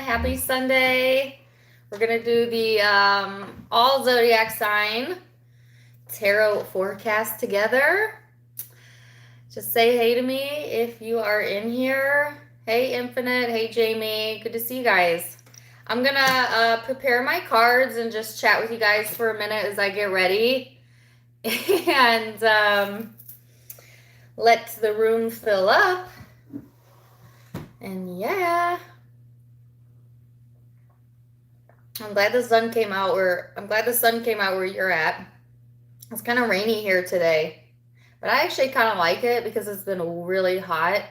Happy Sunday. We're going to do the all zodiac sign tarot forecast together. Just say hey to me if you are in here. Hey, Infinite. Hey, Jamie. Good to see you guys. I'm going to prepare my cards and just chat with you guys for a minute as I get ready. And let the room fill up. And yeah. I'm glad the sun came out where you're at. It's kind of rainy here today. But I actually kind of like it because it's been really hot.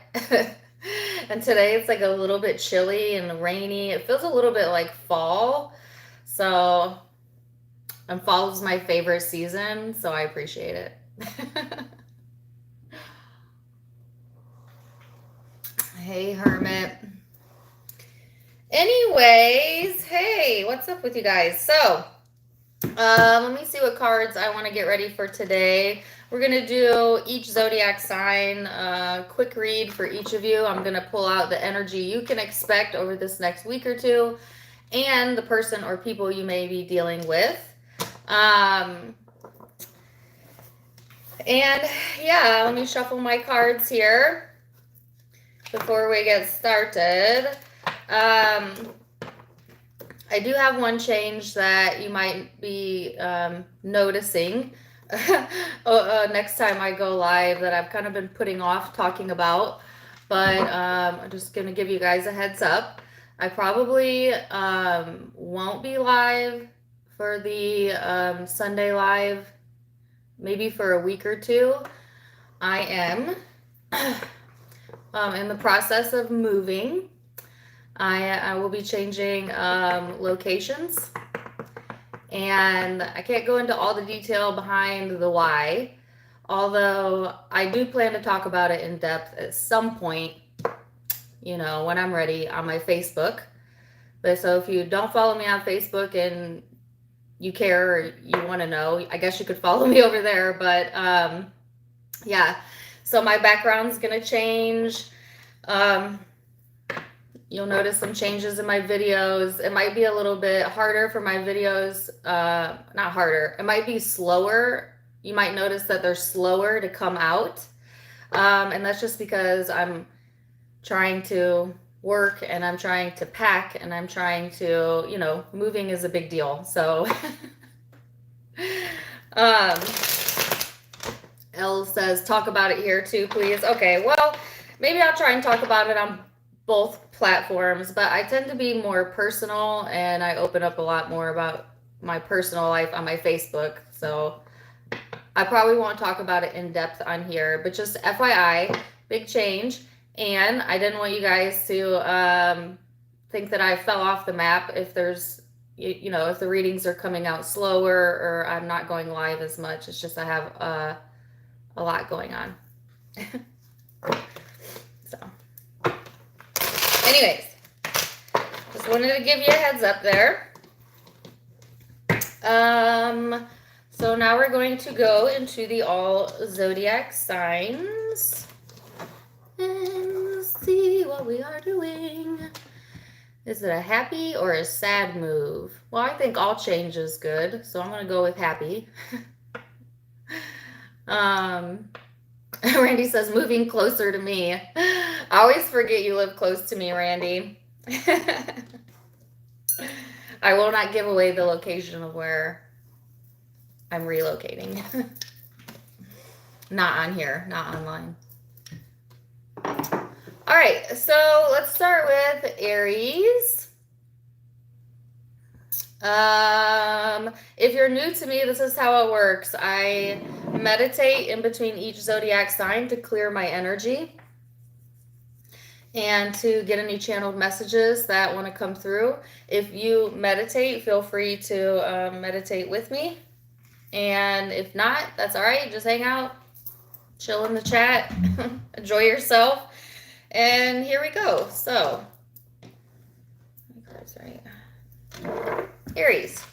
And today it's like a little bit chilly and rainy. It feels a little bit like fall. And fall is my favorite season, so I appreciate it. Hey, Hermit. Anyways, hey, what's up with you guys? So, let me see what cards I want to get ready for today. We're going to do each zodiac sign, quick read for each of you. I'm going to pull out the energy you can expect over this next week or two and the person or people you may be dealing with. And yeah, let me shuffle my cards here before we get started. I do have one change that you might be noticing next time I go live that I've kind of been putting off talking about, but I'm just going to give you guys a heads up. I probably won't be live for the Sunday live, maybe for a week or two. I am in the process of moving. I will be changing locations, and I can't go into all the detail behind the why, although I do plan to talk about it in depth at some point, you know, when I'm ready on my Facebook. But so if you don't follow me on Facebook and you care or you want to know, I guess you could follow me over there. But yeah, so my background's going to change. You'll notice some changes in my videos. It might be a little bit harder for my videos. Not harder. It might be slower. You might notice that they're slower to come out. And that's just because I'm trying to work and I'm trying to pack and I'm trying to, you know, moving is a big deal. So, Elle says, talk about it here too, please. Okay, well, maybe I'll try and talk about it on both platforms, but I tend to be more personal and I open up a lot more about my personal life on my Facebook. So I probably won't talk about it in depth on here, but just FYI, big change. And I didn't want you guys to think that I fell off the map if there's, you know, if the readings are coming out slower or I'm not going live as much. It's just I have a lot going on. So. Anyways, just wanted to give you a heads up there. So now we're going to go into the all zodiac signs and see what we are doing. Is it a happy or a sad move? Well, I think all change is good, so I'm going to go with happy. Randy says, moving closer to me. I always forget you live close to me, Randy. I will not give away the location of where I'm relocating. Not on here, not online. All right, so let's start with Aries. If you're new to me, this is how it works. I meditate in between each zodiac sign to clear my energy and to get any channeled messages that want to come through. If you meditate, feel free to meditate with me. And if not, that's all right. Just hang out, chill in the chat, enjoy yourself. And here we go. So, that's right. Aries.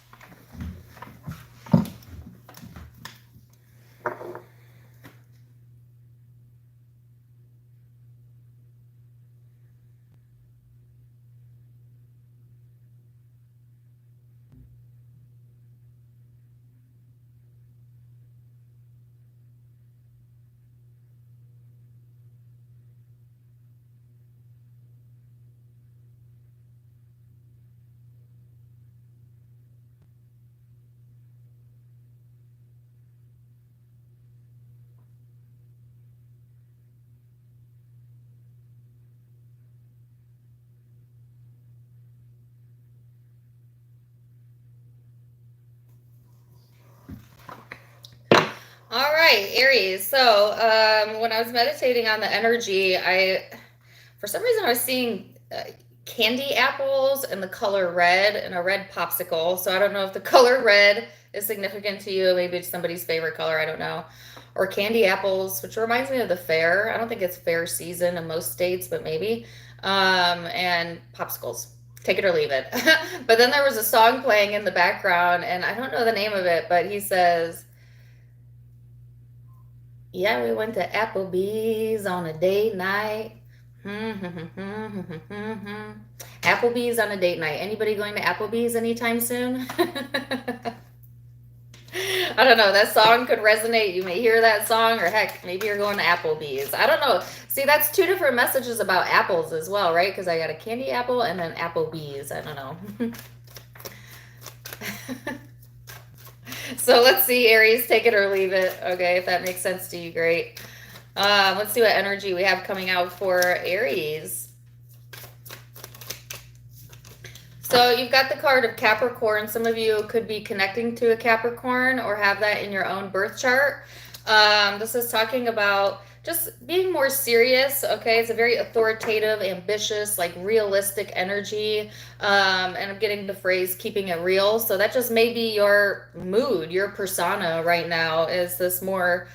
All right, Aries. So, when I was meditating on the energy, for some reason, I was seeing candy apples and the color red and a red popsicle. So, I don't know if the color red is significant to you. Maybe it's somebody's favorite color. I don't know. Or candy apples, which reminds me of the fair. I don't think it's fair season in most states, but maybe. And popsicles. Take it or leave it. But then there was a song playing in the background, and I don't know the name of it, but he says, yeah, we went to Applebee's on a date night. Applebee's on a date night. Anybody going to Applebee's anytime soon? I don't know. That song could resonate. You may hear that song, or heck, maybe you're going to Applebee's. I don't know. See, that's two different messages about apples as well, right? Because I got a candy apple and then Applebee's. I don't know. So let's see, Aries, take it or leave it. Okay, if that makes sense to you, great. Let's see what energy we have coming out for Aries. So you've got the card of Capricorn. Some of you could be connecting to a Capricorn or have that in your own birth chart. This is talking about just being more serious, okay? It's a very authoritative, ambitious, like realistic energy. And I'm getting the phrase keeping it real. So that just may be your mood, your persona right now is this more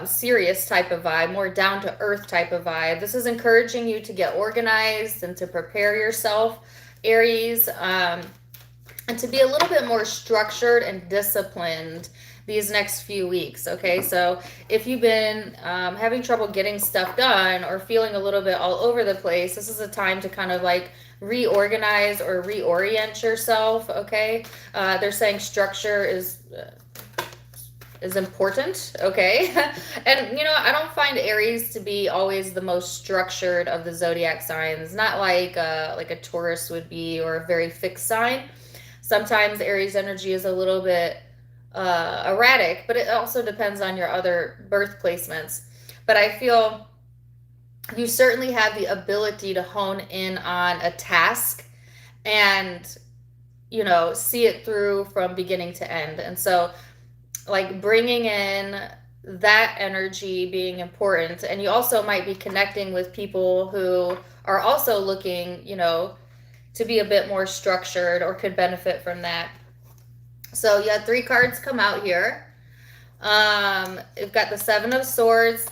serious type of vibe, more down to earth type of vibe. This is encouraging you to get organized and to prepare yourself, Aries, and to be a little bit more structured and disciplined these next few weeks. Okay, so if you've been having trouble getting stuff done or feeling a little bit all over the place, this is a time to kind of like reorganize or reorient yourself. Okay, they're saying structure is important. Okay, and you know, I don't find Aries to be always the most structured of the zodiac signs, not like a Taurus would be, or a very fixed sign. Sometimes Aries energy is a little bit erratic, but it also depends on your other birth placements. But I feel you certainly have the ability to hone in on a task and, you know, see it through from beginning to end. And so like bringing in that energy being important, and you also might be connecting with people who are also looking, you know, to be a bit more structured or could benefit from that. So you had three cards come out here. You've got the Seven of Swords,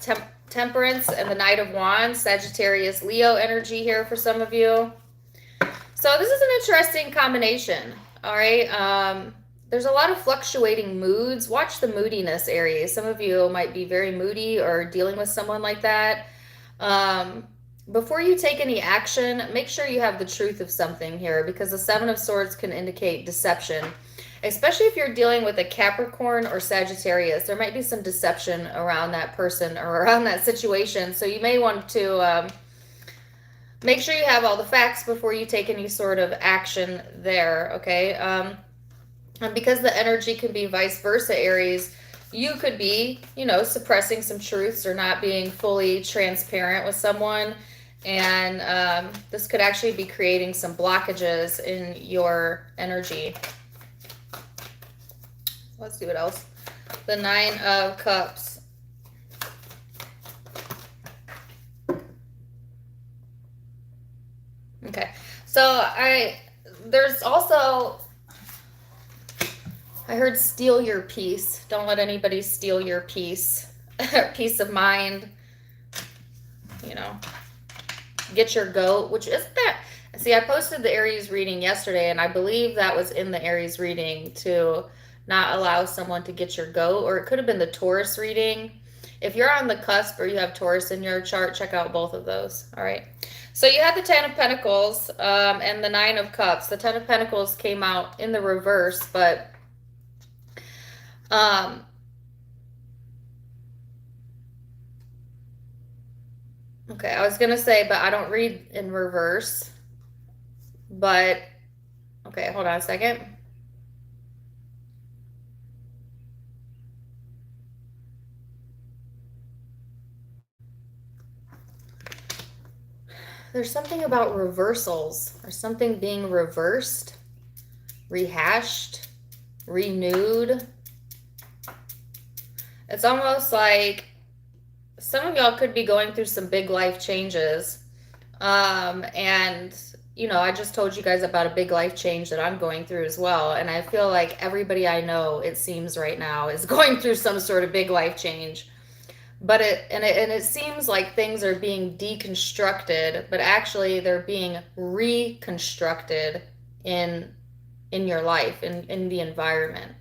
Temperance, and the Knight of Wands, Sagittarius, Leo energy here for some of you. So this is an interesting combination, all right? There's a lot of fluctuating moods. Watch the moodiness, Aries. Some of you might be very moody or dealing with someone like that. Before you take any action, make sure you have the truth of something here, because the Seven of Swords can indicate deception. Especially if you're dealing with a Capricorn or Sagittarius, there might be some deception around that person or around that situation. So you may want to make sure you have all the facts before you take any sort of action there, okay? And because the energy can be vice versa, Aries, you could be, you know, suppressing some truths or not being fully transparent with someone. And this could actually be creating some blockages in your energy. Let's see what else. The Nine of Cups. Okay. So there's also, I heard steal your peace. Don't let anybody steal your peace. Peace of mind. You know, get your goat, which isn't that. See, I posted the Aries reading yesterday, and I believe that was in the Aries reading to not allow someone to get your goat, or it could have been the Taurus reading. If you're on the cusp or you have Taurus in your chart, check out both of those. All right. So you had the Ten of Pentacles and the Nine of Cups. The Ten of Pentacles came out in the reverse, but okay, I was going to say, but I don't read in reverse. But, okay, hold on a second. There's something about reversals, or something being reversed, rehashed, renewed. It's almost like some of y'all could be going through some big life changes. And, you know, I just told you guys about a big life change that I'm going through as well. And I feel like everybody I know, it seems right now, is going through some sort of big life change. But it seems like things are being deconstructed, but actually they're being reconstructed in your life, in the environment.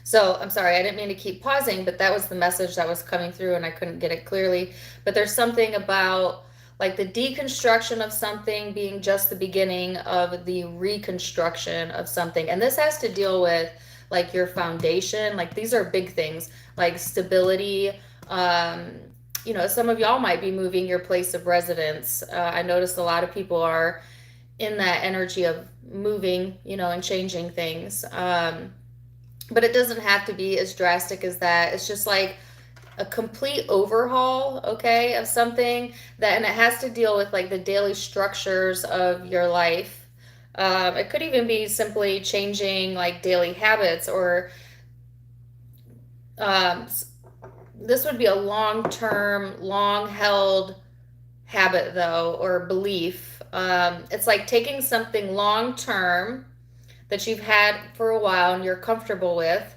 So I'm sorry, I didn't mean to keep pausing, but that was the message that was coming through and I couldn't get it clearly. But there's something about like the deconstruction of something being just the beginning of the reconstruction of something. And this has to deal with like your foundation. Like these are big things like stability. You know, some of y'all might be moving your place of residence. I noticed a lot of people are in that energy of moving, you know, and changing things. But it doesn't have to be as drastic as that. It's just like a complete overhaul, okay, of something that, and it has to deal with like the daily structures of your life. It could even be simply changing like daily habits, or this would be a long-term, long-held habit though, or belief. It's like taking something long-term that you've had for a while and you're comfortable with,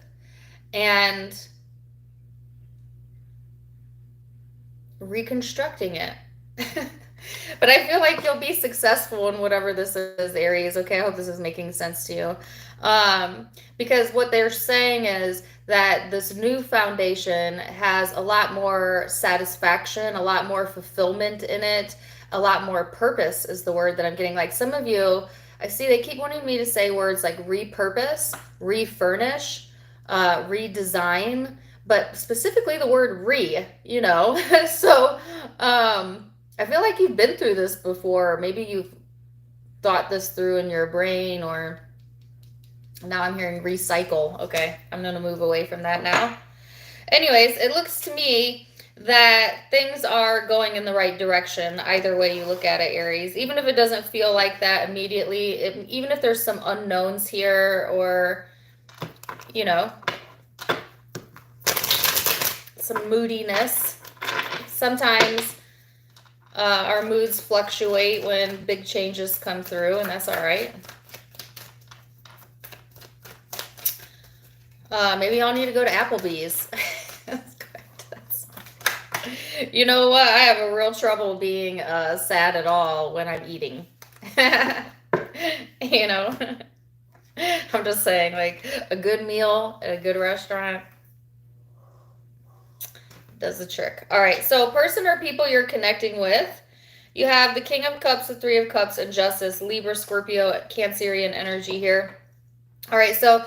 and reconstructing it. But I feel like you'll be successful in whatever this is, Aries. Okay, I hope this is making sense to you. Because what they're saying is that this new foundation has a lot more satisfaction, a lot more fulfillment in it, a lot more purpose is the word that I'm getting. Like some of you, I see they keep wanting me to say words like repurpose, refurnish, redesign, but specifically the word re, you know. So I feel like you've been through this before. Maybe you've thought this through in your brain, or now I'm hearing recycle. Okay, I'm going to move away from that now. Anyways, it looks to me that things are going in the right direction either way you look at it, Aries. Even if it doesn't feel like that immediately, even if there's some unknowns here, or, you know, some moodiness. Sometimes our moods fluctuate when big changes come through, and that's all right. Maybe y'all need to go to Applebee's. You know what? I have a real trouble being sad at all when I'm eating. You know? I'm just saying, like, a good meal at a good restaurant does the trick. All right, so person or people you're connecting with. You have the King of Cups, the Three of Cups, and Justice, Libra, Scorpio, Cancerian energy here. All right, so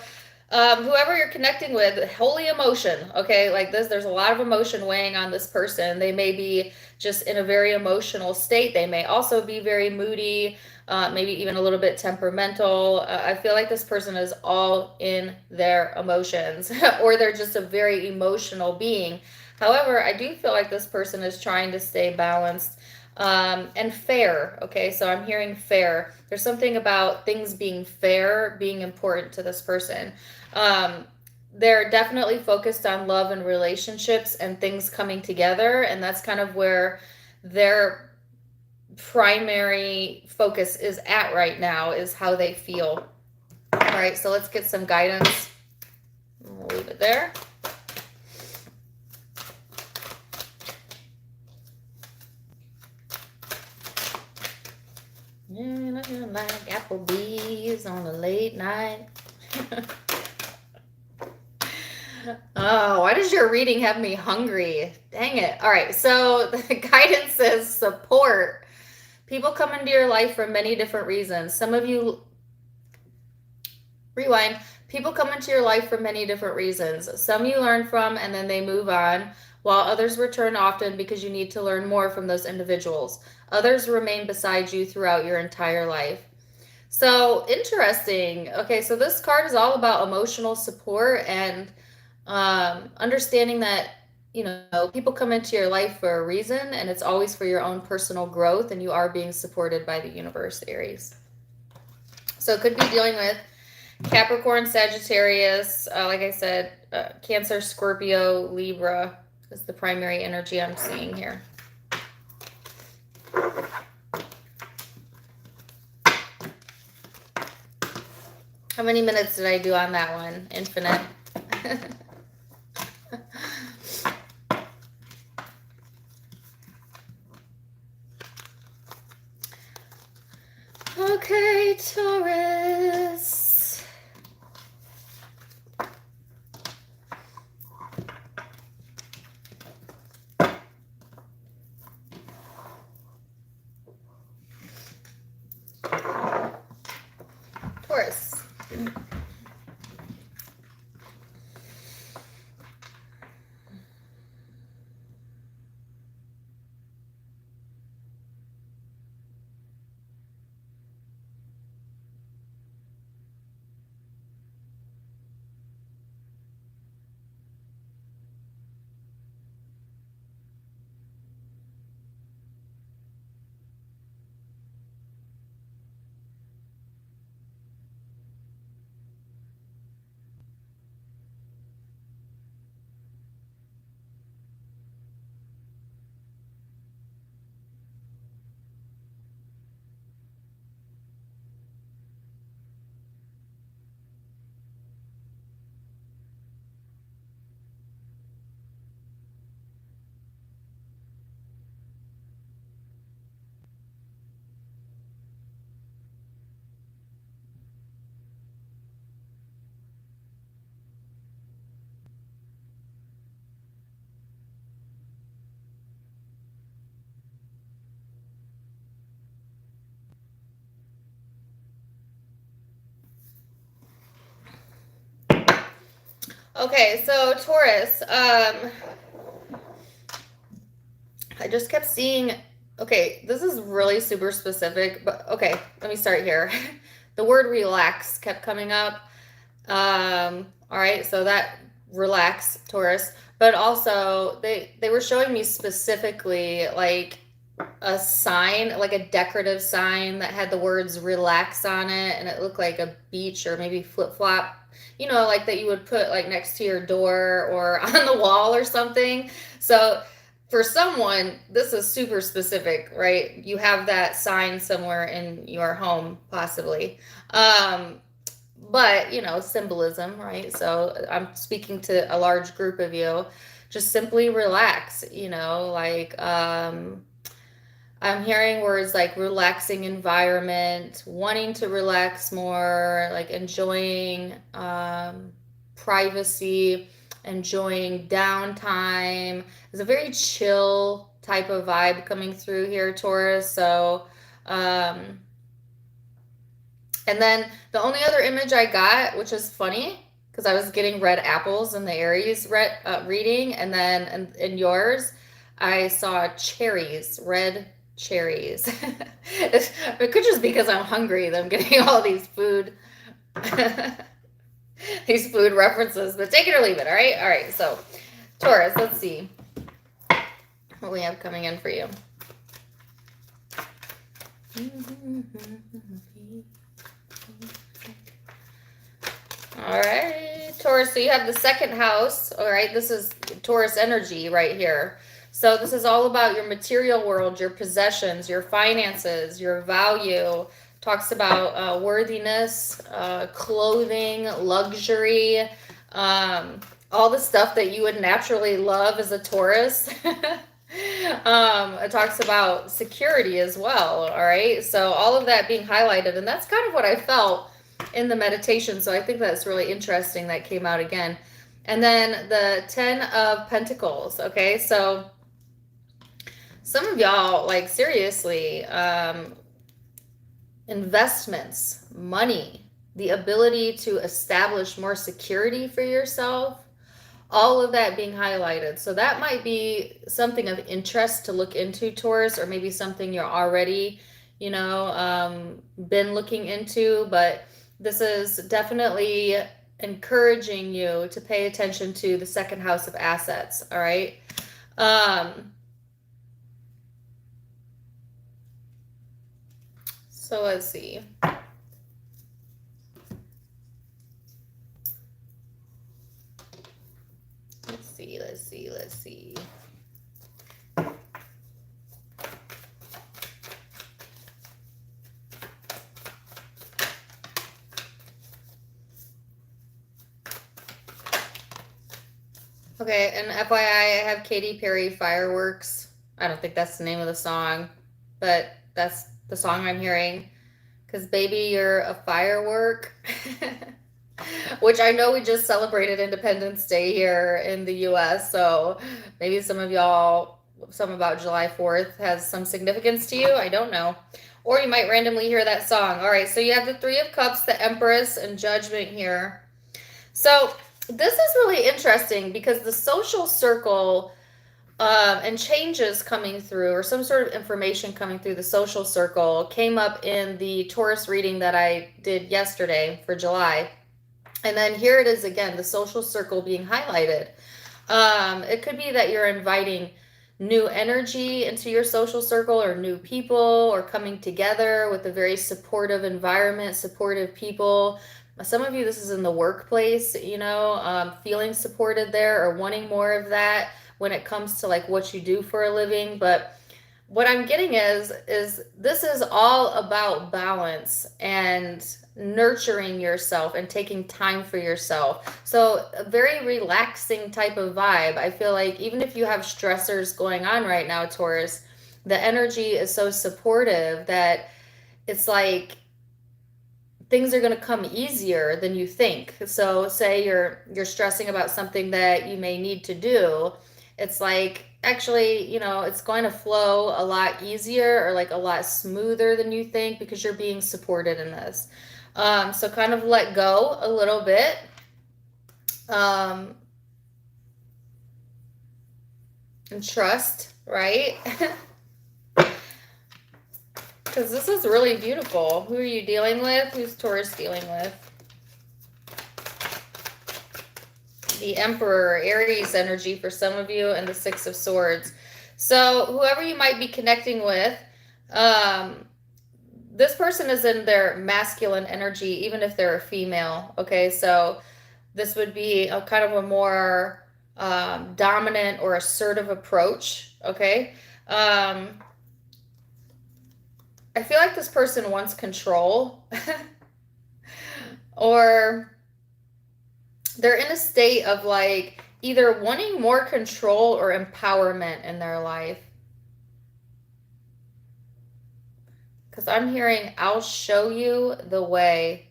whoever you're connecting with, holy emotion, okay? Like this, there's a lot of emotion weighing on this person. They may be just in a very emotional state. They may also be very moody, maybe even a little bit temperamental. I feel like this person is all in their emotions, or they're just a very emotional being. However, I do feel like this person is trying to stay balanced and fair. Okay, so I'm hearing fair. There's something about things being fair being important to this person. They're definitely focused on love and relationships and things coming together, and that's kind of where their primary focus is at right now, is how they feel. All right, so let's get some guidance. We'll leave it there. Like Applebee's on a late night. Oh, why does your reading have me hungry? Dang it. All right, so the guidance says support. People come into your life for many different reasons. Some of you, rewind. People come into your life for many different reasons. Some you learn from and then they move on, while others return often because you need to learn more from those individuals. Others remain beside you throughout your entire life. So interesting. Okay, so this card is all about emotional support and understanding that, you know, people come into your life for a reason, and it's always for your own personal growth, and you are being supported by the universe, Aries. So it could be dealing with Capricorn, Sagittarius, like I said, Cancer, Scorpio, Libra is the primary energy I'm seeing here. How many minutes did I do on that one? Infinite. Okay, Taurus. Taurus. Okay, so Taurus, I just kept seeing, okay, this is really super specific, but okay, let me start here. The word relax kept coming up. All right, so that relax, Taurus, but also they were showing me specifically like a sign, like a decorative sign that had the words relax on it, and it looked like a beach or maybe flip-flop, you know, like that you would put like next to your door or on the wall or something. So for someone, this is super specific, right? You have that sign somewhere in your home, possibly. But, you know, symbolism, right? So I'm speaking to a large group of you. Just simply relax, you know, like I'm hearing words like relaxing environment, wanting to relax more, like enjoying privacy, enjoying downtime. It's a very chill type of vibe coming through here, Taurus. So, and then the only other image I got, which is funny, because I was getting red apples in the Aries reading, and then in yours, I saw cherries, red cherries. It could just be because I'm hungry that I'm getting all these food, these food references. But take it or leave it. All right. So Taurus, let's see what we have coming in for you. All right, Taurus, so you have the second house. All right, this is Taurus energy right here. So this is all about your material world, your possessions, your finances, your value. Talks about worthiness, clothing, luxury, all the stuff that you would naturally love as a Taurus. It talks about security as well. All right, so all of that being highlighted, and that's kind of what I felt in the meditation. So I think that's really interesting that came out again. And then the 10 of Pentacles. Okay, so some of y'all, like, seriously, investments, money, the ability to establish more security for yourself, all of that being highlighted. So that might be something of interest to look into, Taurus, or maybe something you're already, you know, been looking into. But this is definitely encouraging you to pay attention to the second house of assets. All right. So let's see. see, let's see, let's see. Okay, and FYI, I have Katy Perry Fireworks. I don't think that's the name of the song, but that's the song I'm hearing. Because, baby, you're a firework. Which I know we just celebrated Independence Day here in the US, so maybe some of y'all, some about July 4th has some significance to you. I don't know. Or you might randomly hear that song. All right, so you have the Three of Cups, the Empress, and Judgment here. So this is really interesting because the social circle and changes coming through, or some sort of information coming through the social circle, came up in the Taurus reading that I did yesterday for July. And then here it is again, the social circle being highlighted. It could be that you're inviting new energy into your social circle, or new people, or coming together with a very supportive environment, supportive people. Some of you, this is in the workplace, you know, feeling supported there or wanting more of that when it comes to like what you do for a living. But what I'm getting is this is all about balance and nurturing yourself and taking time for yourself. So a very relaxing type of vibe. I feel like even if you have stressors going on right now, Taurus, the energy is so supportive that it's like things are going to come easier than you think. So say you're stressing about something that you may need to do. It's like, actually, you know, it's going to flow a lot easier, or like a lot smoother than you think, because you're being supported in this. So kind of let go a little bit. And trust, right? Because this is really beautiful. Who are you dealing with? Who's Taurus dealing with? The Emperor, Aries energy for some of you, and the Six of Swords. So whoever you might be connecting with, this person is in their masculine energy, even if they're a female. Okay, so this would be a kind of a more dominant or assertive approach. Okay. I feel like this person wants control or they're in a state of like either wanting more control or empowerment in their life. Because I'm hearing, I'll show you the way.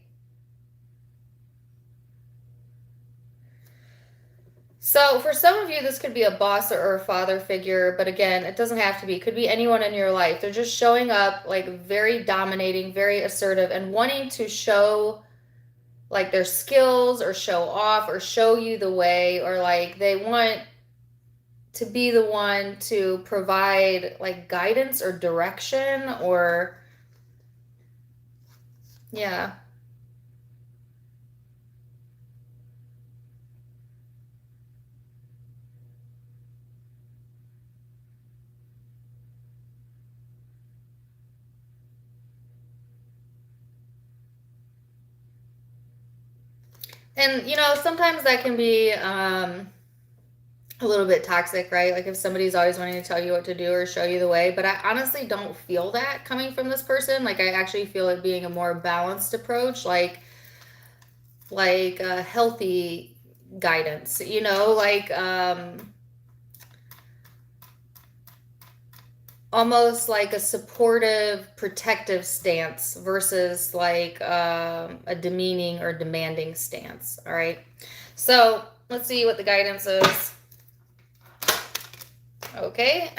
So for some of you, this could be a boss or a father figure, but again, it doesn't have to be. It could be anyone in your life. They're just showing up like very dominating, very assertive, and wanting to show like their skills or show off or show you the way, or like they want to be the one to provide like guidance or direction, or yeah. And, you know, sometimes that can be a little bit toxic, right? Like if somebody's always wanting to tell you what to do or show you the way. But I honestly don't feel that coming from this person. Like I actually feel it being a more balanced approach, like a healthy guidance, you know, like almost like a supportive, protective stance versus like a demeaning or demanding stance. All right. So let's see what the guidance is. Okay.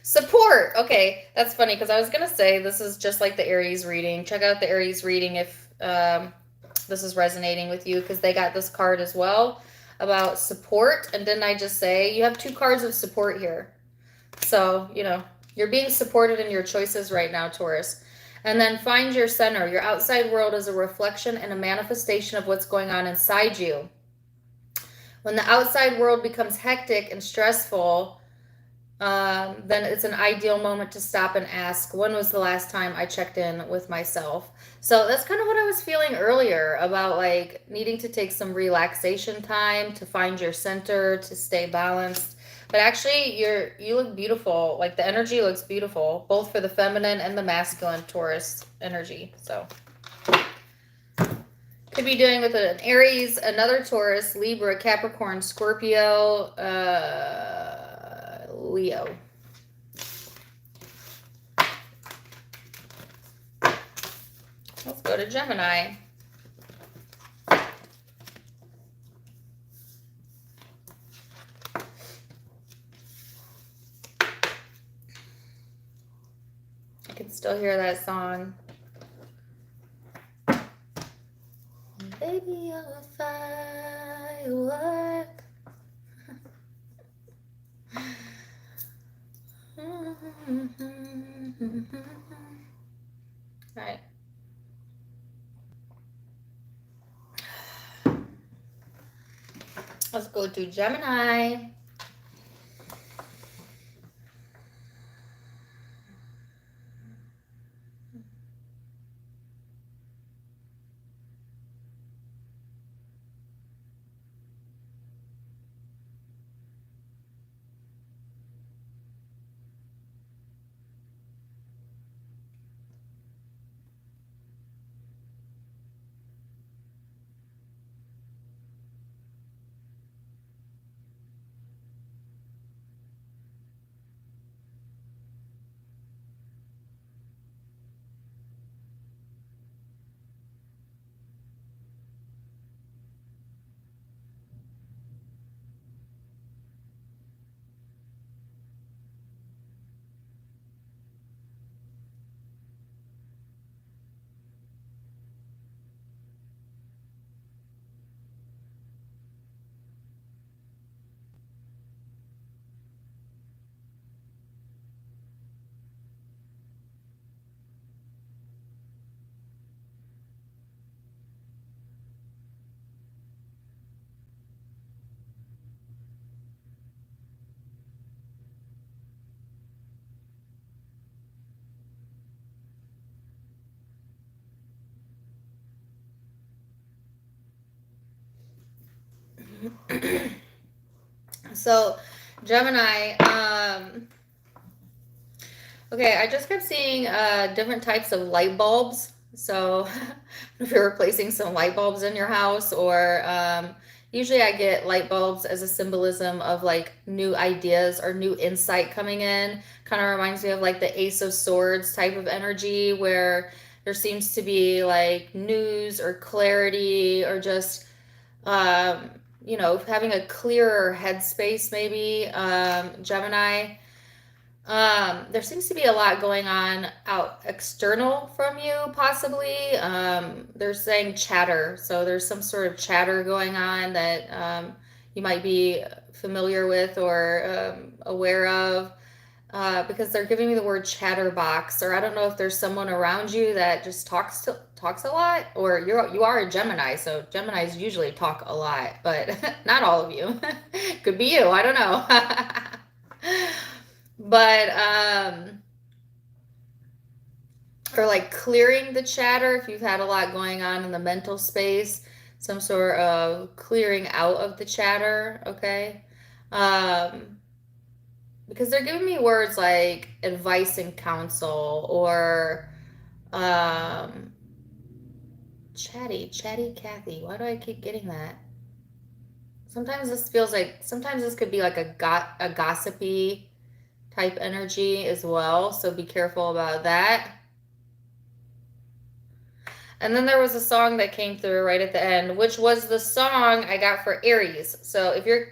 Support. Okay. That's funny because I was going to say this is just like the Aries reading. Check out the Aries reading if this is resonating with you, because they got this card as well about support. And didn't I just say you have two cards of support here? So, you know, you're being supported in your choices right now, Taurus. And then find your center. Your outside world is a reflection and a manifestation of what's going on inside you. When the outside world becomes hectic and stressful, then it's an ideal moment to stop and ask, when was the last time I checked in with myself? So that's kind of what I was feeling earlier about, like needing to take some relaxation time to find your center, to stay balanced. But actually, you look beautiful. Like the energy looks beautiful, both for the feminine and the masculine Taurus energy. So could be doing with an Aries, another Taurus, Libra, Capricorn, Scorpio, Leo. Let's go to Gemini. I can still hear that song. Baby, you're a firework. All right. Let's go to Gemini. So Gemini, okay, I just kept seeing different types of light bulbs. So if you're replacing some light bulbs in your house, or usually I get light bulbs as a symbolism of like new ideas or new insight coming in. Kind of reminds me of like the Ace of Swords type of energy, where there seems to be like news or clarity, or just having a clearer headspace, maybe. Gemini. There seems to be a lot going on out external from you, possibly. They're saying chatter. So there's some sort of chatter going on that you might be familiar with or aware of. Because they're giving me the word chatterbox, or I don't know if there's someone around you that just talks a lot, or you are a Gemini, so Geminis usually talk a lot, but not all of you. Could be you, I don't know. But or like clearing the chatter if you've had a lot going on in the mental space, some sort of clearing out of the chatter, okay? Because they're giving me words like advice and counsel, or chatty Cathy. Why do I keep getting that? Sometimes this could be like a gossipy type energy as well, so be careful about that. And then there was a song that came through right at the end, which was the song I got for Aries. So if you're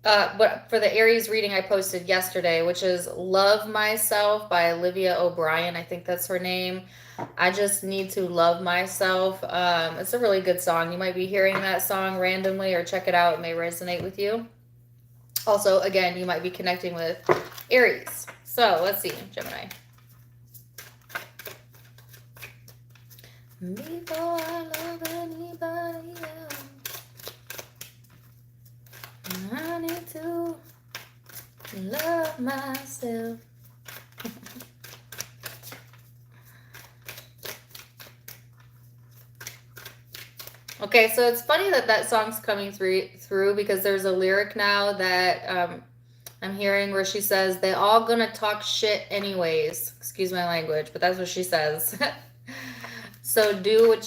but for the Aries reading I posted yesterday, which is Love Myself by Olivia O'Brien. I think that's her name. I just need to love myself. It's a really good song. You might be hearing that song randomly, or check it out. It may resonate with you. Also, again, you might be connecting with Aries. So let's see, Gemini. Before I love anybody else, I need to love love myself. Okay, so it's funny that that song's coming through because there's a lyric now that I'm hearing where she says, they all gonna talk shit anyways. Excuse my language, but that's what she says. So do what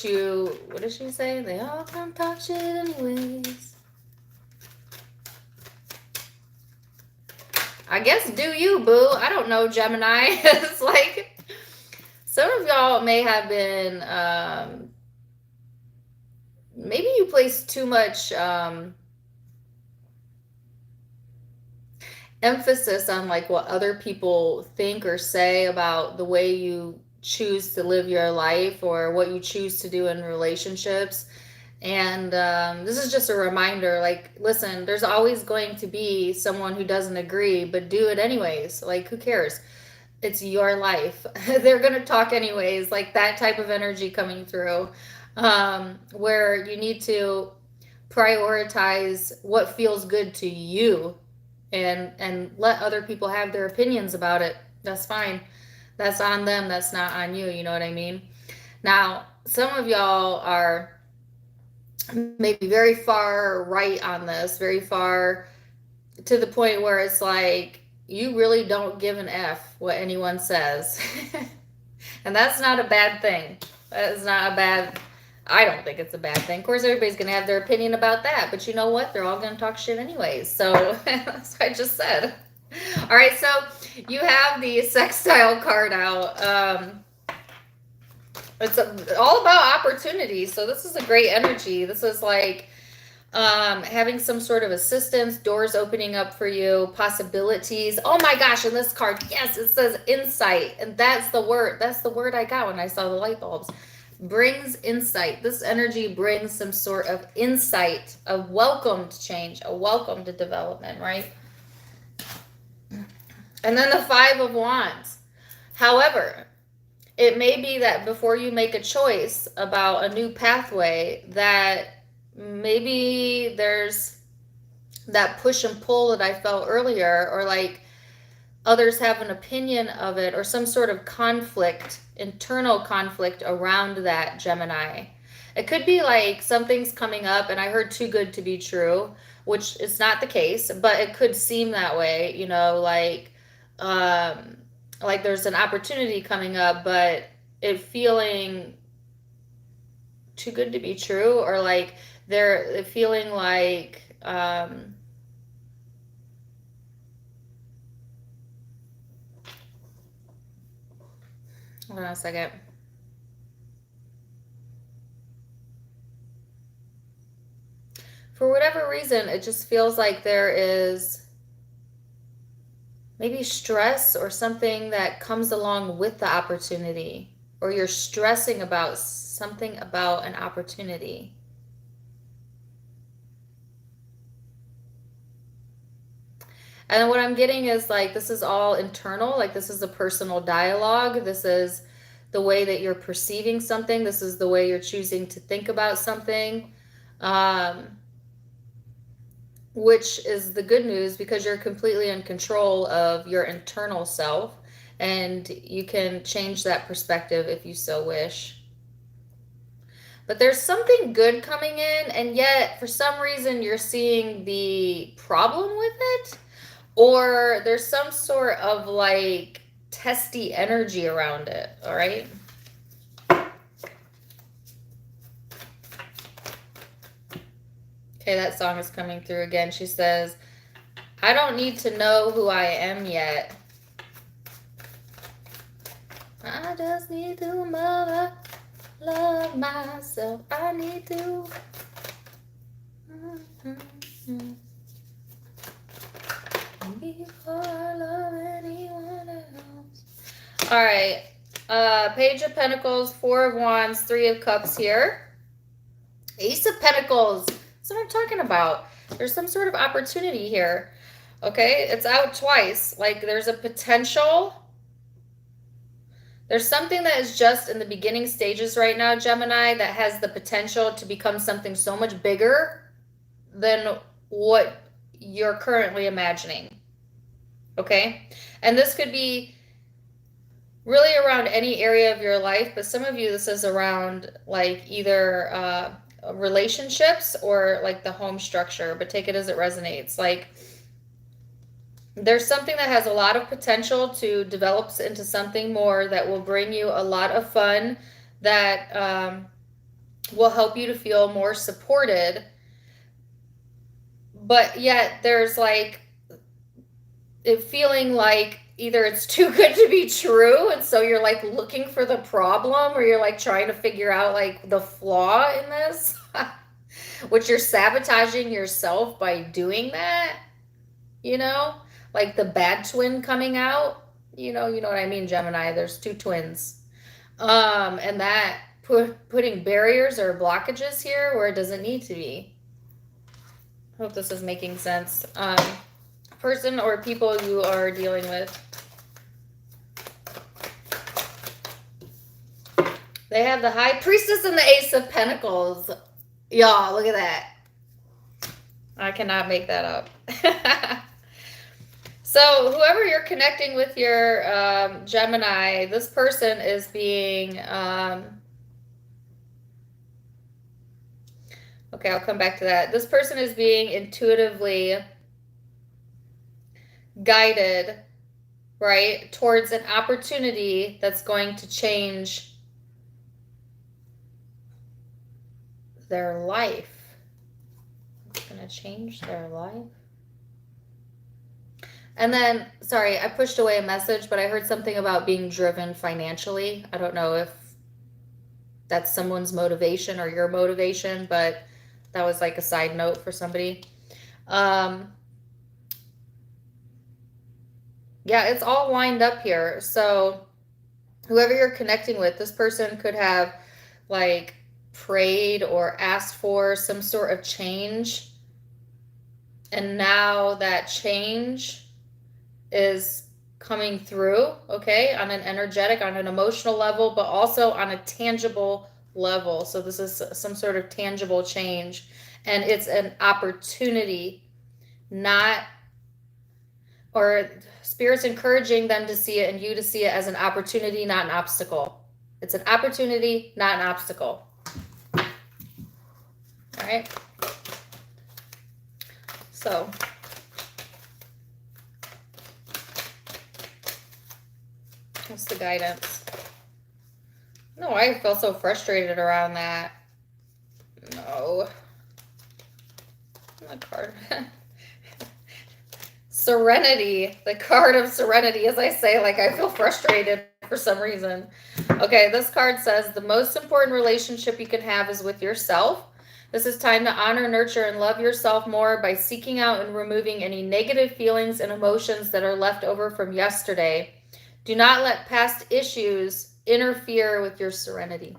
does she say? They all gonna talk shit anyways. I guess do you, boo. I don't know, Gemini. It's like, some of y'all may have been, maybe you place too much emphasis on like what other people think or say about the way you choose to live your life or what you choose to do in relationships. And this is just a reminder, like, listen, there's always going to be someone who doesn't agree, but do it anyways. Like, who cares? It's your life. They're going to talk anyways, like that type of energy coming through, where you need to prioritize what feels good to you and let other people have their opinions about it. That's fine. That's on them. That's not on you. You know what I mean? Now, some of y'all are maybe very far right on this, very far to the point where it's like, you really don't give an F what anyone says. And that's not a bad thing. That is not a bad, I don't think it's a bad thing. Of course, everybody's going to have their opinion about that, but you know what? They're all going to talk shit anyways. So that's what I just said. All right, so you have the sextile card out. It's all about opportunity. So this is a great energy. This is like having some sort of assistance, doors opening up for you, possibilities. Oh my gosh, and this card, yes, it says insight. And that's the word. That's the word I got when I saw the light bulbs. Brings insight. This energy brings some sort of insight, a welcome to change, a welcome to development, right? And then the Five of Wands. However, it may be that before you make a choice about a new pathway, that maybe there's that push and pull that I felt earlier, or like others have an opinion of it, or some sort of conflict, internal conflict around that, Gemini. It could be like something's coming up, and I heard too good to be true, which is not the case, but it could seem that way, you know, like there's an opportunity coming up, but it feeling too good to be true, or like they're feeling like hold on a second. For whatever reason, it just feels like there is maybe stress or something that comes along with the opportunity, or you're stressing about something about an opportunity. And what I'm getting is like, this is all internal, like this is a personal dialogue. This is the way that you're perceiving something. This is the way you're choosing to think about something. Which is the good news, because you're completely in control of your internal self, and you can change that perspective if you so wish. But there's something good coming in, and yet for some reason you're seeing the problem with it, or there's some sort of like testy energy around it. All right. Okay, that song is coming through again. She says, I don't need to know who I am yet. I just need to love myself. I need to. Before I love anyone else. All right. Page of Pentacles, Four of Wands, Three of Cups here. Ace of Pentacles. That's what I'm talking about. There's some sort of opportunity here. Okay, it's out twice. Like there's a potential. There's something that is just in the beginning stages right now, Gemini, that has the potential to become something so much bigger than what you're currently imagining. okay? And this could be really around any area of your life, but some of you, this is around like either relationships or like the home structure, but take it as it resonates. Like there's something that has a lot of potential to develop into something more that will bring you a lot of fun, that will help you to feel more supported. But yet there's like it feeling like either it's too good to be true, and so you're like looking for the problem, or you're like trying to figure out like the flaw in this, which you're sabotaging yourself by doing that, you know? Like the bad twin coming out, you know what I mean, Gemini. There's two twins. And that putting barriers or blockages here where it doesn't need to be. Hope this is making sense. Person or people you are dealing with. They have the High Priestess and the Ace of Pentacles. Y'all, look at that. I cannot make that up. So whoever you're connecting with, your Gemini, this person is being... okay, I'll come back to that. This person is being intuitively guided, right, towards an opportunity that's going to change their life. It's going to change their life. And then, sorry, I pushed away a message, but I heard something about being driven financially. I don't know if that's someone's motivation or your motivation, but that was like a side note for somebody. Yeah, it's all lined up here. So whoever you're connecting with, this person could have like prayed or asked for some sort of change. And now that change is coming through, okay, on an energetic, on an emotional level, but also on a tangible level. So this is some sort of tangible change, and it's an opportunity, not, or Spirit's encouraging them to see it and you to see it as an opportunity, not an obstacle. It's an opportunity, not an obstacle. All right. So what's the guidance? No, I feel so frustrated around that. No. My card. Serenity. The card of serenity. As I say, like I feel frustrated for some reason. Okay, this card says the most important relationship you can have is with yourself. This is time to honor, nurture, and love yourself more by seeking out and removing any negative feelings and emotions that are left over from yesterday. Do not let past issues interfere with your serenity.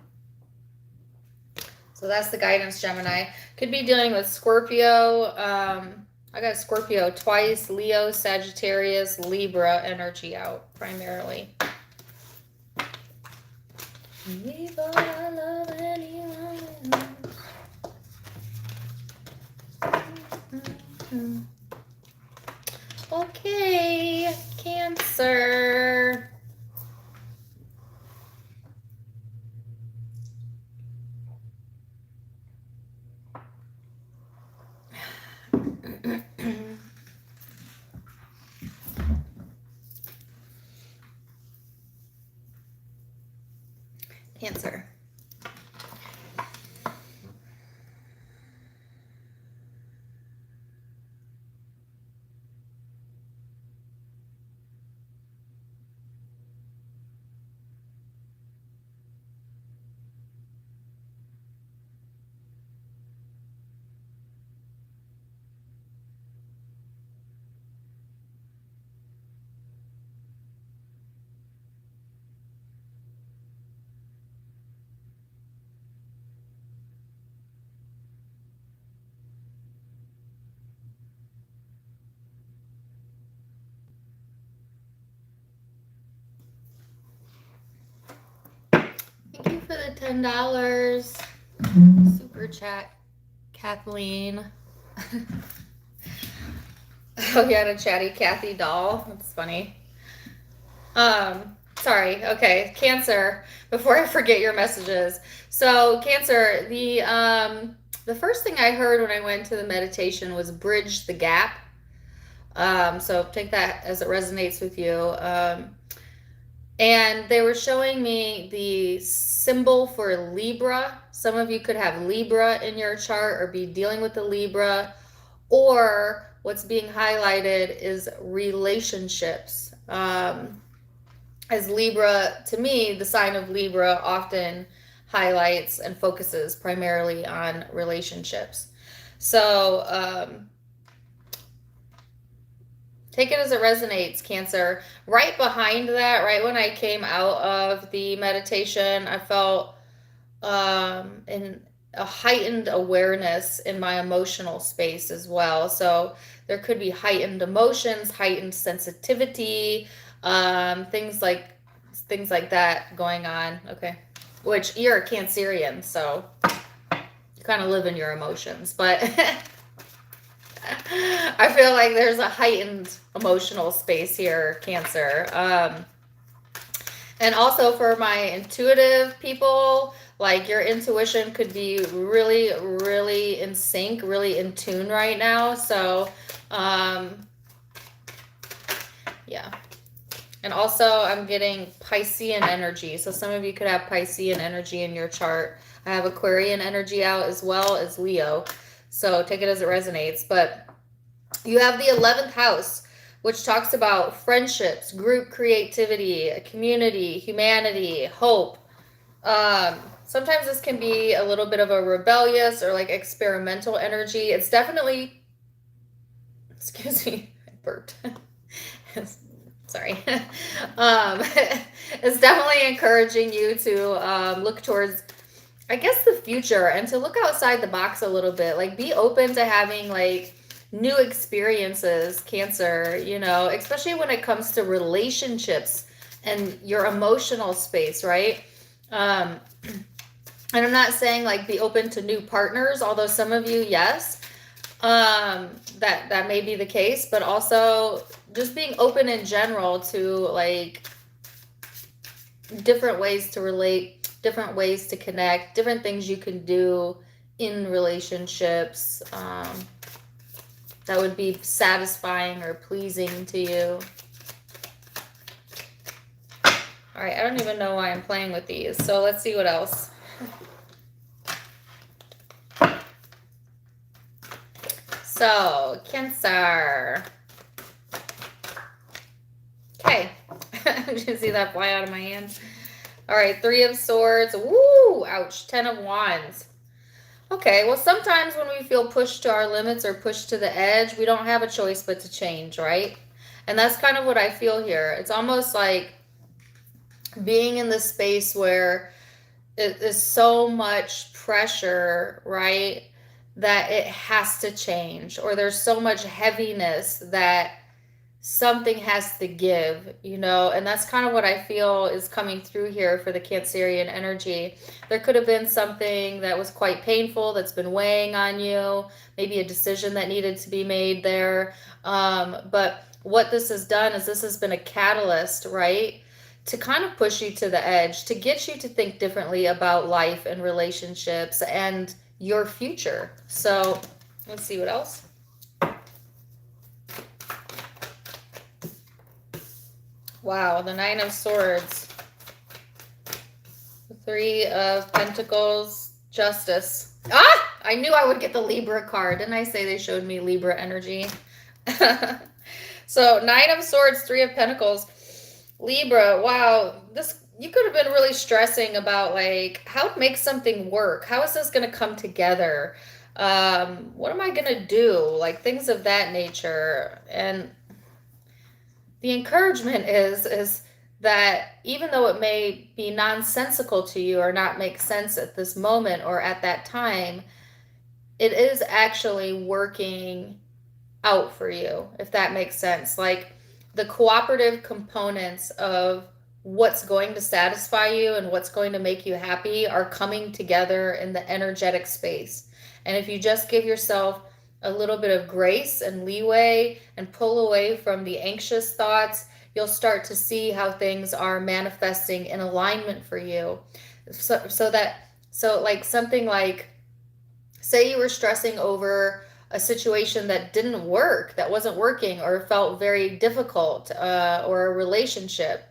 So that's the guidance, Gemini. Could be dealing with Scorpio. I got Scorpio twice, Leo, Sagittarius, Libra energy out primarily. Leave all I love anyone else. Okay, Cancer. Cancer. Thank you for the $10 super chat, Kathleen. Oh, you had a chatty Kathy doll. That's funny. Sorry. Okay, Cancer. Before I forget your messages. So, Cancer, the first thing I heard when I went to the meditation was bridge the gap. So take that as it resonates with you. And they were showing me the symbol for Libra. Some of you could have Libra in your chart or be dealing with the Libra. Or what's being highlighted is relationships. As Libra, to me, the sign of Libra often highlights and focuses primarily on relationships. So take it as it resonates, Cancer. Right behind that, right when I came out of the meditation, I felt in a heightened awareness in my emotional space as well. So there could be heightened emotions, heightened sensitivity, things like that going on. Okay, which you're a Cancerian, so you kind of live in your emotions, but I feel like there's a heightened emotional space here, Cancer. And also for my intuitive people, like your intuition could be really, really in sync, really in tune right now. So, yeah. And also I'm getting Piscean energy. So some of you could have Piscean energy in your chart. I have Aquarian energy out as well as Leo. So take it as it resonates. But you have the 11th house, which talks about friendships, group creativity, community, humanity, hope. Sometimes this can be a little bit of a rebellious or like experimental energy. It's definitely, excuse me, I burped. Sorry. It's definitely encouraging you to look towards, I guess, the future and to look outside the box a little bit. Like be open to having like new experiences, Cancer, you know, especially when it comes to relationships and your emotional space, right? And I'm not saying like be open to new partners, although some of you, yes, that may be the case, but also just being open in general to like different ways to relate, different ways to connect, different things you can do in relationships that would be satisfying or pleasing to you. All right, I don't even know why I'm playing with these, so let's see what else. So, Cancer. Okay. Did you see that fly out of my hand? All right, 3 of Swords. Woo! Ouch. 10 of Wands. Okay, well, sometimes when we feel pushed to our limits or pushed to the edge, we don't have a choice but to change, right? And that's kind of what I feel here. It's almost like being in this space where it is so much pressure, right, that it has to change, or there's so much heaviness that something has to give, you know, and that's kind of what I feel is coming through here for the Cancerian energy. There could have been something that was quite painful that's been weighing on you, maybe a decision that needed to be made there. But what this has done is this has been a catalyst, right, to kind of push you to the edge, to get you to think differently about life and relationships and your future. So let's see what else. Wow, the 9 of Swords, the 3 of Pentacles, Justice. Ah, I knew I would get the Libra card. Didn't I say they showed me Libra energy? So 9 of Swords, 3 of Pentacles, Libra. Wow, this, you could have been really stressing about like how to make something work. How is this going to come together? What am I going to do? Like things of that nature. And the encouragement is that even though it may be nonsensical to you or not make sense at this moment or at that time, it is actually working out for you, if that makes sense. Like the cooperative components of what's going to satisfy you and what's going to make you happy are coming together in the energetic space. And if you just give yourself a little bit of grace and leeway and pull away from the anxious thoughts, you'll start to see how things are manifesting in alignment for you. So like something like, say you were stressing over a situation that didn't work, that wasn't working, or felt very difficult, or a relationship,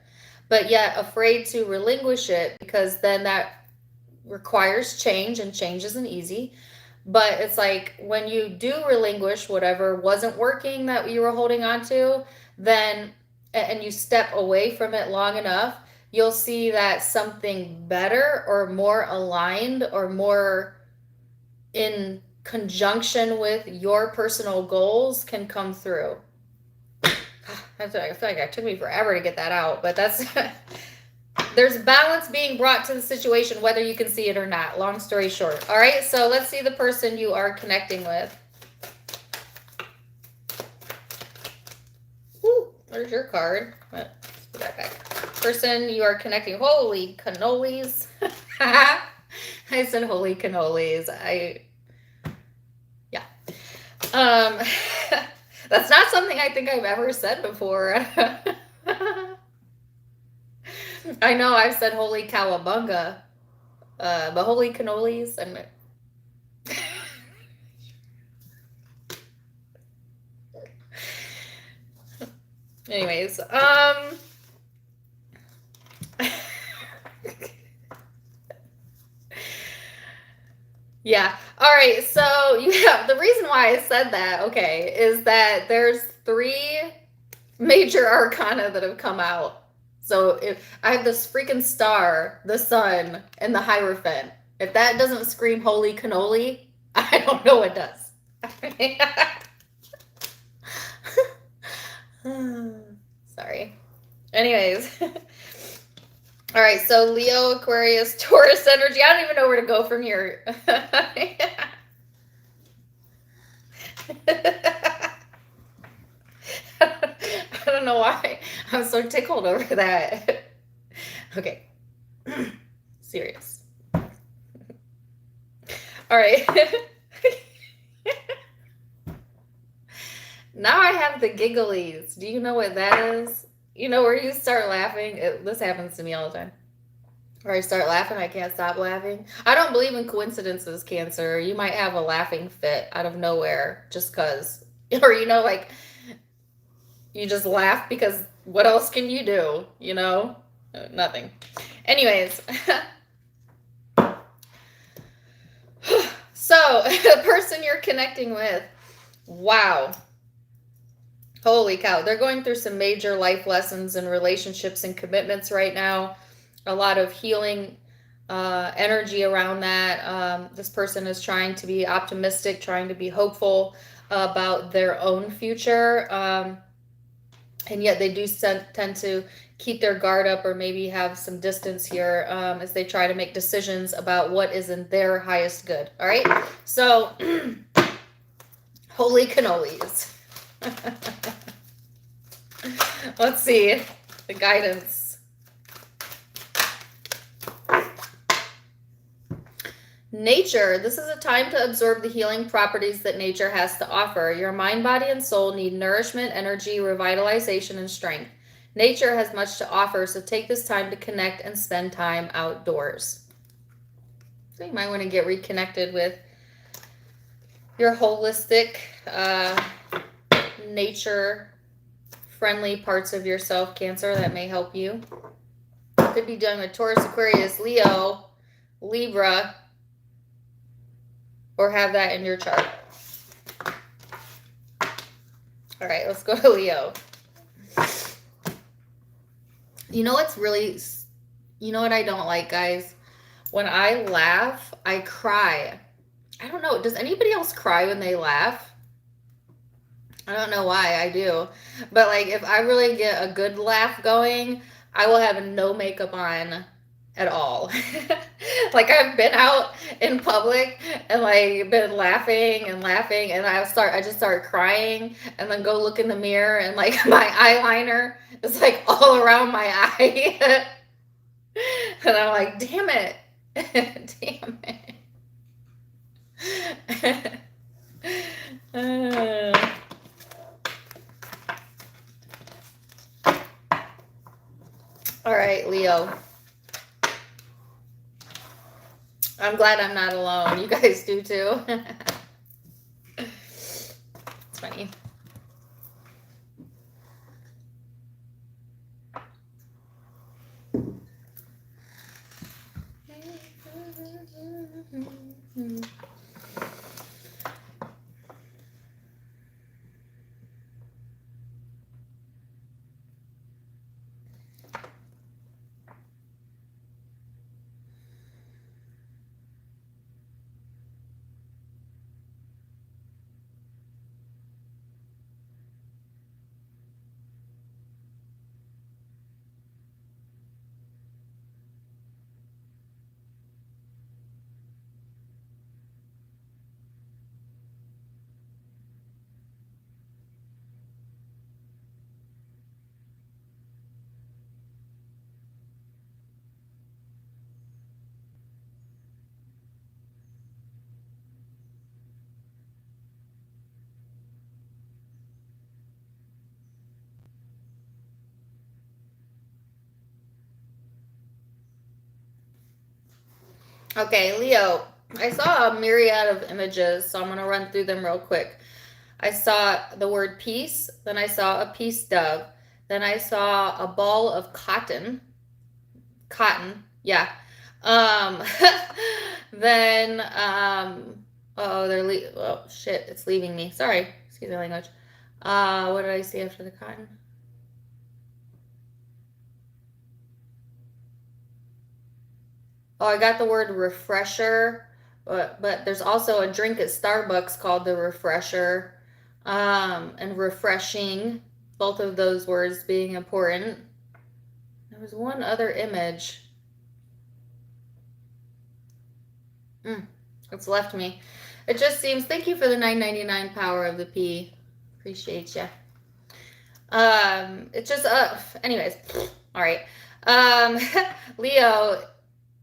but yet afraid to relinquish it because then that requires change, and change isn't easy. But it's like when you do relinquish whatever wasn't working that you were holding on to, then, and you step away from it long enough, you'll see that something better or more aligned or more in conjunction with your personal goals can come through. I feel like it took me forever to get that out, but that's there's balance being brought to the situation, whether you can see it or not. Long story short. All right, so let's see the person you are connecting with. Ooh, there's your card. Let's put that back. Person you are connecting. Holy cannolis. I said holy cannolis. Yeah. That's not something I think I've ever said before. I know I've said holy cowabunga, but holy cannolis, and anyways, yeah. All right. So the reason why I said that, okay, is that there's 3 major arcana that have come out. So if I have this freaking star, the sun, and the Hierophant, if that doesn't scream holy cannoli, I don't know what does. Sorry. Anyways. All right, so Leo, Aquarius, Taurus energy. I don't even know where to go from here. I don't know why I'm so tickled over that. Okay. Serious. All right. Now I have the gigglies. Do you know what that is? You know, where you start laughing. This happens to me all the time. Or I start laughing, I can't stop laughing. I don't believe in coincidences, Cancer. You might have a laughing fit out of nowhere just because. Or, you know, like, you just laugh because what else can you do? You know? Nothing. Anyways. So, the person you're connecting with. Wow. Holy cow. They're going through some major life lessons and relationships and commitments right now. A lot of healing energy around that. This person is trying to be optimistic, trying to be hopeful about their own future. And yet they do tend to keep their guard up or maybe have some distance here as they try to make decisions about what is in their highest good. All right. So, holy cannolis. Let's see the guidance. Nature. This is a time to absorb the healing properties that nature has to offer. Your mind, body, and soul need nourishment, energy, revitalization, and strength. Nature has much to offer, so take this time to connect and spend time outdoors. So you might want to get reconnected with your holistic, nature-friendly parts of yourself, Cancer, that may help you. Could be dealing with Taurus, Aquarius, Leo, Libra, or have that in your chart. All right, let's go to Leo. You know what's really, you know what I don't like, guys? When I laugh, I cry. I don't know. Does anybody else cry when they laugh? I don't know why I do. But like if I really get a good laugh going, I will have no makeup on at all. Like I've been out in public and like been laughing and I just start crying and then go look in the mirror and like my eyeliner is like all around my eye. And I'm like, damn it. Damn it. I'm glad I'm not alone. You guys do too. It's funny. Okay, Leo, I saw a myriad of images, so I'm going to run through them real quick. I saw the word peace, then I saw a peace dove, then I saw a ball of cotton, yeah. Then, oh shit, it's leaving me. Sorry, excuse my language. What did I see after the cotton? Oh, I got the word refresher, but there's also a drink at Starbucks called the refresher, and refreshing, both of those words being important. There was one other image. It's left me. It just seems, thank you for the $9.99 power of the P. Appreciate you. It just, anyways, all right. Leo,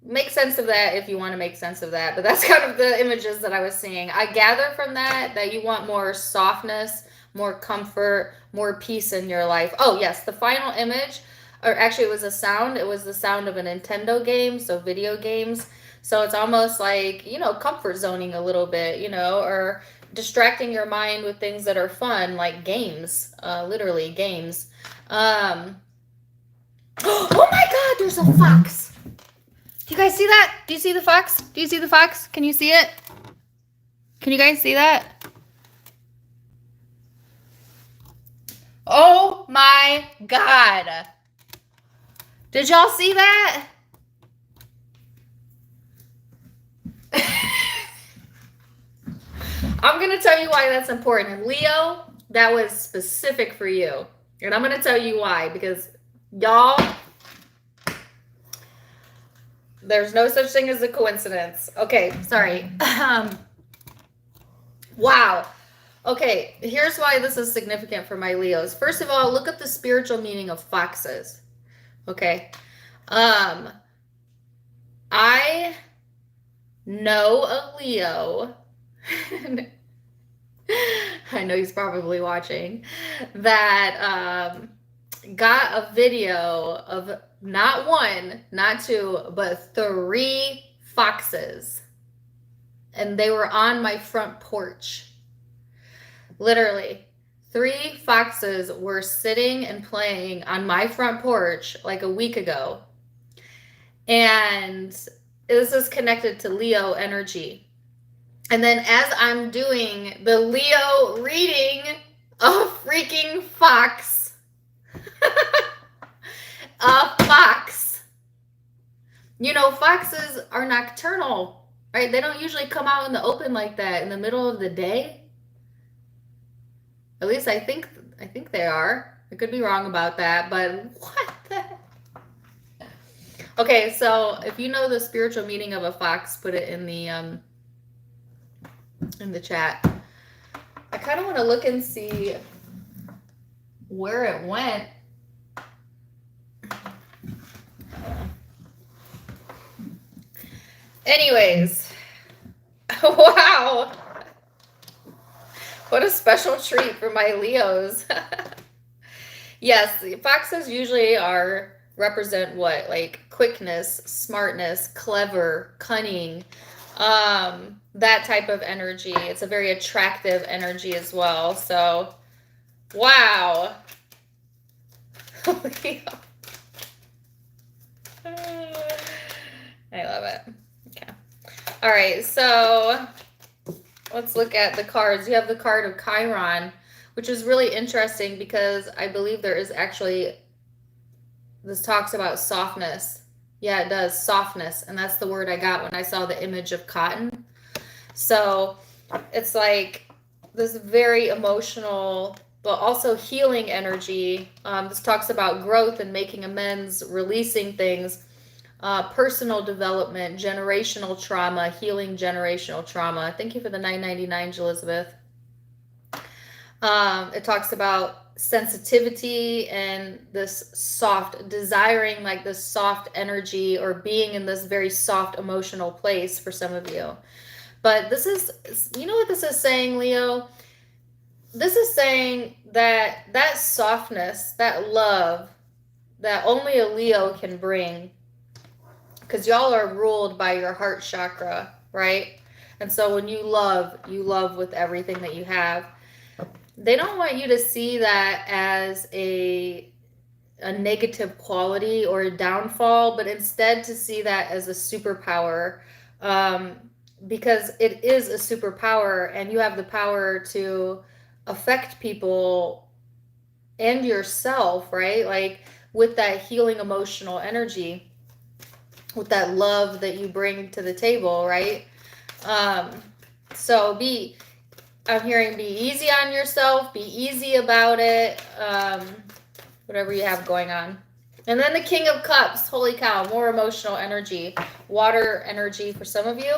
make sense of that if you want to make sense of that, but that's kind of the images that I was seeing. I gather from that you want more softness, more comfort, more peace in your life. Oh yes, the final image, or actually it was a sound. It was the sound of a Nintendo game, so video games. So it's almost like, you know, comfort zoning a little bit, you know, or distracting your mind with things that are fun, like games, literally games. Oh my God, there's a fox. Do you guys see that? Do you see the fox? Do you see the fox? Can you see it? Can you guys see that? Oh my God. Did y'all see that? I'm going to tell you why that's important. And Leo, that was specific for you. And I'm going to tell you why. Because y'all, there's no such thing as a coincidence. Okay, sorry. Wow. Okay, here's why this is significant for my Leos. First of all, look at the spiritual meaning of foxes. Okay. I know a Leo. I know he's probably watching, that got a video of not one, not two, but 3 foxes. And they were on my front porch. Literally, 3 foxes were sitting and playing on my front porch like a week ago. And this is connected to Leo energy. And then as I'm doing the Leo reading, a freaking fox. A fox. You know, foxes are nocturnal, right? They don't usually come out in the open like that in the middle of the day. At least I think they are. I could be wrong about that, but what the heck? Okay, so if you know the spiritual meaning of a fox, put it in the chat. I kind of want to look and see where it went. Anyways, wow. What a special treat for my Leos. Yes, foxes usually represent what? Like quickness, smartness, clever, cunning, That type of energy. It's a very attractive energy as well. So, wow. I love it. Okay. All right. So let's look at the cards. You have the card of Chiron, which is really interesting because I believe there is actually, this talks about softness. Yeah, it does. Softness. And that's the word I got when I saw the image of cotton. So it's like this very emotional, but also healing energy. This talks about growth and making amends, releasing things, personal development, generational trauma, healing generational trauma. Thank you for the $9.99, Elizabeth. It talks about sensitivity and this soft, desiring like this soft energy or being in this very soft emotional place for some of you. But this is, you know what this is saying, Leo? This is saying that that softness, that love that only a Leo can bring, because y'all are ruled by your heart chakra, right? And so when you love with everything that you have. They don't want you to see that as a negative quality or a downfall, but instead to see that as a superpower, because it is a superpower and you have the power to affect people and yourself, right? Like with that healing emotional energy, with that love that you bring to the table, right? So I'm hearing be easy on yourself, be easy about it, whatever you have going on. And then the King of Cups, holy cow, more emotional energy, water energy for some of you.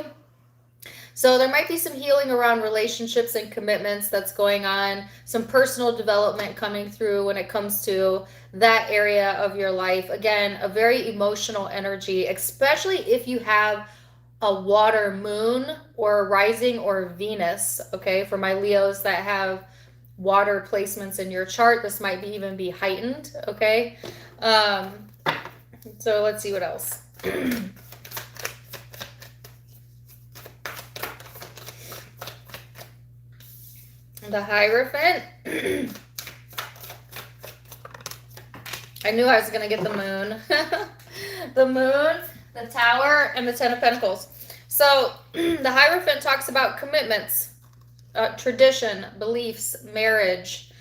So there might be some healing around relationships and commitments that's going on, some personal development coming through when it comes to that area of your life. Again, a very emotional energy, especially if you have a water moon or a rising or Venus, okay? For my Leos that have water placements in your chart, this might even be heightened, okay? So let's see what else. The Hierophant. I knew I was going to get the moon. The moon, the Tower, and the Ten of Pentacles. So the Hierophant talks about commitments, tradition, beliefs, marriage,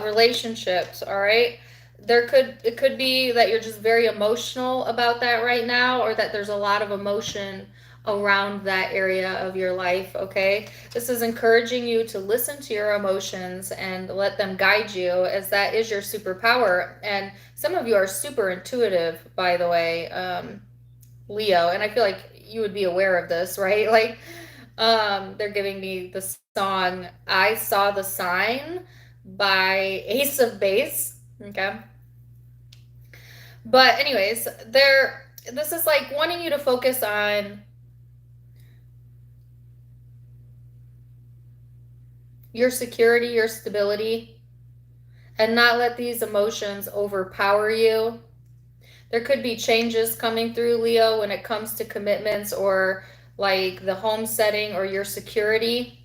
relationships, all right? It could be that you're just very emotional about that right now, or that there's a lot of emotion around that area of your life, okay? This is encouraging you to listen to your emotions and let them guide you, as that is your superpower. And some of you are super intuitive, by the way, Leo, and I feel like you would be aware of this, right? Like, they're giving me the song I Saw the Sign by Ace of Base, okay? But anyways, this is like wanting you to focus on your security, your stability, and not let these emotions overpower you. There could be changes coming through, Leo, when it comes to commitments or like the home setting or your security.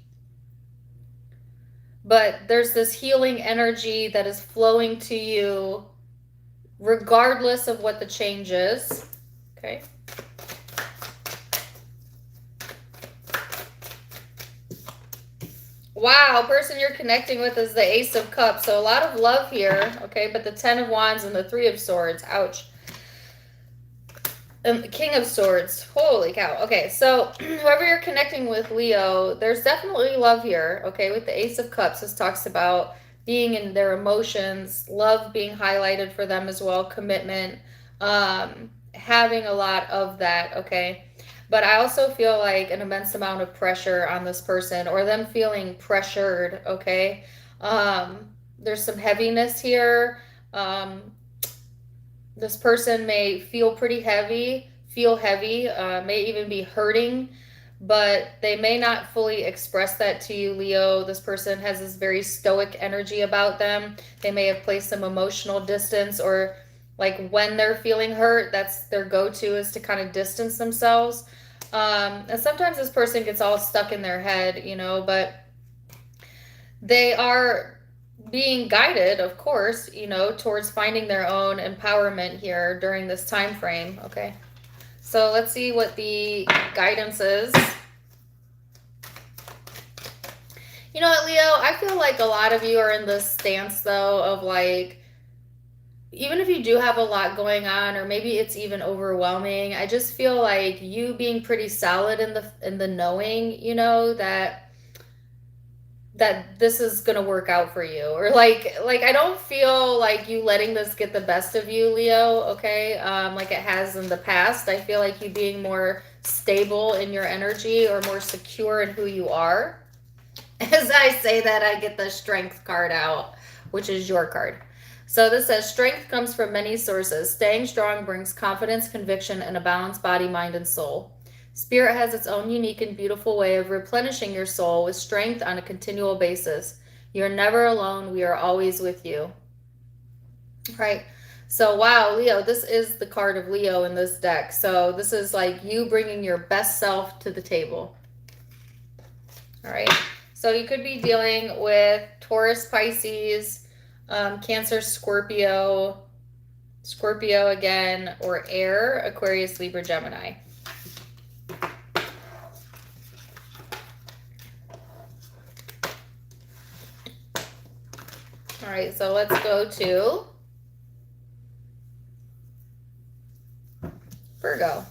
But there's this healing energy that is flowing to you regardless of what the change is, okay? Wow, person you're connecting with is the Ace of Cups. So a lot of love here, okay? But the Ten of Wands and the Three of Swords, ouch. And the King of Swords, holy cow. Okay, so whoever you're connecting with, Leo, there's definitely love here, okay? With the Ace of Cups, this talks about being in their emotions, love being highlighted for them as well, commitment, having a lot of that, okay? But I also feel like an immense amount of pressure on this person, or them feeling pressured, okay? There's some heaviness here. This person may feel pretty heavy, may even be hurting, but they may not fully express that to you, Leo. This person has this very stoic energy about them. They may have placed some emotional distance, or like when they're feeling hurt, that's their go-to, is to kind of distance themselves. And sometimes this person gets all stuck in their head, you know, but they are being guided, of course, you know, towards finding their own empowerment here during this time frame. Okay. So let's see what the guidance is. You know what, Leo? I feel like a lot of you are in this stance, though, of like, even if you do have a lot going on, or maybe it's even overwhelming, I just feel like you being pretty solid in the knowing, you know, that this is gonna work out for you, or like I don't feel like you letting this get the best of you, Leo. Okay, like it has in the past. I feel like you being more stable in your energy or more secure in who you are. As I say that, I get the Strength card out, which is your card. So this says, strength comes from many sources. Staying strong brings confidence, conviction, and a balanced body, mind, and soul. Spirit has its own unique and beautiful way of replenishing your soul with strength on a continual basis. You're never alone. We are always with you. Right? So, wow, Leo, this is the card of Leo in this deck. So this is like you bringing your best self to the table. All right? So you could be dealing with Taurus, Pisces, Cancer, Scorpio again, or Air, Aquarius, Libra, Gemini. All right, so let's go to Virgo.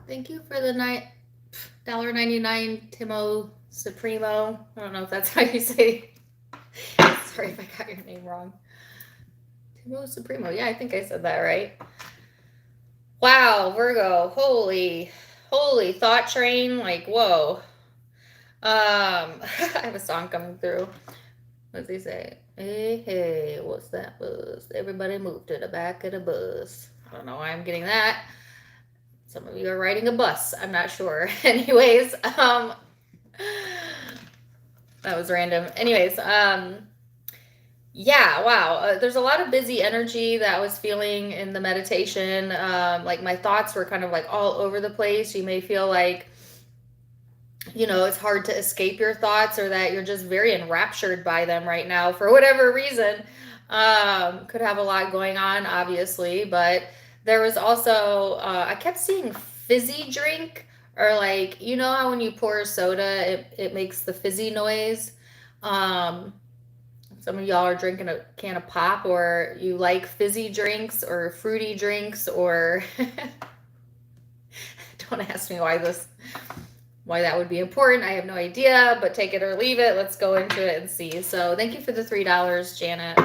Thank you for the $1.99 Timo Supremo. I don't know if that's how you say it. Sorry if I got your name wrong. Timo Supremo. Yeah, I think I said that right. Wow, Virgo. Holy thought train. Like, whoa. I have a song coming through. What does he say? Hey, hey, what's that buzz? Everybody move to the back of the bus. I don't know why I'm getting that. Some of you are riding a bus. I'm not sure. Anyways, that was random. Anyways, yeah, wow. There's a lot of busy energy that I was feeling in the meditation. Like my thoughts were kind of like all over the place. You may feel like, you know, it's hard to escape your thoughts, or that you're just very enraptured by them right now for whatever reason. Could have a lot going on, obviously, but there was also, I kept seeing fizzy drink, or like, you know how when you pour soda, it makes the fizzy noise. Some of y'all are drinking a can of pop, or you like fizzy drinks or fruity drinks, or don't ask me why that would be important. I have no idea, but take it or leave it. Let's go into it and see. So thank you for the $3, Janet.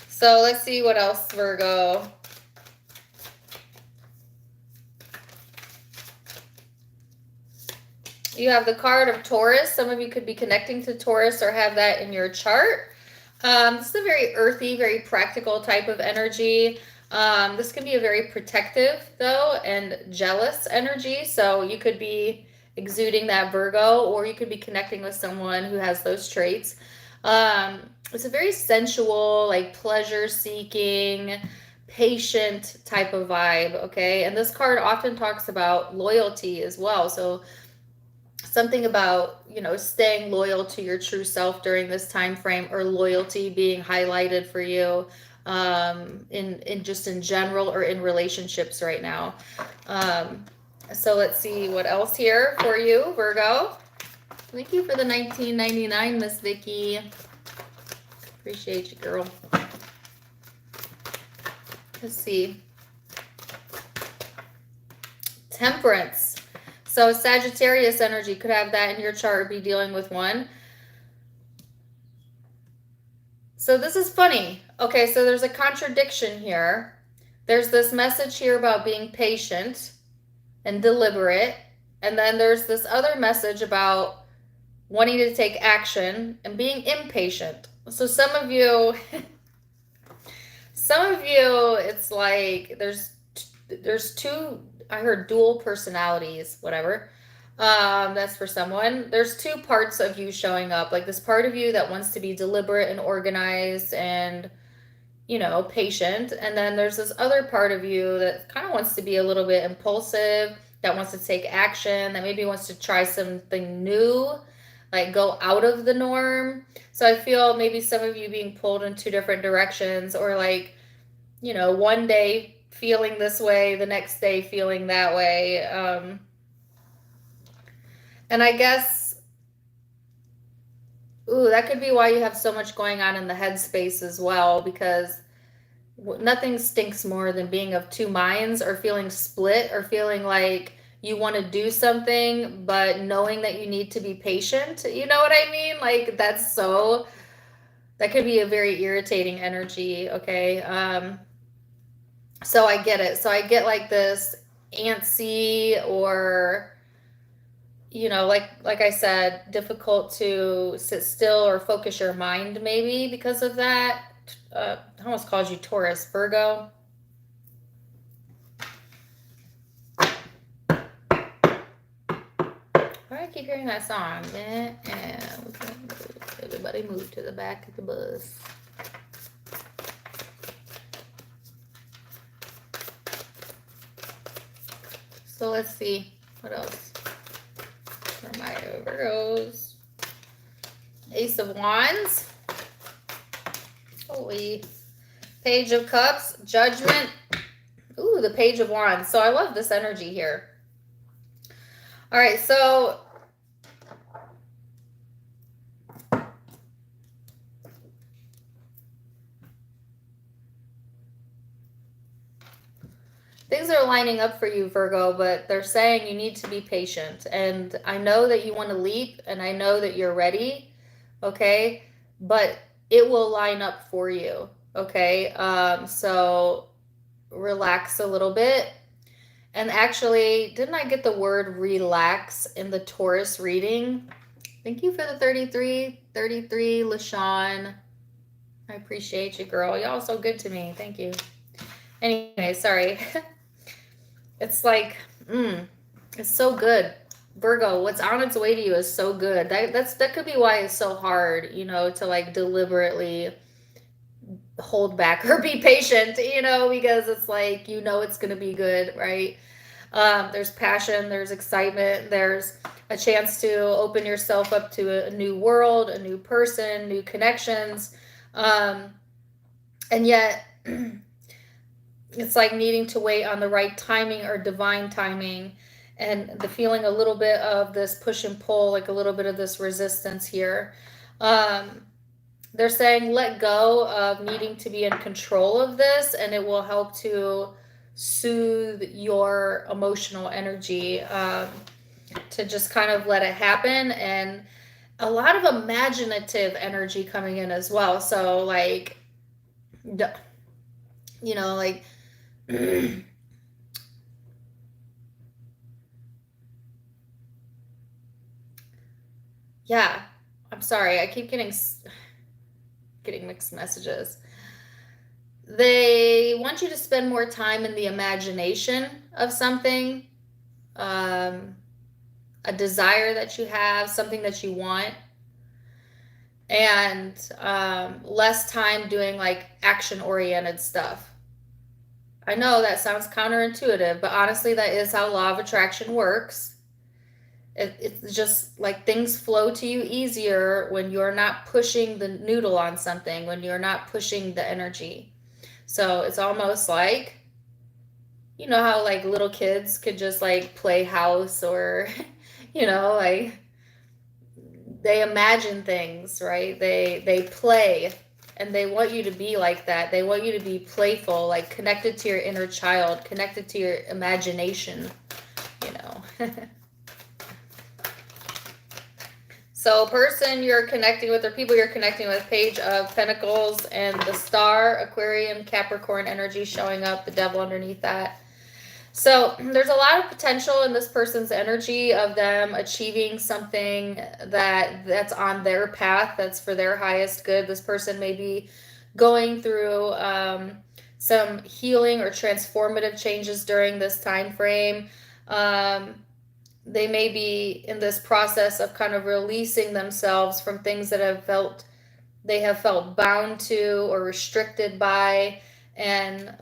So let's see what else, Virgo. You have the card of Taurus. Some of you could be connecting to Taurus or have that in your chart. This is a very earthy, very practical type of energy. This can be a very protective, though, and jealous energy. So you could be exuding that Virgo, or you could be connecting with someone who has those traits. It's a very sensual, like pleasure-seeking, patient type of vibe, okay? And this card often talks about loyalty as well. So something about, you know, staying loyal to your true self during this time frame, or loyalty being highlighted for you in just in general or in relationships right now. So let's see what else here for you, Virgo. Thank you for the 1999, Miss Vicky. Appreciate you, girl. Let's see. Temperance. So Sagittarius energy, could have that in your chart, be dealing with one. So this is funny. Okay, so there's a contradiction here. There's this message here about being patient and deliberate. And then there's this other message about wanting to take action and being impatient. So some of you, it's like there's two, I heard dual personalities, whatever. That's for someone. There's two parts of you showing up, like this part of you that wants to be deliberate and organized and, you know, patient. And then there's this other part of you that kind of wants to be a little bit impulsive, that wants to take action, that maybe wants to try something new, like go out of the norm. So I feel maybe some of you being pulled in two different directions, or like, you know, one day feeling this way, the next day feeling that way. And I guess, that could be why you have so much going on in the headspace as well, because nothing stinks more than being of two minds, or feeling split, or feeling like you want to do something, but knowing that you need to be patient. You know what I mean? Like that could be a very irritating energy. Okay. So I get it. So I get like this antsy, or, you know, like I said, difficult to sit still or focus your mind maybe because of that. I almost called you Taurus, Virgo. Why do I keep hearing that song? Everybody move to the back of the bus. So let's see what else. For my Virgos. Ace of Wands. Holy. Page of Cups. Judgment. Ooh, the Page of Wands. So I love this energy here. All right, so things are lining up for you, Virgo, but they're saying you need to be patient. And I know that you want to leap, and I know that you're ready, okay? But it will line up for you, okay? So relax a little bit. And actually, didn't I get the word relax in the Taurus reading? Thank you for the 33, LaShawn. I appreciate you, girl. Y'all so good to me. Thank you. Anyway, sorry. It's like, it's so good. Virgo, what's on its way to you is so good. That could be why it's so hard, you know, to like deliberately hold back or be patient, you know, because it's like, you know, it's going to be good, right? There's passion, there's excitement, there's a chance to open yourself up to a new world, a new person, new connections. And yet it's like needing to wait on the right timing or divine timing, and the feeling a little bit of this push and pull, like a little bit of this resistance here. They're saying let go of needing to be in control of this, and it will help to soothe your emotional energy, to just kind of let it happen. And a lot of imaginative energy coming in as well. So like, you know, like I, Yeah, I'm sorry. I keep getting mixed messages. They want you to spend more time in the imagination of something, um, a desire that you have, something that you want, and less time doing like action-oriented stuff. I know that sounds counterintuitive, but honestly, that is how law of attraction works. It's just like things flow to you easier when you're not pushing the noodle on something, when you're not pushing the energy. So it's almost like, you know how like little kids could just like play house or, like they imagine things, right? They play, and they want you to be like that. They want you to be playful, like connected to your inner child, connected to your imagination, you know. So person you're connecting with, or people you're connecting with, Page of Pentacles and the Star, Aquarium, Capricorn energy showing up, the Devil underneath that. So there's a lot of potential in this person's energy of them achieving something that's on their path, that's for their highest good. This person may be going through some healing or transformative changes during this time frame. They may be in this process of kind of releasing themselves from things that they have felt bound to or restricted by, and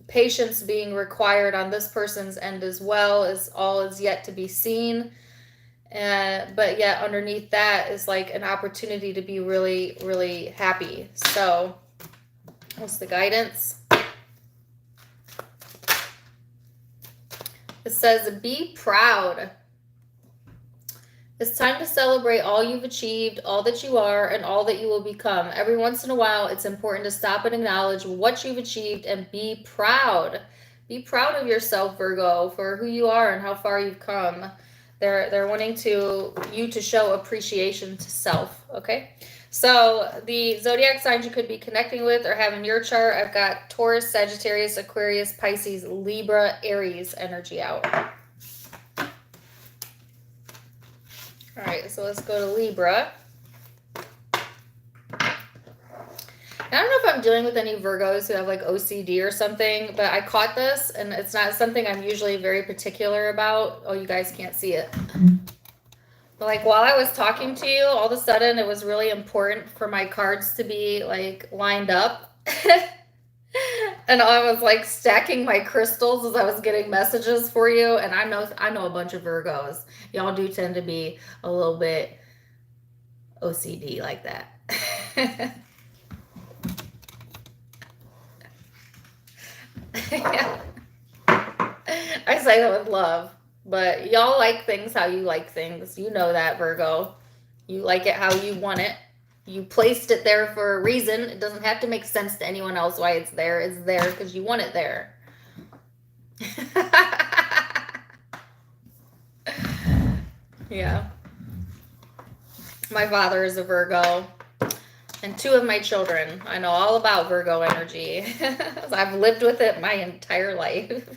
patience being required on this person's end as well, is yet to be seen. But yet underneath that is like an opportunity to be really, really happy. So what's the guidance? It says, be proud. It's time to celebrate all you've achieved, all that you are, and all that you will become. Every once in a while, it's important to stop and acknowledge what you've achieved and be proud. Be proud of yourself, Virgo, for who you are and how far you've come. They're wanting you to show appreciation to self, okay? So the zodiac signs you could be connecting with or have in your chart, I've got Taurus, Sagittarius, Aquarius, Pisces, Libra, Aries energy out. All right, so let's go to Libra. I don't know if I'm dealing with any Virgos who have like OCD or something, but I caught this, and it's not something I'm usually very particular about. Oh, you guys can't see it. But like while I was talking to you, all of a sudden it was really important for my cards to be like lined up. And I was like stacking my crystals as I was getting messages for you. And I know a bunch of Virgos. Y'all do tend to be a little bit OCD like that. Yeah. I say that with love. But y'all like things how you like things. You know that, Virgo. You like it how you want it. You placed it there for a reason. It doesn't have to make sense to anyone else why it's there. It's there because you want it there. Yeah. My father is a Virgo. And 2 of my children. I know all about Virgo energy. I've lived with it my entire life.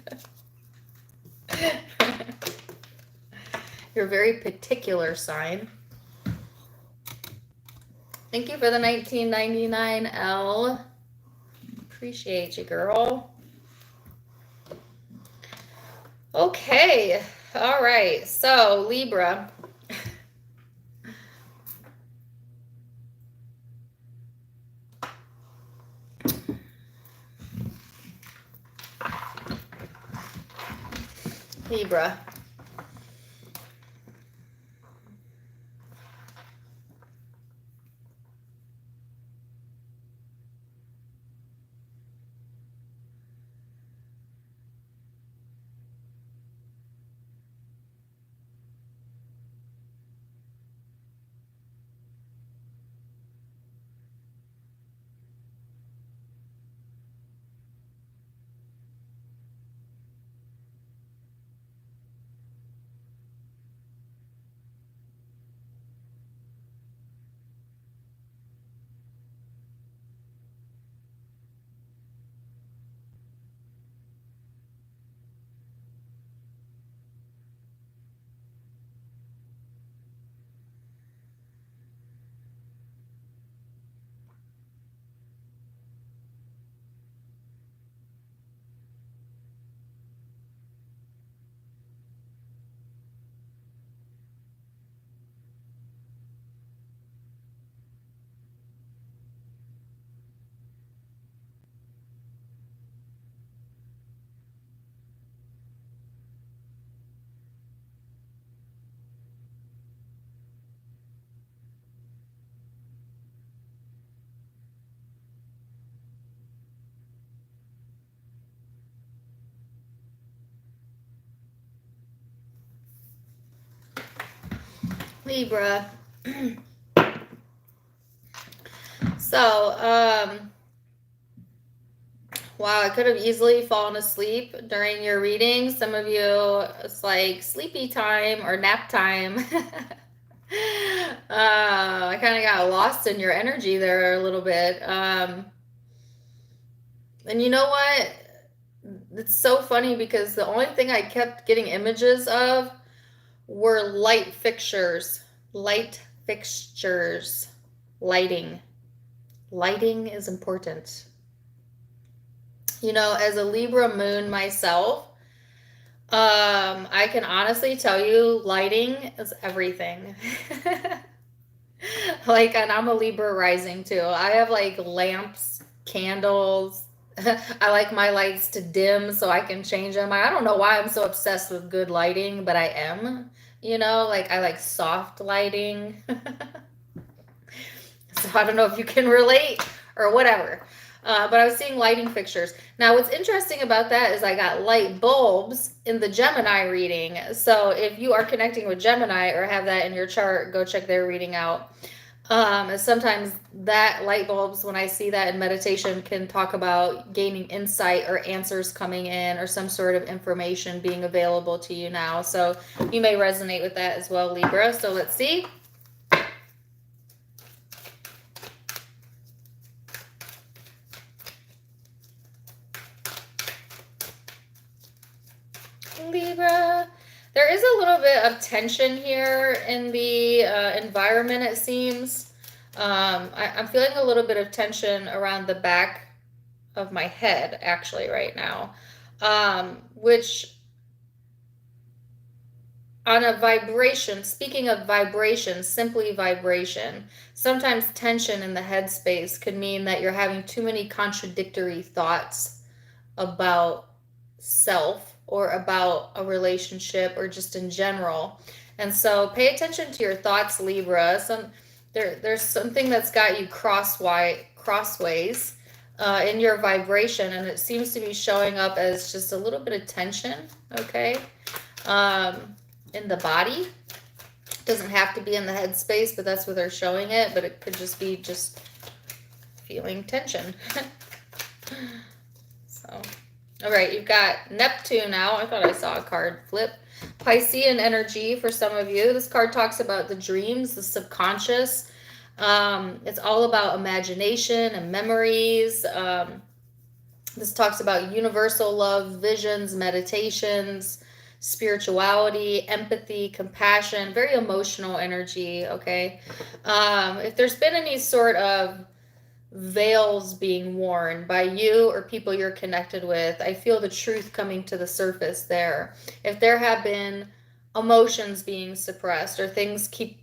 You're a very particular sign. Thank you for the 1999, L. Appreciate you, girl. Okay. All right. So, Libra. Libra. Libra. So, wow, I could have easily fallen asleep during your reading. Some of you, it's like sleepy time or nap time. I kind of got lost in your energy there a little bit. And you know what? It's so funny because the only thing I kept getting images of were light fixtures. Light fixtures. Lighting. Lighting is important. You know, as a Libra moon myself, I can honestly tell you lighting is everything. Like, and I'm a Libra rising too. I have like lamps, candles. I like my lights to dim so I can change them. I don't know why I'm so obsessed with good lighting, but I am. You know, like I like soft lighting. So I don't know if you can relate or whatever. But I was seeing lighting fixtures. Now, what's interesting about that is I got light bulbs in the Gemini reading. So if you are connecting with Gemini or have that in your chart, go check their reading out. Sometimes that light bulbs, when I see that in meditation, can talk about gaining insight or answers coming in or some sort of information being available to you now. So you may resonate with that as well, Libra. So let's see. Libra, there is a little bit of tension here in the environment, it seems. I'm feeling a little bit of tension around the back of my head, actually, right now. Which, on a vibration, speaking of vibration, simply vibration, sometimes tension in the headspace could mean that you're having too many contradictory thoughts about self or about a relationship or just in general. And so pay attention to your thoughts, Libra. There's something that's got you crossways in your vibration, and it seems to be showing up as just a little bit of tension, okay, in the body. Doesn't have to be in the head space, but that's where they're showing it, but it could just be just feeling tension. So, all right, you've got Neptune now. I thought I saw a card flip. Piscean energy for some of you. This card talks about the dreams, the subconscious. It's all about imagination and memories. This talks about universal love, visions, meditations, spirituality, empathy, compassion, very emotional energy, okay? If there's been any sort of veils being worn by you or people you're connected with, I feel the truth coming to the surface there. If there have been emotions being suppressed or things keep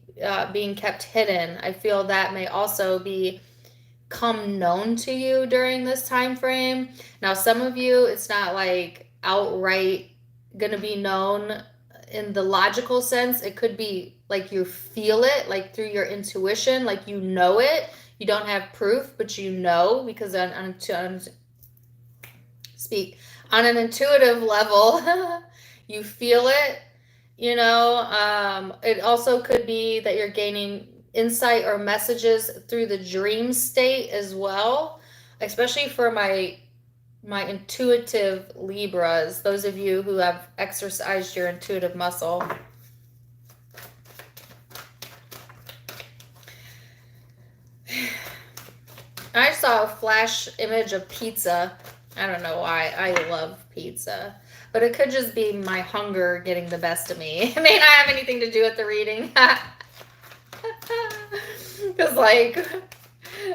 being kept hidden, I feel that may also become known to you during this time frame. Now, some of you, it's not like outright going to be known in the logical sense. It could be like you feel it, like through your intuition, like you know it. You don't have proof, but you know, because on an intuitive level, you feel it, you know. It also could be that you're gaining insight or messages through the dream state as well, especially for my intuitive Libras, those of you who have exercised your intuitive muscle. I saw a flash image of pizza. I don't know why. I love pizza. But it could just be my hunger getting the best of me. It may not have anything to do with the reading. Because, like,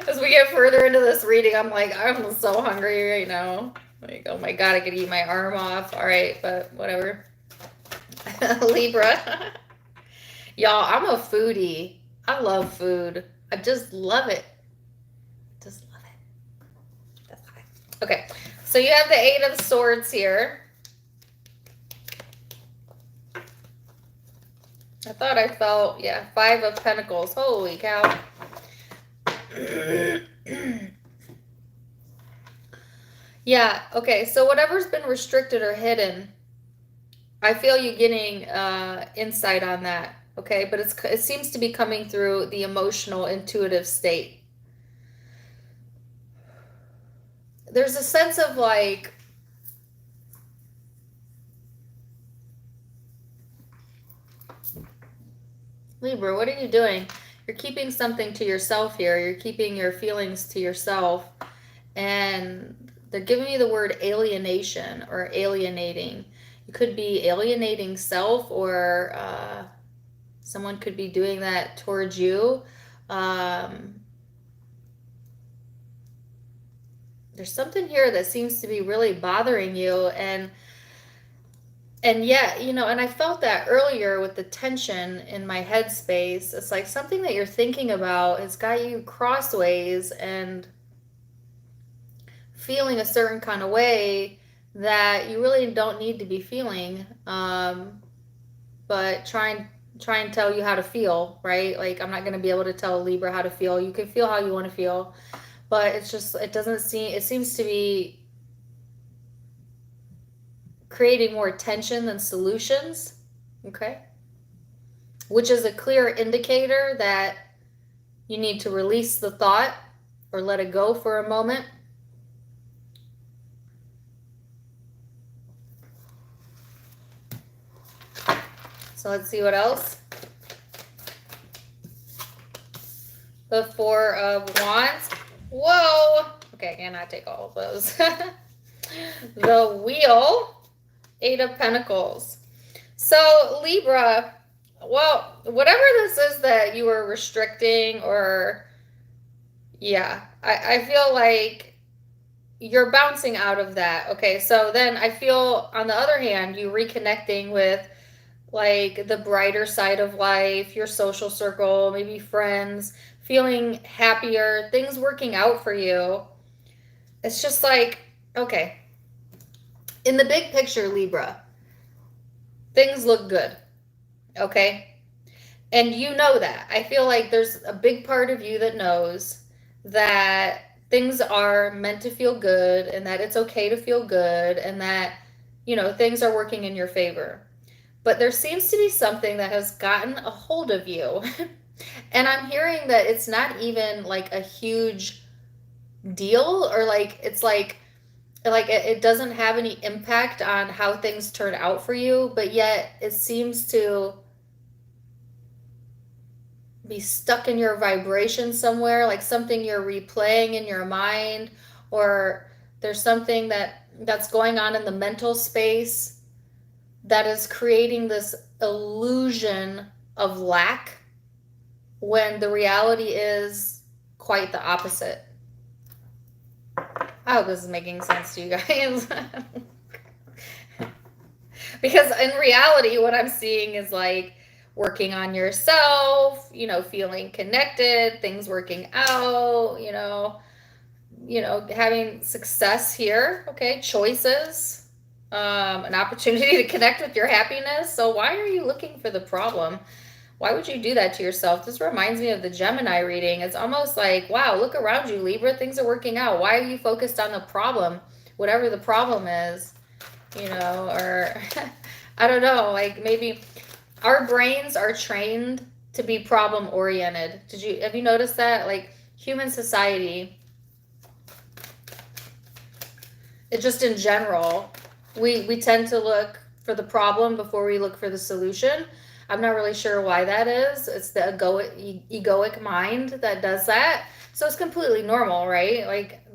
as we get further into this reading, I'm like, I'm so hungry right now. Like, oh my God, I could eat my arm off. All right, but whatever. Libra. Y'all, I'm a foodie. I love food. I just love it. Okay, so you have the Eight of Swords here. I thought I felt, yeah, Five of Pentacles. Holy cow. Yeah, okay, so whatever's been restricted or hidden, I feel you getting insight on that. okay? But it seems to be coming through the emotional, intuitive state. There's a sense of like, Libra, what are you doing? You're keeping something to yourself here. You're keeping your feelings to yourself. And they're giving me the word alienation or alienating. You could be alienating self, or someone could be doing that towards you. There's something here that seems to be really bothering you, and yet, you know, and I felt that earlier with the tension in my headspace. It's like something that you're thinking about has got you crossways and feeling a certain kind of way that you really don't need to be feeling, but try and tell you how to feel, right? Like, I'm not going to be able to tell Libra how to feel. You can feel how you want to feel, but it's just, it seems to be creating more tension than solutions, okay? Which is a clear indicator that you need to release the thought or let it go for a moment. So let's see what else. The Four of Wands. Whoa. Okay, I cannot take all of those. The Wheel. Eight of Pentacles. So Libra, well, whatever this is that you were restricting, or yeah, I feel like you're bouncing out of that. Okay, so then I feel on the other hand, you reconnecting with like the brighter side of life, your social circle, maybe friends, feeling happier, things working out for you. It's just like, okay, in the big picture, Libra, things look good, okay? And you know that. I feel like there's a big part of you that knows that things are meant to feel good, and that it's okay to feel good, and that, you know, things are working in your favor. But there seems to be something that has gotten a hold of you. And I'm hearing that it's not even like a huge deal, or like it's like it doesn't have any impact on how things turn out for you, but yet it seems to be stuck in your vibration somewhere, like something you're replaying in your mind, or there's something that's going on in the mental space that is creating this illusion of lack when the reality is quite the opposite. I hope this is making sense to you guys. Because in reality, what I'm seeing is like working on yourself, you know, feeling connected, things working out, you know, having success here, okay, choices, an opportunity to connect with your happiness. So why are you looking for the problem? Why would you do that to yourself? This reminds me of the Gemini reading. It's almost like, wow, look around you, Libra. Things are working out. Why are you focused on the problem? Whatever the problem is, you know, or I don't know, like maybe our brains are trained to be problem oriented. Have you noticed that? Like human society, it just in general, we tend to look for the problem before we look for the solution. I'm not really sure why that is. It's the egoic mind that does that. So it's completely normal, right? Like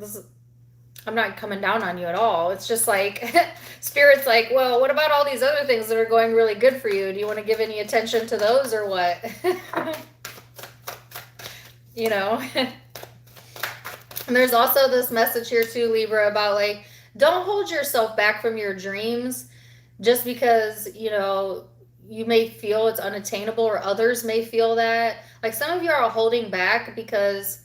I'm not coming down on you at all. It's just like Spirit's like, well, what about all these other things that are going really good for you? Do you want to give any attention to those or what? You know? And there's also this message here too, Libra, about like, don't hold yourself back from your dreams just because, you know, you may feel it's unattainable, or others may feel that. Like some of you are holding back because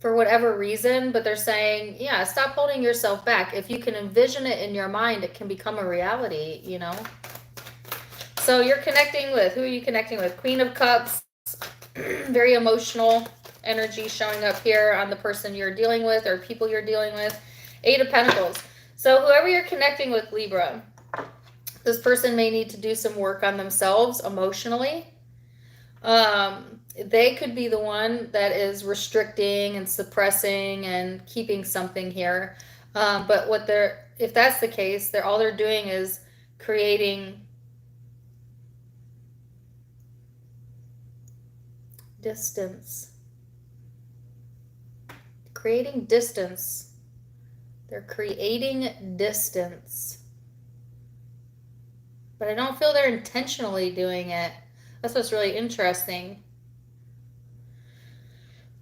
for whatever reason, but they're saying, yeah, stop holding yourself back. If you can envision it in your mind, it can become a reality, you know? So you're connecting with, who are you connecting with? Queen of Cups, very emotional energy showing up here on the person you're dealing with or people you're dealing with. Eight of Pentacles. So whoever you're connecting with, Libra, this person may need to do some work on themselves emotionally. They could be the one that is restricting and suppressing and keeping something here. But if that's the case, all they're doing is creating distance. Creating distance. They're creating distance. But I don't feel they're intentionally doing it. That's what's really interesting.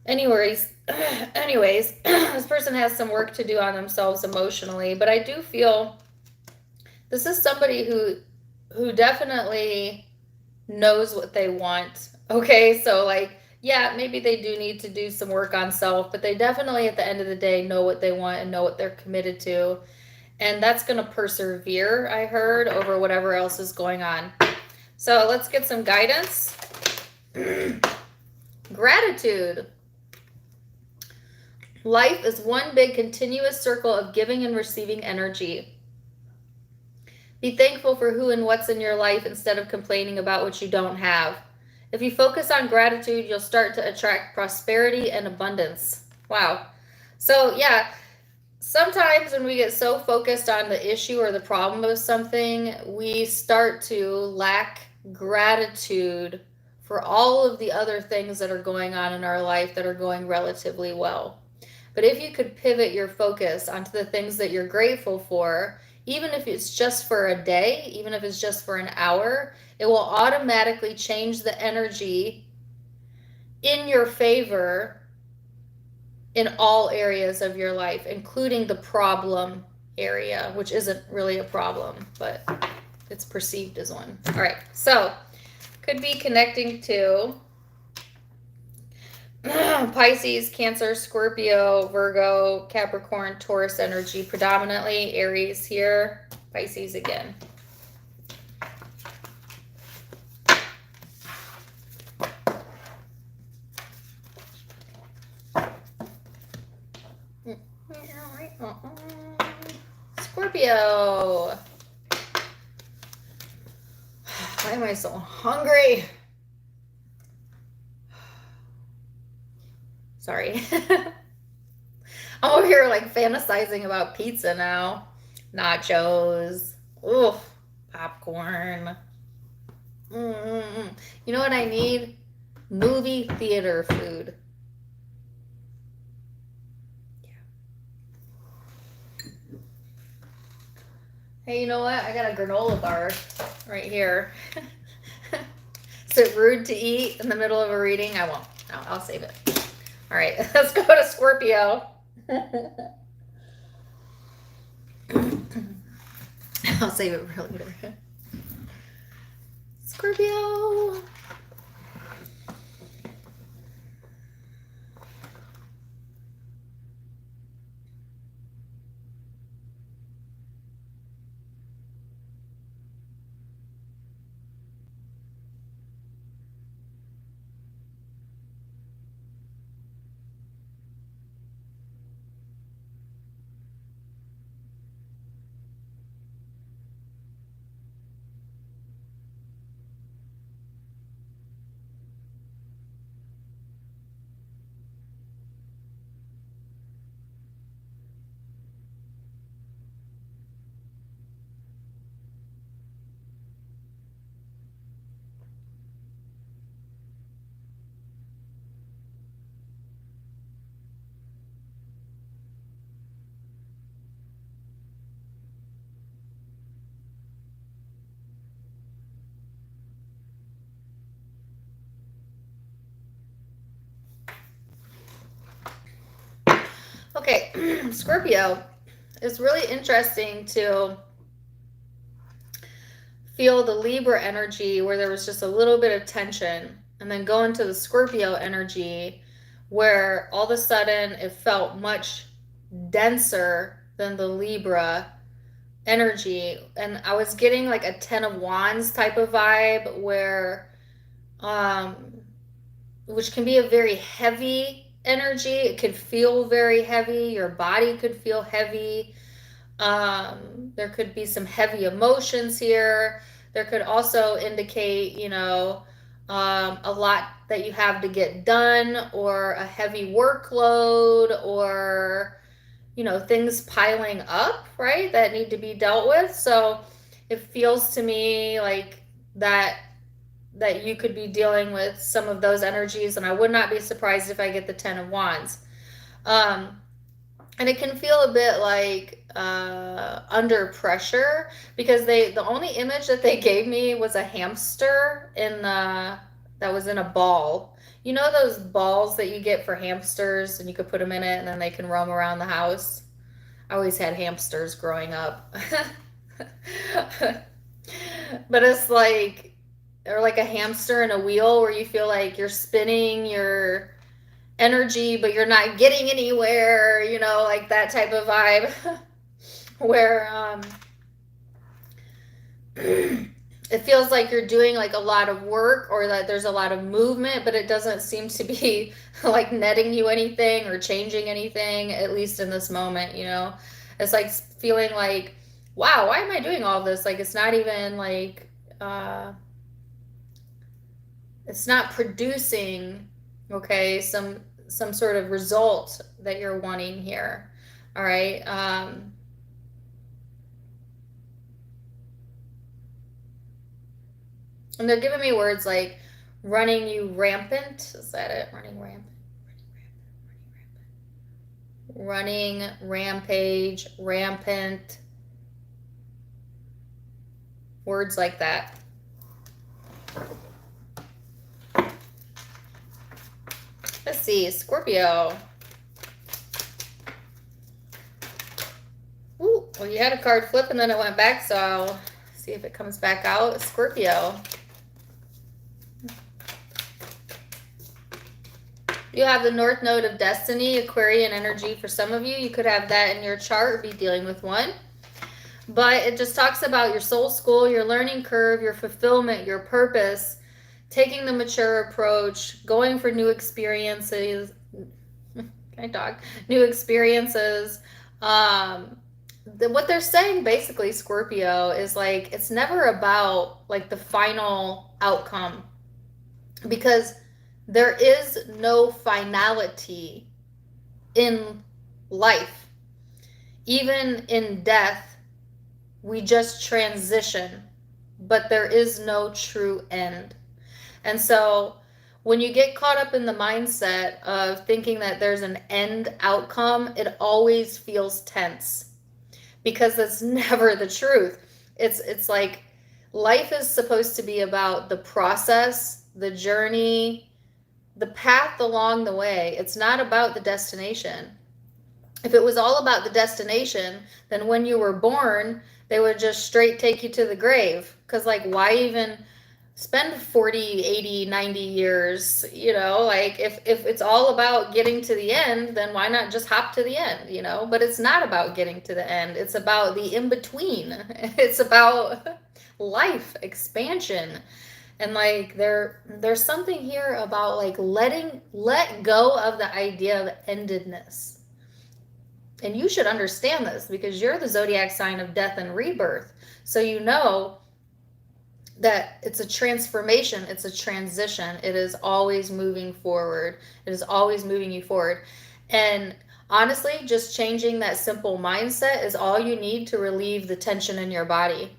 Anyways, this person has some work to do on themselves emotionally, but I do feel this is somebody who definitely knows what they want. Okay, so like, yeah, maybe they do need to do some work on self, but they definitely at the end of the day know what they want and know what they're committed to. And that's going to persevere, I heard, over whatever else is going on. So let's get some guidance. Gratitude. Life is one big continuous circle of giving and receiving energy. Be thankful for who and what's in your life instead of complaining about what you don't have. If you focus on gratitude, you'll start to attract prosperity and abundance. Wow. So yeah, sometimes when we get so focused on the issue or the problem of something, we start to lack gratitude for all of the other things that are going on in our life that are going relatively well. But if you could pivot your focus onto the things that you're grateful for, even if it's just for a day, even if it's just for an hour, it will automatically change the energy in your favor in all areas of your life, including the problem area, which isn't really a problem, but it's perceived as one. All right, so could be connecting to Pisces, Cancer, Scorpio, Virgo, Capricorn, Taurus energy, predominantly Aries here, Pisces again. Scorpio. Why am I so hungry? Sorry. I'm over here like fantasizing about pizza now. Nachos. Ooh, popcorn. You know what I need? Movie theater food. Yeah. Hey, you know what? I got a granola bar right here. Is it rude to eat in the middle of a reading? I won't. No, I'll save it. All right, let's go to Scorpio. I'll save it for later. Scorpio. Okay, Scorpio, it's really interesting to feel the Libra energy where there was just a little bit of tension, and then go into the Scorpio energy where all of a sudden it felt much denser than the Libra energy. And I was getting like a 10 of Wands type of vibe where, which can be a very heavy energy. It could feel very heavy. Your body could feel heavy. There could be some heavy emotions here. There could also indicate, a lot that you have to get done, or a heavy workload, or things piling up, right, that need to be dealt with. So it feels to me like that you could be dealing with some of those energies, and I would not be surprised if I get the 10 of Wands. And it can feel a bit like under pressure, because the only image that they gave me was a hamster that was in a ball. You know those balls that you get for hamsters, and you could put them in it and then they can roam around the house? I always had hamsters growing up. But it's like, or like a hamster in a wheel, where you feel like you're spinning your energy, but you're not getting anywhere, like that type of vibe. Where it feels like you're doing like a lot of work, or that there's a lot of movement, but it doesn't seem to be like netting you anything or changing anything, at least in this moment. It's like feeling like, wow, why am I doing all this? Like, it's not even like it's not producing, okay, some sort of result that you're wanting here. All right. And they're giving me words like running you rampant. Is that it? Running rampant. Running, rampage, rampant. Words like that. Let's see, Scorpio. Ooh, well, you had a card flip and then it went back, so I'll see if it comes back out. Scorpio. You have the North Node of Destiny, Aquarian energy for some of you. You could have that in your chart or be dealing with one. But it just talks about your soul school, your learning curve, your fulfillment, your purpose, taking the mature approach, going for new experiences. New experiences. What they're saying basically, Scorpio, is like, it's never about like the final outcome, because there is no finality in life. Even in death, we just transition, but there is no true end. And so when you get caught up in the mindset of thinking that there's an end outcome, it always feels tense, because that's never the truth. It's like life is supposed to be about the process, the journey, the path along the way. It's not about the destination. If it was all about the destination, then when you were born, they would just straight take you to the grave. Because like, why even spend 40, 80, 90 years? Like, if it's all about getting to the end, then why not just hop to the end? But it's not about getting to the end. It's about the in-between. It's about life expansion. And like, there's something here about like let go of the idea of endedness. And you should understand this, because you're the zodiac sign of death and rebirth. So you know that it's a transformation, it's a transition. It is always moving forward. It is always moving you forward. And honestly, just changing that simple mindset is all you need to relieve the tension in your body.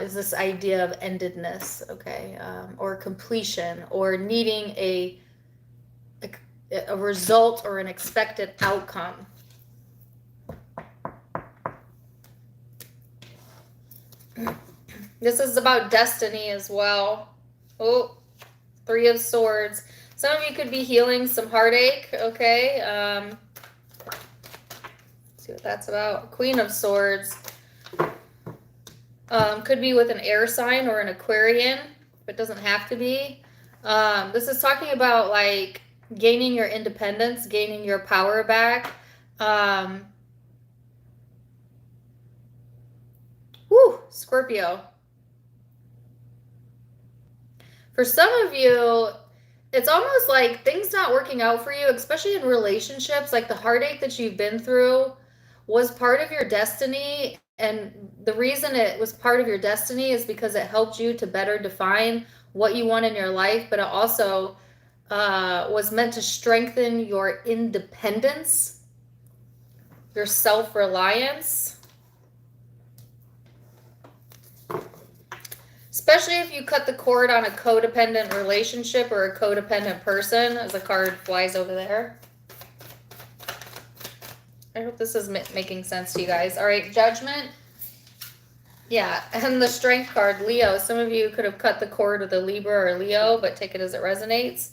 Is this idea of endedness, okay, or completion, or needing a result or an expected outcome. This is about destiny as well. Oh, 3 of Swords. Some of you could be healing some heartache, okay? Let's see what that's about. Queen of Swords. Could be with an air sign or an Aquarian, but doesn't have to be. This is talking about like gaining your independence, gaining your power back. Scorpio. For some of you, it's almost like things not working out for you, especially in relationships. Like the heartache that you've been through was part of your destiny. And the reason it was part of your destiny is because it helped you to better define what you want in your life, but it also was meant to strengthen your independence, your self-reliance. Especially if you cut the cord on a codependent relationship or a codependent person, as the card flies over there. I hope this is making sense to you guys. All right, Judgment. Yeah, and the Strength card, Leo. Some of you could have cut the cord with a Libra or Leo, but take it as it resonates.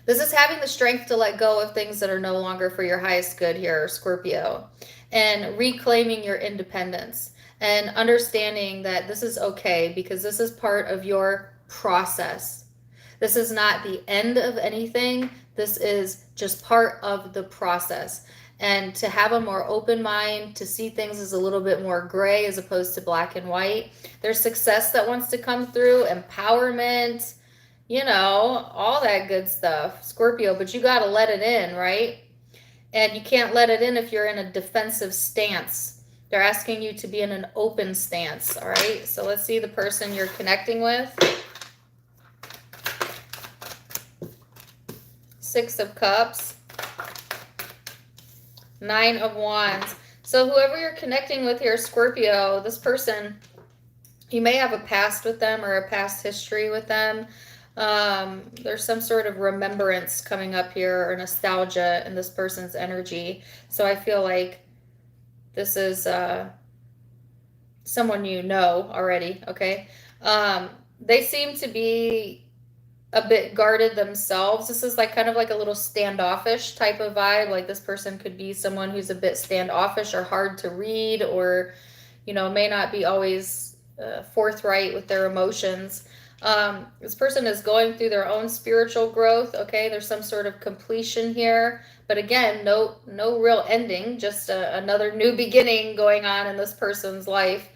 This is having the strength to let go of things that are no longer for your highest good here, Scorpio, and reclaiming your independence and understanding that this is okay because this is part of your process. This is not the end of anything. This is just part of the process. And to have a more open mind, to see things as a little bit more gray as opposed to black and white. There's success that wants to come through, empowerment, you know, all that good stuff, Scorpio, but you got to let it in, right? And you can't let it in if you're in a defensive stance. They're asking you to be in an open stance, all right? So let's see the person you're connecting with. Six of Cups. Nine of Wands. So whoever you're connecting with here, Scorpio, this person, you may have a past with them or a past history with them. There's some sort of remembrance coming up here or nostalgia in this person's energy. So I feel like this is someone you know already, okay? They seem to be a bit guarded themselves. This is like kind of like a little standoffish type of vibe. Like this person could be someone who's a bit standoffish or hard to read, or, you know, may not be always forthright with their emotions. This person is going through their own spiritual growth. Okay, there's some sort of completion here, but again, no real ending, just another new beginning going on in this person's life.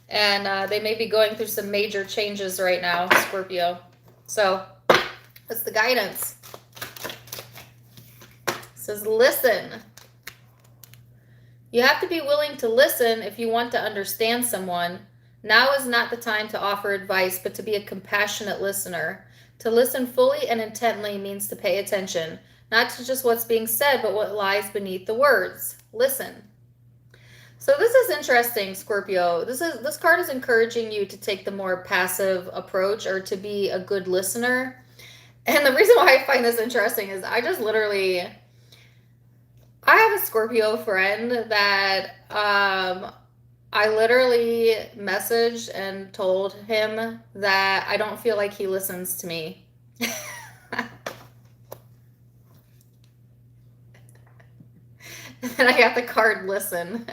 And they may be going through some major changes right now, Scorpio. So what's the guidance? It says, listen. You have to be willing to listen if you want to understand someone. Now is not the time to offer advice, but to be a compassionate listener. To listen fully and intently means to pay attention, not to just what's being said, but what lies beneath the words. Listen. So this is interesting, Scorpio. This card is encouraging you to take the more passive approach or to be a good listener. And the reason why I find this interesting is I have a Scorpio friend that I literally messaged and told him that I don't feel like he listens to me. And I got the card listen.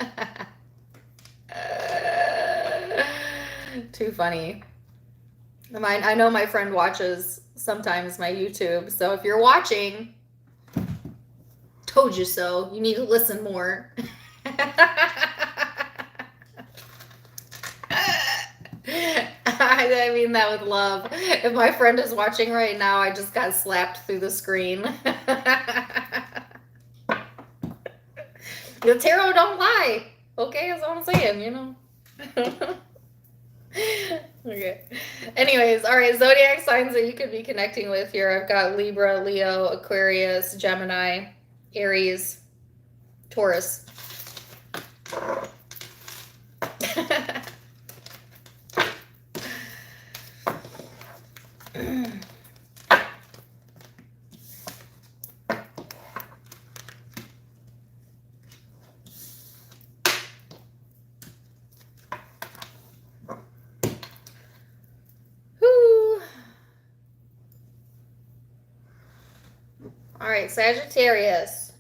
Too funny. I know my friend watches sometimes my YouTube, so if you're watching, told you so. You need to listen more. I mean that with love. If my friend is watching right now, I just got slapped through the screen. The tarot don't lie. Okay, that's all I'm saying, you know. Okay. Anyways, all right, zodiac signs that you could be connecting with here. I've got Libra, Leo, Aquarius, Gemini, Aries, Taurus. All right, Sagittarius.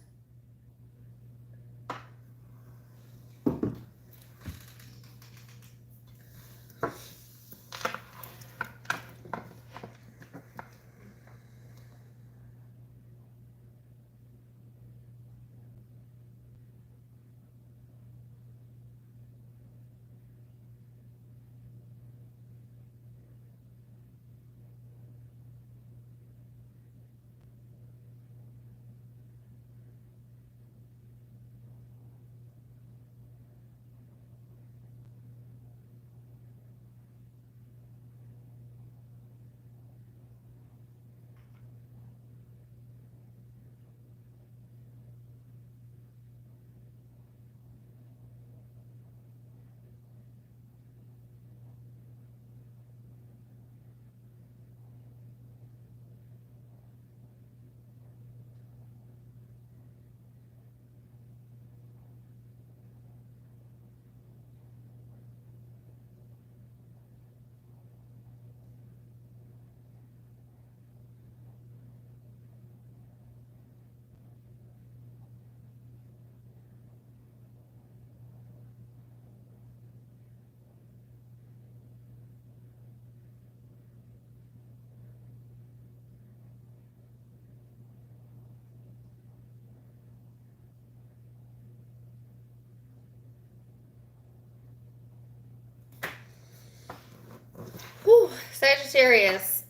Whew, Sagittarius.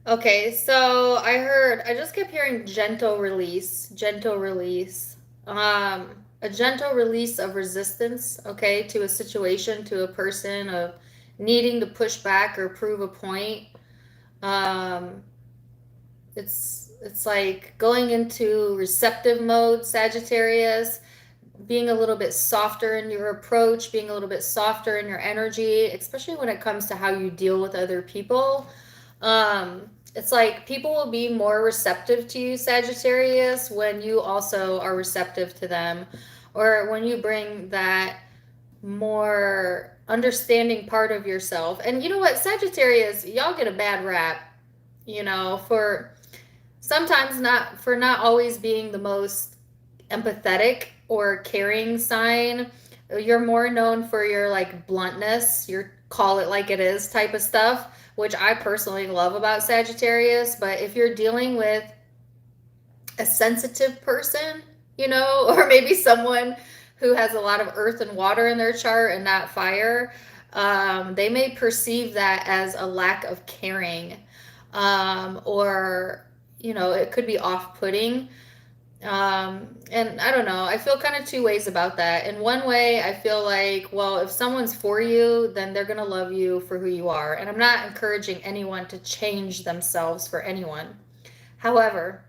Okay, so I just kept hearing gentle release, gentle release. A gentle release of resistance, okay, to a situation, to a person, of needing to push back or prove a point. Um, it's like going into receptive mode, Sagittarius, being a little bit softer in your approach, being a little bit softer in your energy, especially when it comes to how you deal with other people. It's like people will be more receptive to you, Sagittarius, when you also are receptive to them, or when you bring that more understanding part of yourself. And you know what, Sagittarius, y'all get a bad rap, for sometimes not always being the most empathetic or caring sign. You're more known for your like bluntness, your call it like it is type of stuff, which I personally love about Sagittarius. But if you're dealing with a sensitive person, or maybe someone who has a lot of earth and water in their chart and not fire, they may perceive that as a lack of caring, or it could be off-putting. And I don't know, I feel kind of two ways about that. In one way, I feel like, well, if someone's for you, then they're going to love you for who you are. And I'm not encouraging anyone to change themselves for anyone. However,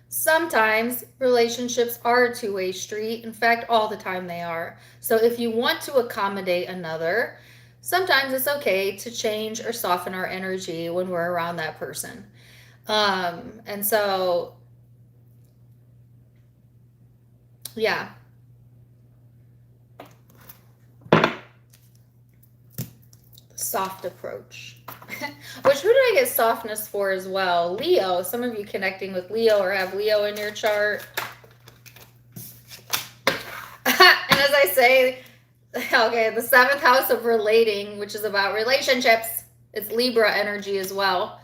sometimes relationships are a two-way street. In fact, all the time they are. So if you want to accommodate another, sometimes it's okay to change or soften our energy when we're around that person. And so, yeah. Soft approach. Which, who did I get softness for as well? Leo. Some of you connecting with Leo or have Leo in your chart. And as I say, okay, the 7th house of relating, which is about relationships. It's Libra energy as well.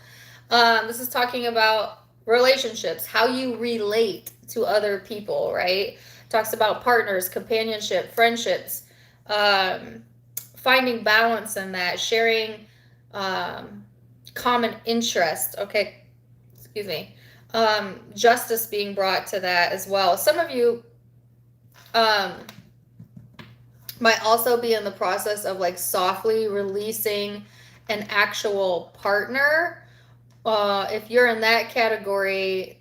This is talking about relationships, how you relate to other people, right? Talks about partners, companionship, friendships, finding balance in that, sharing common interest. Okay, excuse me. Justice being brought to that as well. Some of you might also be in the process of like softly releasing an actual partner. If you're in that category,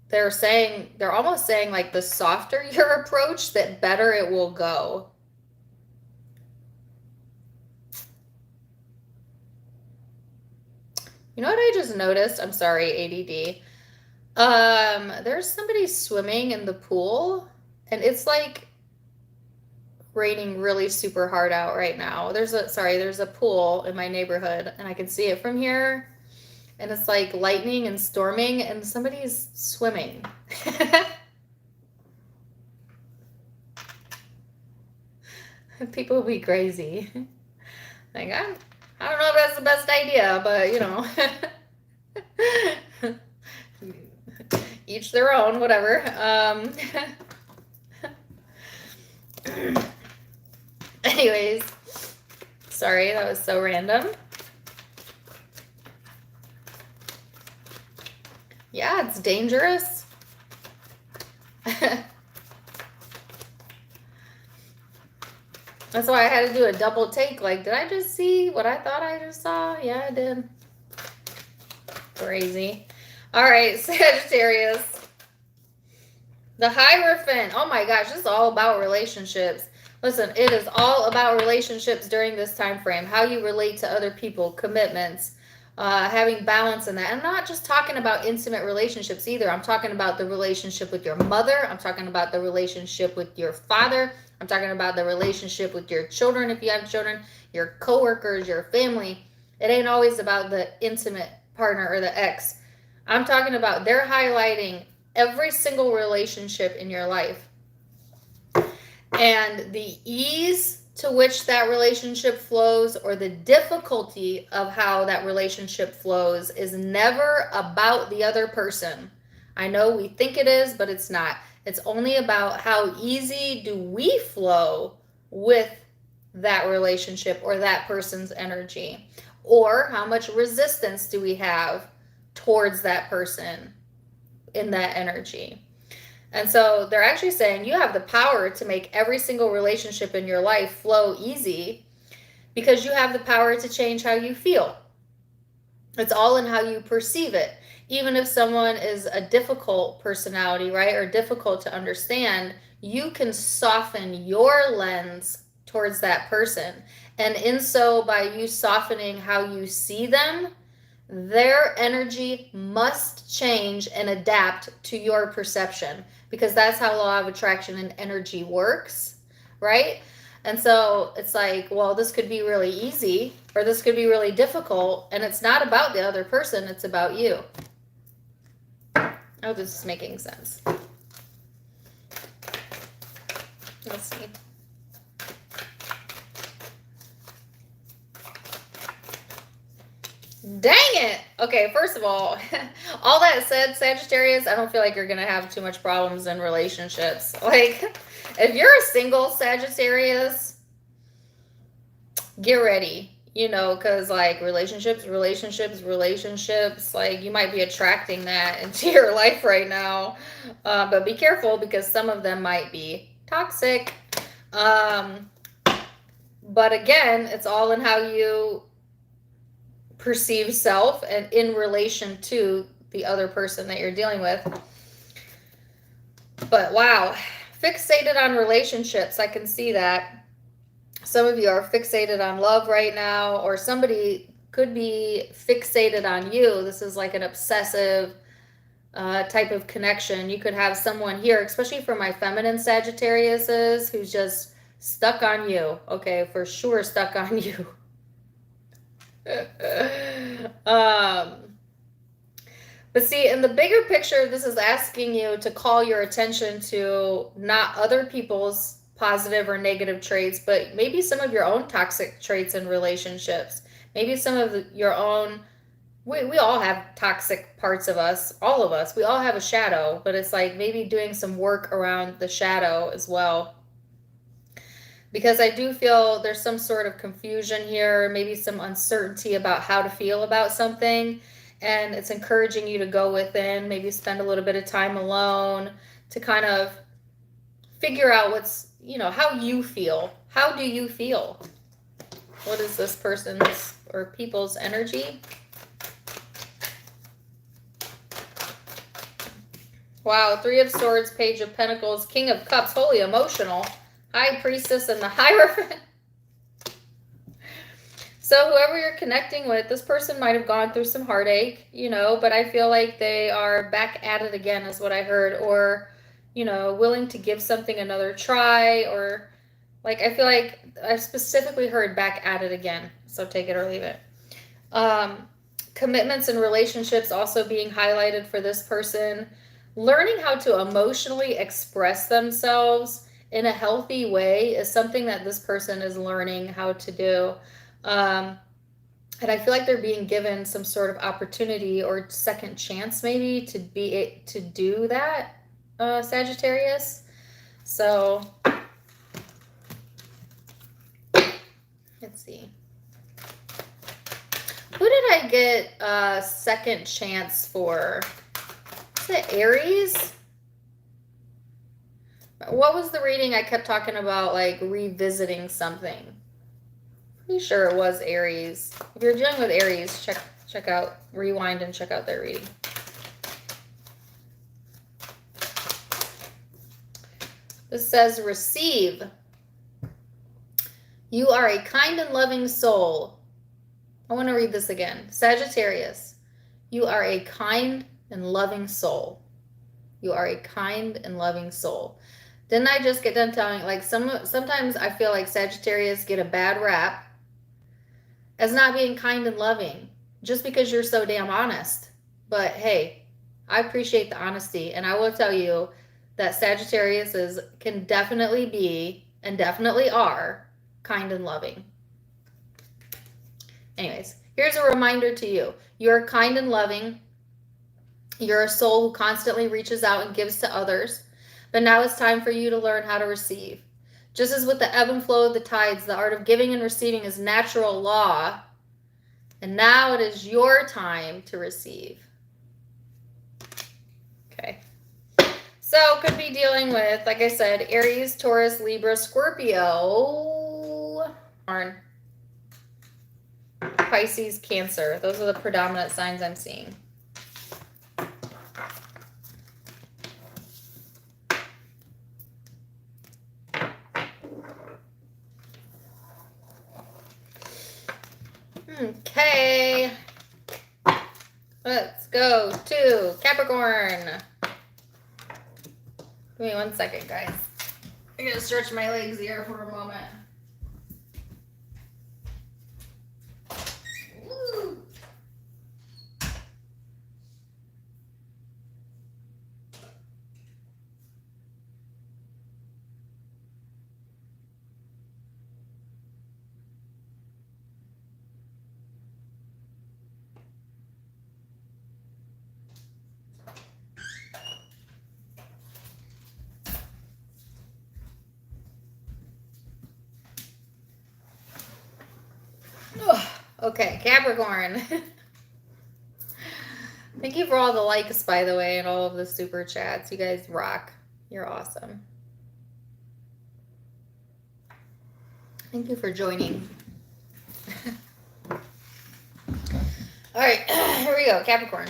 they're almost saying like the softer your approach, that better it will go. You know what I just noticed? I'm sorry, ADD. There's somebody swimming in the pool, and it's like raining really super hard out right now. There's a pool in my neighborhood, and I can see it from here. And it's like lightning and storming, and somebody's swimming. People will be crazy. Like, I don't know if that's the best idea, but each their own, whatever. Anyways, sorry, that was so random. Yeah, it's dangerous. That's why I had to do a double take. Like, did I just see what I thought I just saw? Yeah, I did. Crazy. All right, Sagittarius. The Hierophant. Oh my gosh, this is all about relationships. Listen, it is all about relationships during this time frame. How you relate to other people, commitments, having balance in that. I'm not just talking about intimate relationships either. I'm talking about the relationship with your mother. I'm talking about the relationship with your father. I'm talking about the relationship with your children, if you have children, your coworkers, your family. It ain't always about the intimate partner or the ex. I'm talking about they're highlighting every single relationship in your life. And the ease to which that relationship flows, or the difficulty of how that relationship flows, is never about the other person. I know we think it is, but it's not. It's only about how easy do we flow with that relationship or that person's energy? Or how much resistance do we have towards that person in that energy? And so they're actually saying you have the power to make every single relationship in your life flow easy because you have the power to change how you feel. It's all in how you perceive it. Even if someone is a difficult personality, right, or difficult to understand, you can soften your lens towards that person. And in so, by you softening how you see them, their energy must change and adapt to your perception, because that's how law of attraction and energy works, right? And so it's like, well, this could be really easy or this could be really difficult, and it's not about the other person, it's about you. I hope this is making sense. Let's see. Dang it! Okay, first of all that said, Sagittarius, I don't feel like you're going to have too much problems in relationships. Like, if you're a single Sagittarius, get ready, you know, because, like, relationships, like, you might be attracting that into your life right now. But be careful, because some of them might be toxic. But again, it's all in how you perceive self and in relation to the other person that you're dealing with. But wow, fixated on relationships, I can see that. Some of you are fixated on love right now, or somebody could be fixated on you. This is like an obsessive type of connection. You could have someone here, especially for my feminine Sagittariuses, who's just stuck on you. Okay, for sure stuck on you. But see, in the bigger picture, this is asking you to call your attention to not other people's positive or negative traits, but maybe some of your own toxic traits in relationships. Maybe some of your own, we all have toxic parts of us, all of us. We all have a shadow, but it's like maybe doing some work around the shadow as well. Because I do feel there's some sort of confusion here, maybe some uncertainty about how to feel about something. And it's encouraging you to go within, maybe spend a little bit of time alone to kind of figure out what's, you know, how you feel. How do you feel? What is this person's or people's energy? Wow, Three of Swords, Page of Pentacles, King of Cups, holy emotional. High Priestess and the Hierophant. So whoever you're connecting with, this person might have gone through some heartache, you know, but I feel like they are back at it again is what I heard, or, you know, willing to give something another try, or like, I feel like I specifically heard back at it again. So take it or leave it. Commitments and relationships also being highlighted for this person. Learning how to emotionally express themselves in a healthy way is something that this person is learning how to do. And I feel like they're being given some sort of opportunity or second chance maybe to do that, Sagittarius. So let's see. Who did I get a second chance for? Is it Aries? What was the reading I kept talking about, like revisiting something? Pretty sure it was Aries. If you're dealing with Aries, check out, rewind and check out their reading. This says, receive. You are a kind and loving soul. I want to read this again. Sagittarius, you are a kind and loving soul. You are a kind and loving soul. Didn't I just get done telling, like, sometimes I feel like Sagittarius get a bad rap as not being kind and loving just because you're so damn honest. But hey, I appreciate the honesty, and I will tell you that Sagittarius can definitely be and definitely are kind and loving. Anyways, here's a reminder to you. You're kind and loving. You're a soul who constantly reaches out and gives to others. But now it's time for you to learn how to receive. Just as with the ebb and flow of the tides, the art of giving and receiving is natural law. And now it is your time to receive. Okay. So could be dealing with, like I said, Aries, Taurus, Libra, Scorpio, Pisces, Cancer. Those are the predominant signs I'm seeing. Okay. Let's go to Capricorn. Give me 1 second, guys. I'm going to stretch my legs here for a moment. Woo. Okay, Capricorn. Thank you for all the likes, by the way, and all of the super chats. You guys rock. You're awesome. Thank you for joining. All right, here we go, Capricorn.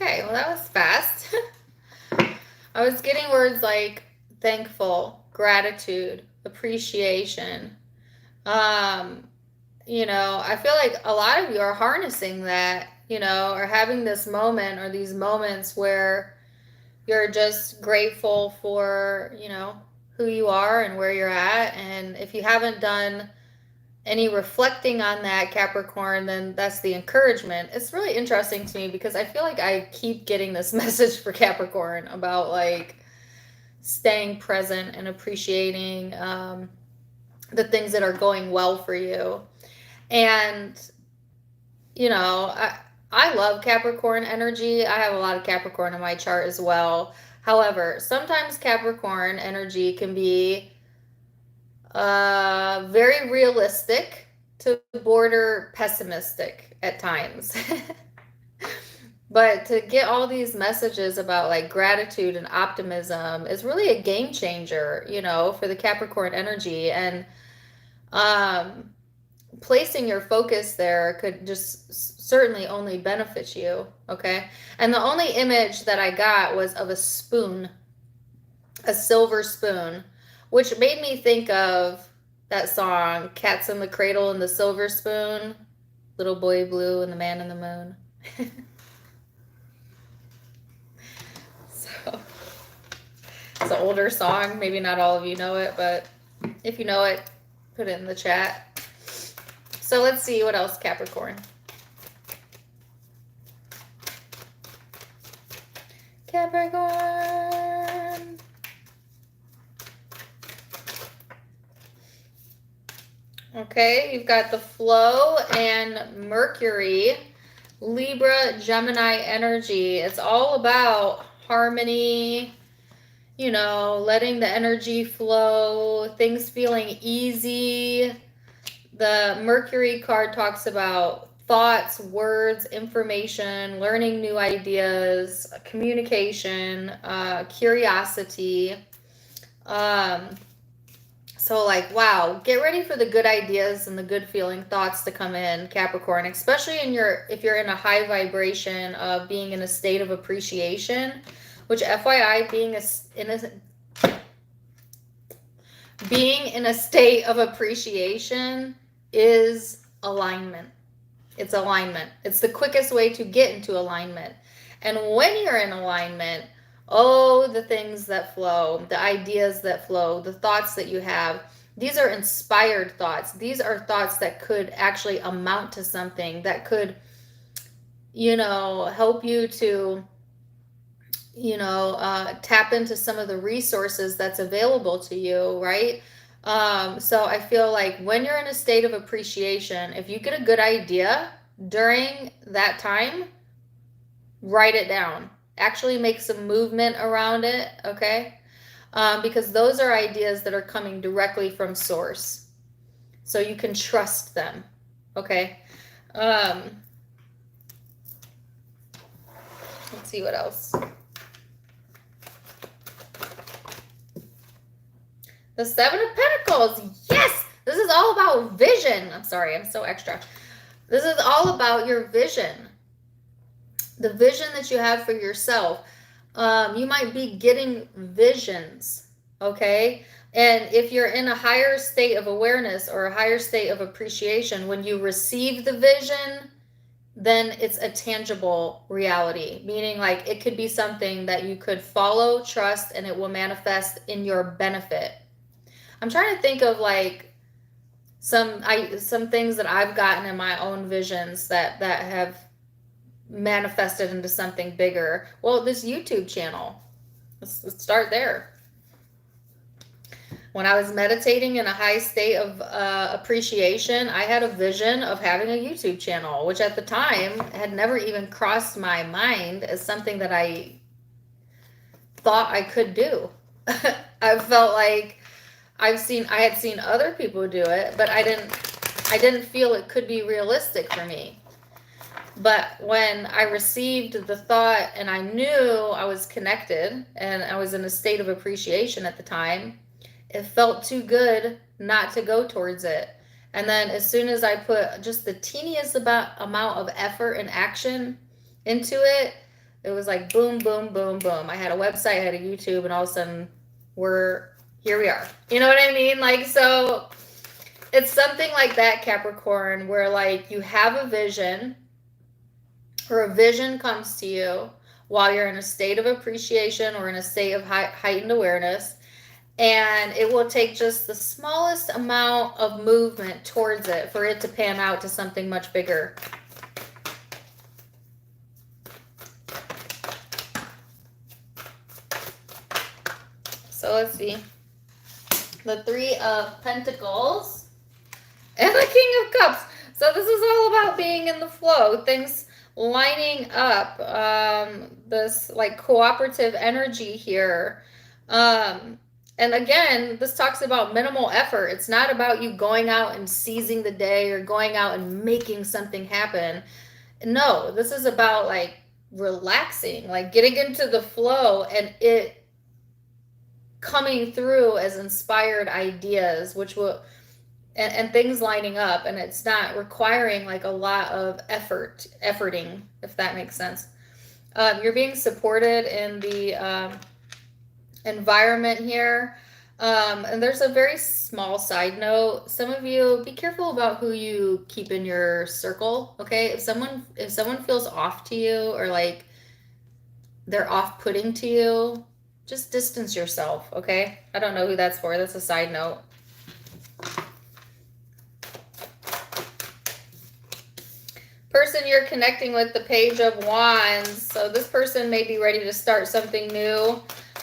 Okay, well that was fast. I was getting words like thankful, gratitude, appreciation. You know, I feel like a lot of you are harnessing that, you know, or having this moment or these moments where you're just grateful for, you know, who you are and where you're at. And if you haven't done any reflecting on that, Capricorn, then that's the encouragement. It's really interesting to me because I feel like I keep getting this message for Capricorn about like staying present and appreciating the things that are going well for you. And, you know, I love Capricorn energy. I have a lot of Capricorn in my chart as well. However, sometimes Capricorn energy can be very realistic to border pessimistic at times. But to get all these messages about like gratitude and optimism is really a game changer, you know, for the Capricorn energy. And placing your focus there could just certainly only benefit you, okay? And the only image that I got was of a spoon, a silver spoon, which made me think of that song, Cats in the Cradle and the Silver Spoon, Little Boy Blue and the Man in the Moon. So, it's an older song. Maybe not all of you know it, but if you know it, put it in the chat. So let's see what else, Capricorn. Capricorn. Okay, you've got the flow and Mercury, Libra, Gemini energy. It's all about harmony, you know, letting the energy flow, things feeling easy. The Mercury card talks about thoughts, words, information, learning new ideas, communication, curiosity. So like, wow, get ready for the good ideas and the good feeling thoughts to come in, Capricorn, especially if you're in a high vibration of being in a state of appreciation, which FYI, being in a state of appreciation is alignment. It's alignment. It's the quickest way to get into alignment. And when you're in alignment, oh, the things that flow, the ideas that flow, the thoughts that you have, These are inspired thoughts. These are thoughts that could actually amount to something, that could, you know, help you to, you know, tap into some of the resources that's available to you, right? So I feel like when you're in a state of appreciation, if you get a good idea during that time, write it down. Actually make some movement around it, okay? Because those are ideas that are coming directly from source. So you can trust them, okay? Let's see what else. The Seven of Pentacles. Yes! This is all about vision. I'm sorry, I'm so extra. This is all about your vision. The vision that you have for yourself. You might be getting visions, okay? And if you're in a higher state of awareness or a higher state of appreciation, when you receive the vision, then it's a tangible reality, meaning like it could be something that you could follow, trust, and it will manifest in your benefit. I'm trying to think of like some things that I've gotten in my own visions that have manifested into something bigger. Well, this YouTube channel, let's start there. When I was meditating in a high state of appreciation, I had a vision of having a YouTube channel, which at the time had never even crossed my mind as something that I thought I could do. I felt like I had seen other people do it, but I didn't feel it could be realistic for me. But when I received the thought and I knew I was connected and I was in a state of appreciation at the time, it felt too good not to go towards it. And then as soon as I put just the teeniest amount of effort and action into it, it was like boom, boom, boom, boom. I had a website, I had a YouTube, and all of a sudden here we are. You know what I mean? Like, so it's something like that, Capricorn, where like you have a vision, or a vision comes to you while you're in a state of appreciation or in a state of heightened awareness, and it will take just the smallest amount of movement towards it for it to pan out to something much bigger. So let's see. The Three of Pentacles and the King of Cups. So this is all about being in the flow, things lining up, this like cooperative energy here. And again, this talks about minimal effort. It's not about you going out and seizing the day or going out and making something happen. No, this is about like relaxing, like getting into the flow and it coming through as inspired ideas, which will, and things lining up, and it's not requiring like a lot of efforting, if that makes sense. You're being supported in the environment here. And there's a very small side note. Some of you, be careful about who you keep in your circle, okay? If someone feels off to you, or like they're off-putting to you, just distance yourself, okay? I don't know who that's for. That's a side note. Person you're connecting with, the Page of Wands. So this person may be ready to start something new.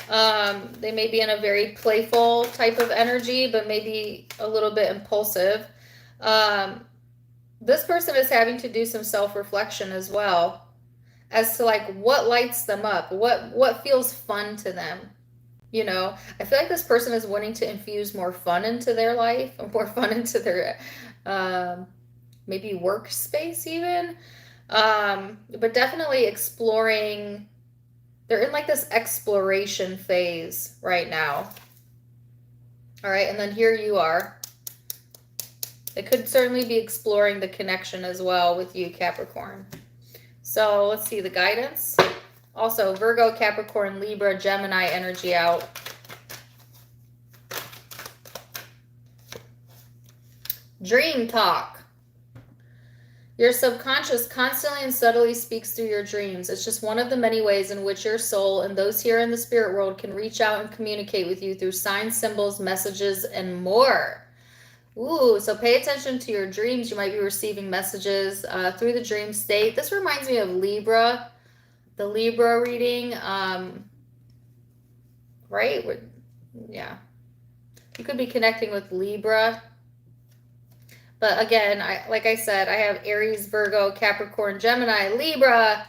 They may be in a very playful type of energy, but maybe a little bit impulsive. This person is having to do some self-reflection as well, as to like what lights them up, what feels fun to them. You know, I feel like this person is wanting to infuse more fun into their life, or more fun into their maybe workspace even. But definitely exploring. They're in like this exploration phase right now. All right, and then here you are. It could certainly be exploring the connection as well with you, Capricorn. So let's see the guidance. Also, Virgo, Capricorn, Libra, Gemini energy out. Dream talk. Your subconscious constantly and subtly speaks through your dreams. It's just one of the many ways in which your soul and those here in the spirit world can reach out and communicate with you through signs, symbols, messages, and more. Ooh, so pay attention to your dreams. You might be receiving messages through the dream state. This reminds me of Libra, the Libra reading, right? Yeah. You could be connecting with Libra. But again, like I said, I have Aries, Virgo, Capricorn, Gemini, Libra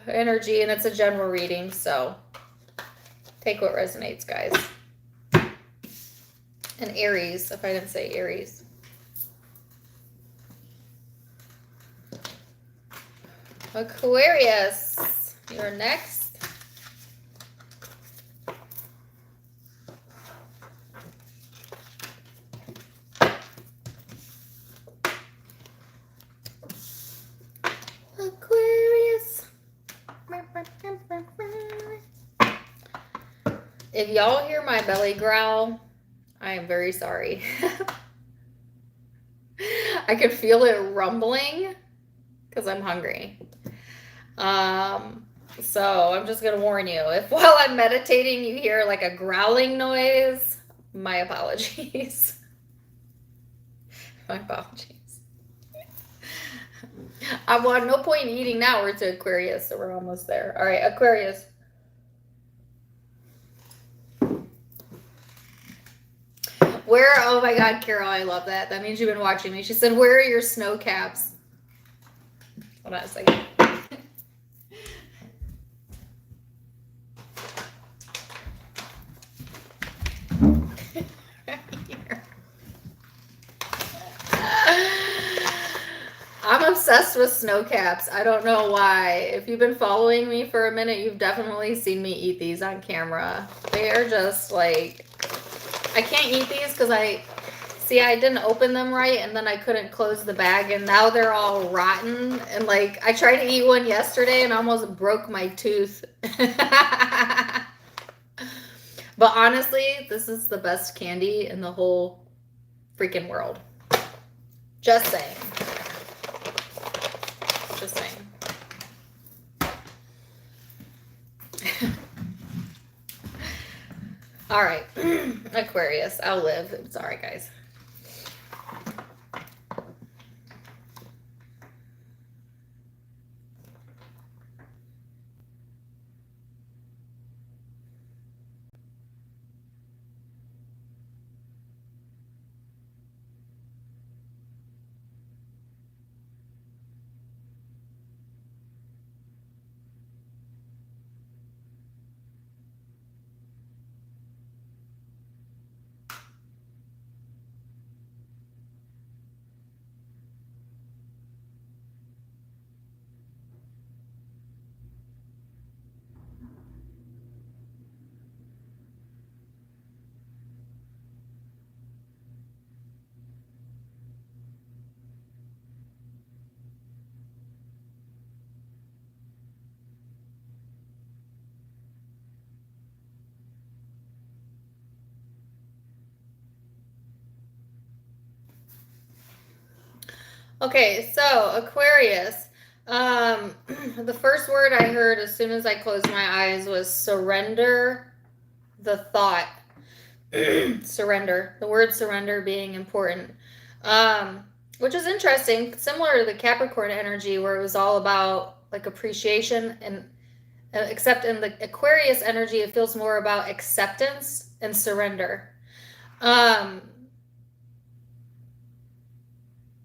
energy, and it's a general reading, so take what resonates, guys. And Aries, if I didn't say Aries. Aquarius, you're next. Aquarius. If y'all hear my belly growl, I am very sorry. I can feel it rumbling because I'm hungry. So I'm just going to warn you, if while I'm meditating you hear like a growling noise, my apologies. My apologies. I want no point in eating now. We're to Aquarius, so we're almost there. All right, Aquarius. Oh my God, Carol, I love that. That means you've been watching me. She said, where are your snow caps? Hold on a second. I'm obsessed with snow caps. I don't know why. If you've been following me for a minute, you've definitely seen me eat these on camera. They are just like, I can't eat these because I didn't open them right, and then I couldn't close the bag, and now they're all rotten. And like, I tried to eat one yesterday and almost broke my tooth. But honestly, this is the best candy in the whole freaking world. Just saying. Just saying. All right, Aquarius, I'll live. It's all right, guys. Okay, so Aquarius. The first word I heard as soon as I closed my eyes was surrender the thought. Surrender. The word surrender being important. Which is interesting, similar to the Capricorn energy where it was all about like appreciation, and except in the Aquarius energy, it feels more about acceptance and surrender.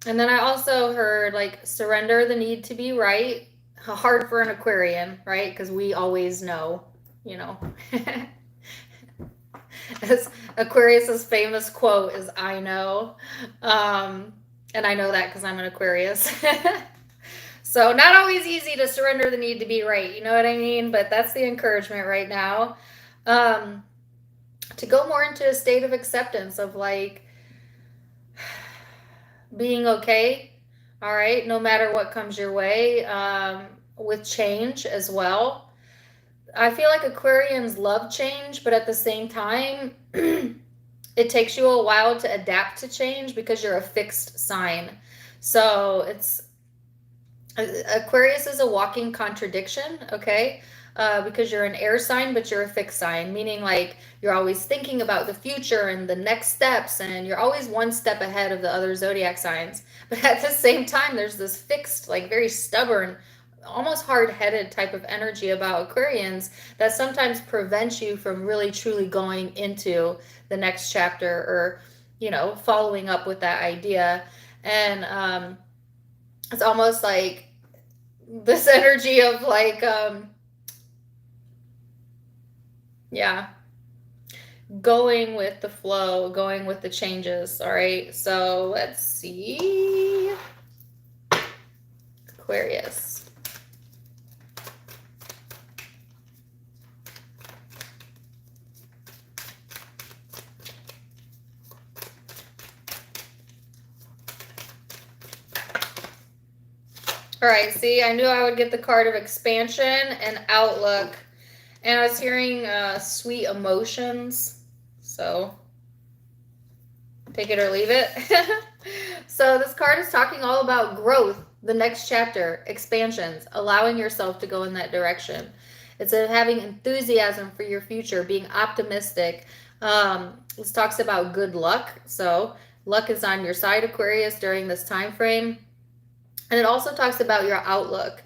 And then I also heard like surrender the need to be right. Hard for an Aquarian, right? Because we always know, you know. As Aquarius's famous quote is, I know. And I know that because I'm an Aquarius. So not always easy to surrender the need to be right. You know what I mean? But that's the encouragement right now. To go more into a state of acceptance of like, being okay, all right, no matter what comes your way, with change as well. I feel like Aquarians love change, but at the same time, it takes you a while to adapt to change because you're a fixed sign. So Aquarius is a walking contradiction, okay? because you're an air sign, but you're a fixed sign, meaning like you're always thinking about the future and the next steps, and you're always one step ahead of the other zodiac signs. But at the same time, there's this fixed, like very stubborn, almost hard-headed type of energy about Aquarians that sometimes prevents you from really truly going into the next chapter, or following up with that idea. And it's almost like this energy of like yeah, going with the flow, going with the changes. All right, so let's see. Aquarius. All right, see, I knew I would get the card of expansion and outlook. And I was hearing sweet emotions. So take it or leave it. So this card is talking all about growth, the next chapter, expansions, allowing yourself to go in that direction. It's having enthusiasm for your future, being optimistic. This talks about good luck. So luck is on your side, Aquarius, during this time frame. And it also talks about your outlook.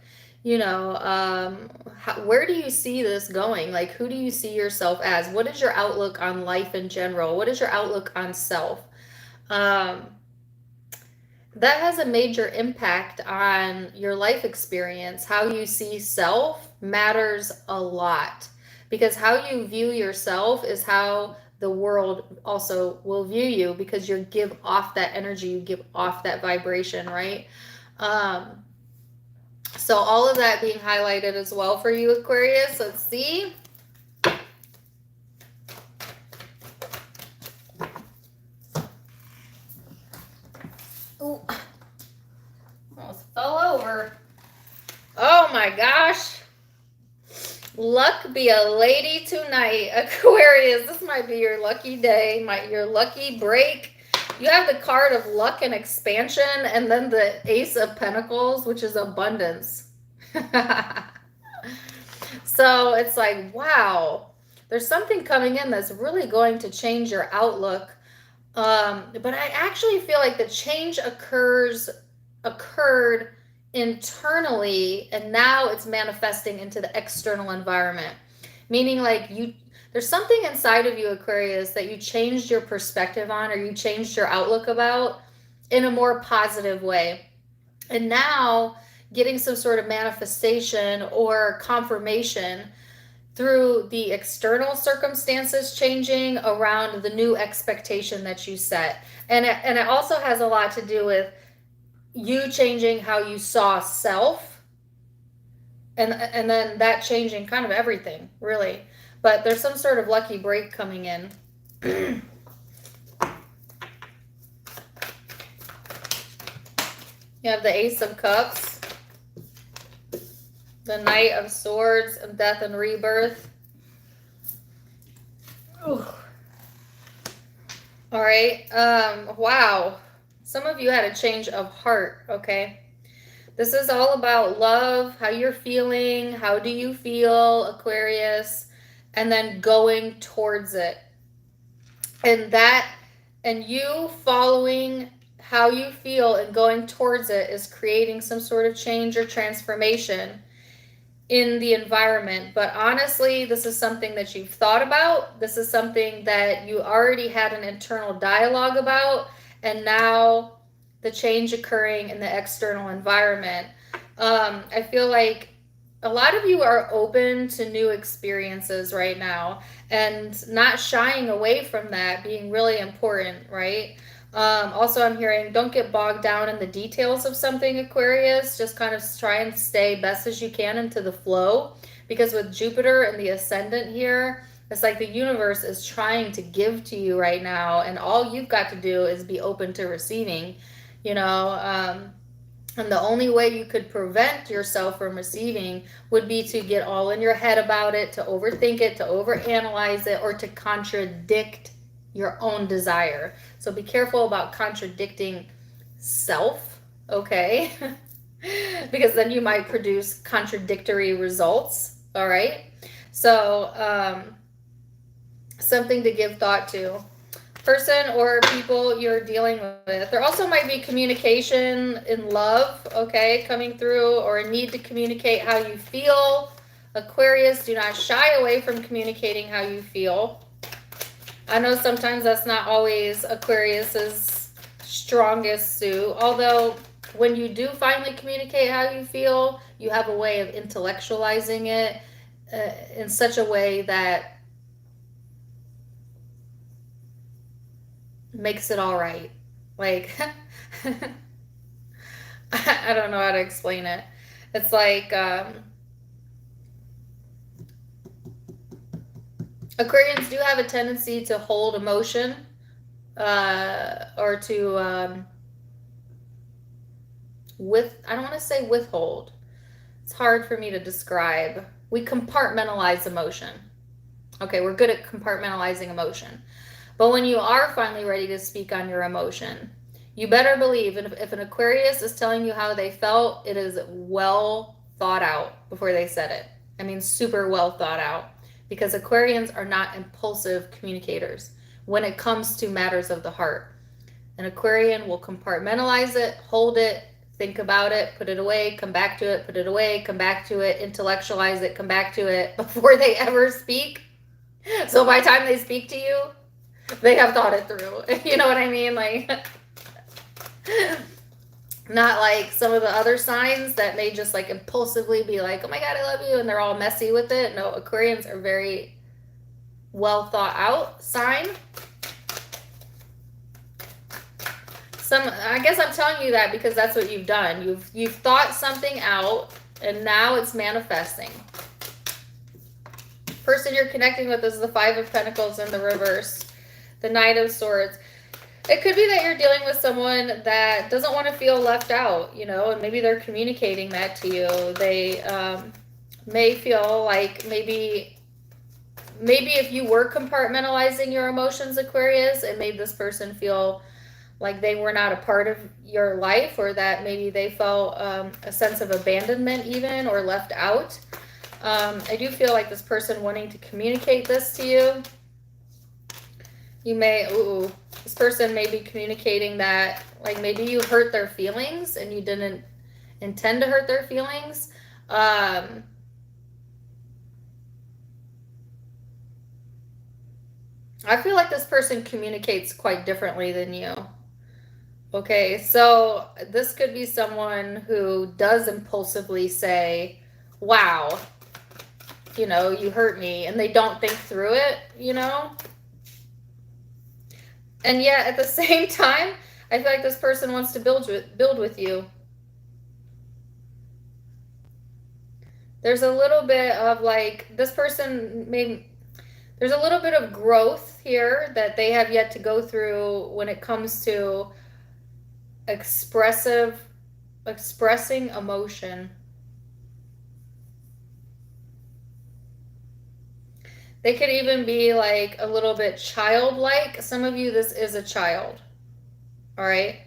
Where do you see this going? Like, who do you see yourself as? What is your outlook on life in general? What is your outlook on self? That has a major impact on your life experience. How you see self matters a lot, because how you view yourself is how the world also will view you, because you give off that energy, you give off that vibration, right? So all of that being highlighted as well for you, Aquarius. Let's see. Ooh, almost fell over. Oh my gosh. Luck be a lady tonight, Aquarius. This might be your lucky day, your lucky break. You have the card of luck and expansion, and then the Ace of Pentacles, which is abundance. So it's like, wow, there's something coming in that's really going to change your outlook. But I actually feel like the change occurred internally, and now it's manifesting into the external environment. Meaning like there's something inside of you, Aquarius, that you changed your perspective on, or you changed your outlook about in a more positive way. And now getting some sort of manifestation or confirmation through the external circumstances changing around the new expectation that you set. And it also has a lot to do with you changing how you saw self, and then that changing kind of everything, really. But there's some sort of lucky break coming in. You have the Ace of Cups, the Knight of Swords, and Death and Rebirth. Ooh. All right. Wow. Some of you had a change of heart, okay? This is all about love, how you're feeling, how do you feel, Aquarius, and then going towards it. And you following how you feel and going towards it is creating some sort of change or transformation in the environment. But honestly, this is something that you've thought about. This is something that you already had an internal dialogue about, and now the change occurring in the external environment. I feel like a lot of you are open to new experiences right now, and not shying away from that being really important, right? Also, I'm hearing don't get bogged down in the details of something, Aquarius. Just kind of try and stay best as you can into the flow, because with Jupiter and the ascendant here, it's like the universe is trying to give to you right now, and all you've got to do is be open to receiving, and the only way you could prevent yourself from receiving would be to get all in your head about it, to overthink it, to overanalyze it, or to contradict your own desire. So be careful about contradicting self, okay? Because then you might produce contradictory results, All right. So, something to give thought to. Person or people you're dealing with. There also might be communication in love, okay, coming through, or a need to communicate how you feel. Aquarius, do not shy away from communicating how you feel. I know sometimes that's not always Aquarius's strongest suit, although when you do finally communicate how you feel, you have a way of intellectualizing it in such a way that makes it all right. Like, I don't know how to explain it. It's like, Aquarians do have a tendency to hold emotion, or to, I don't want to say withhold. It's hard for me to describe. We compartmentalize emotion. Okay, we're good at compartmentalizing emotion. But when you are finally ready to speak on your emotion, you better believe if an Aquarius is telling you how they felt, it is well thought out before they said it. I mean, super well thought out. Because Aquarians are not impulsive communicators when it comes to matters of the heart. An Aquarian will compartmentalize it, hold it, think about it, put it away, come back to it, put it away, come back to it, intellectualize it, come back to it before they ever speak. So by the time they speak to you, they have thought it through. You know what I mean? Like, not like some of the other signs that may just like impulsively be like, oh my God, I love you, and they're all messy with it. No, Aquarians are very well thought out sign. I guess I'm telling you that because that's what you've done. You've thought something out and now it's manifesting. Person you're connecting with is the Five of Pentacles in the reverse. The Knight of Swords. It could be that you're dealing with someone that doesn't want to feel left out, you know, and maybe they're communicating that to you. They may feel like maybe if you were compartmentalizing your emotions, Aquarius, it made this person feel like they were not a part of your life, or that maybe they felt a sense of abandonment even, or left out. I do feel like this person wanting to communicate this to you. This person may be communicating that, like, maybe you hurt their feelings and you didn't intend to hurt their feelings. I feel like this person communicates quite differently than you. Okay, so this could be someone who does impulsively say, wow, you know, you hurt me, and they don't think through it, you know? And yet, at the same time, I feel like this person wants to build with you. There's a little bit of like, this person there's a little bit of growth here that they have yet to go through when it comes to expressing emotion. They could even be like a little bit childlike. Some of you, this is a child. All right.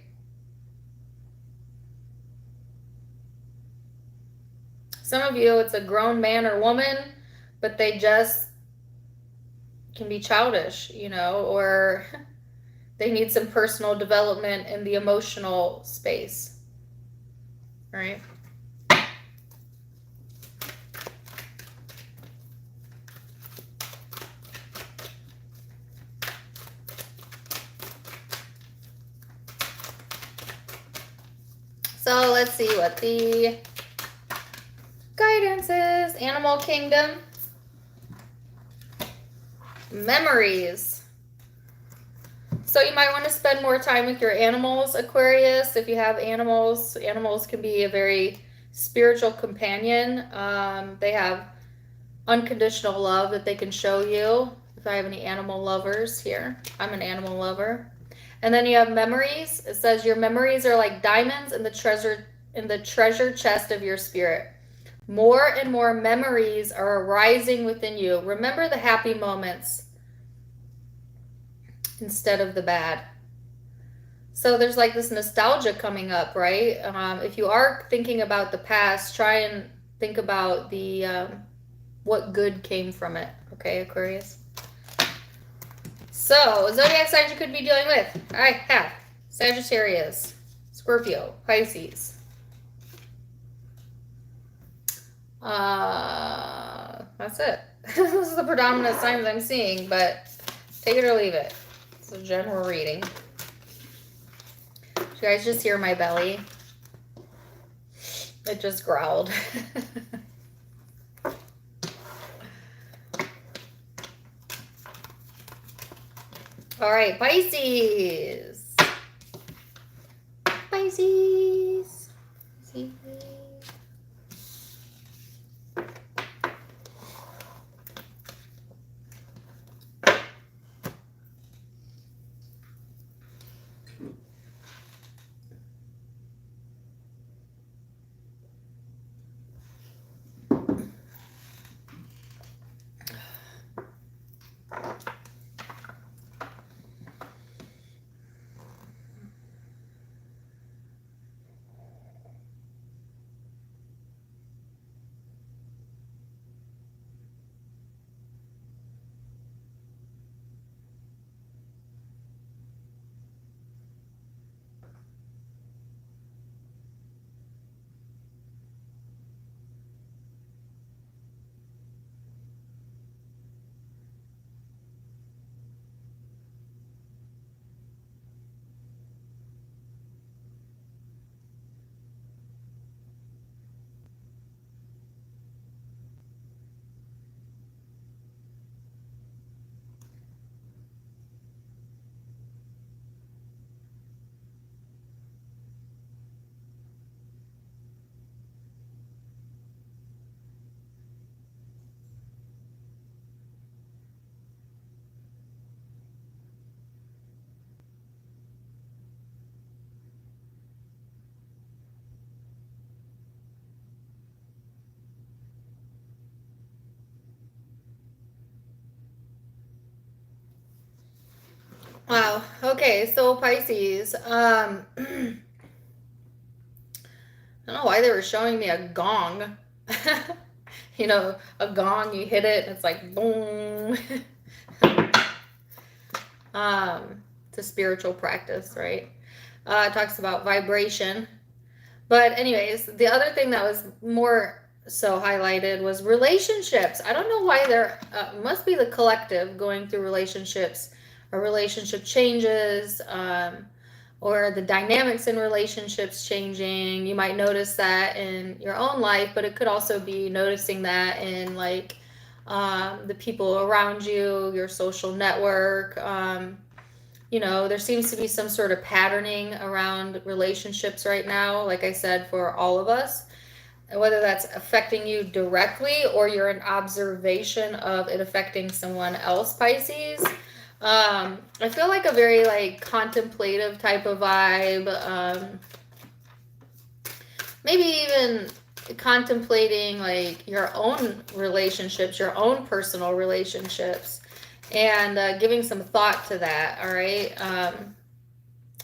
Some of you, it's a grown man or woman, but they just can be childish, you know, or they need some personal development in the emotional space. All right. So let's see what the guidance is. Animal Kingdom. Memories. So you might want to spend more time with your animals, Aquarius. If you have animals, animals can be a very spiritual companion. They have unconditional love that they can show you. If I have any animal lovers here, I'm an animal lover. And then you have memories. It says your memories are like diamonds in the treasure chest of your spirit. More and more memories are arising within you. Remember the happy moments instead of the bad. So there's like this nostalgia coming up, right? If you are thinking about the past, try and think about the what good came from it. Okay, Aquarius. So, zodiac signs you could be dealing with. I have Sagittarius, Scorpio, Pisces. That's it. This is the predominant signs I'm seeing, but take it or leave it. It's a general reading. Did you guys just hear my belly? It just growled. All right, Pisces. Pisces. Pisces. Wow. Okay, so Pisces. I don't know why they were showing me a gong. You know, a gong, you hit it and it's like boom. It's a spiritual practice, right? It talks about vibration. But anyways, the other thing that was more so highlighted was relationships. I don't know why there must be the collective going through relationships or relationship changes, or the dynamics in relationships changing. You might notice that in your own life, but it could also be noticing that in like the people around you, your social network. You know, there seems to be some sort of patterning around relationships right now, like I said, for all of us. And whether that's affecting you directly or you're an observation of it affecting someone else, Pisces. I feel like a very like contemplative type of vibe. Maybe even contemplating like your own relationships, your own personal relationships, and giving some thought to that. All right. And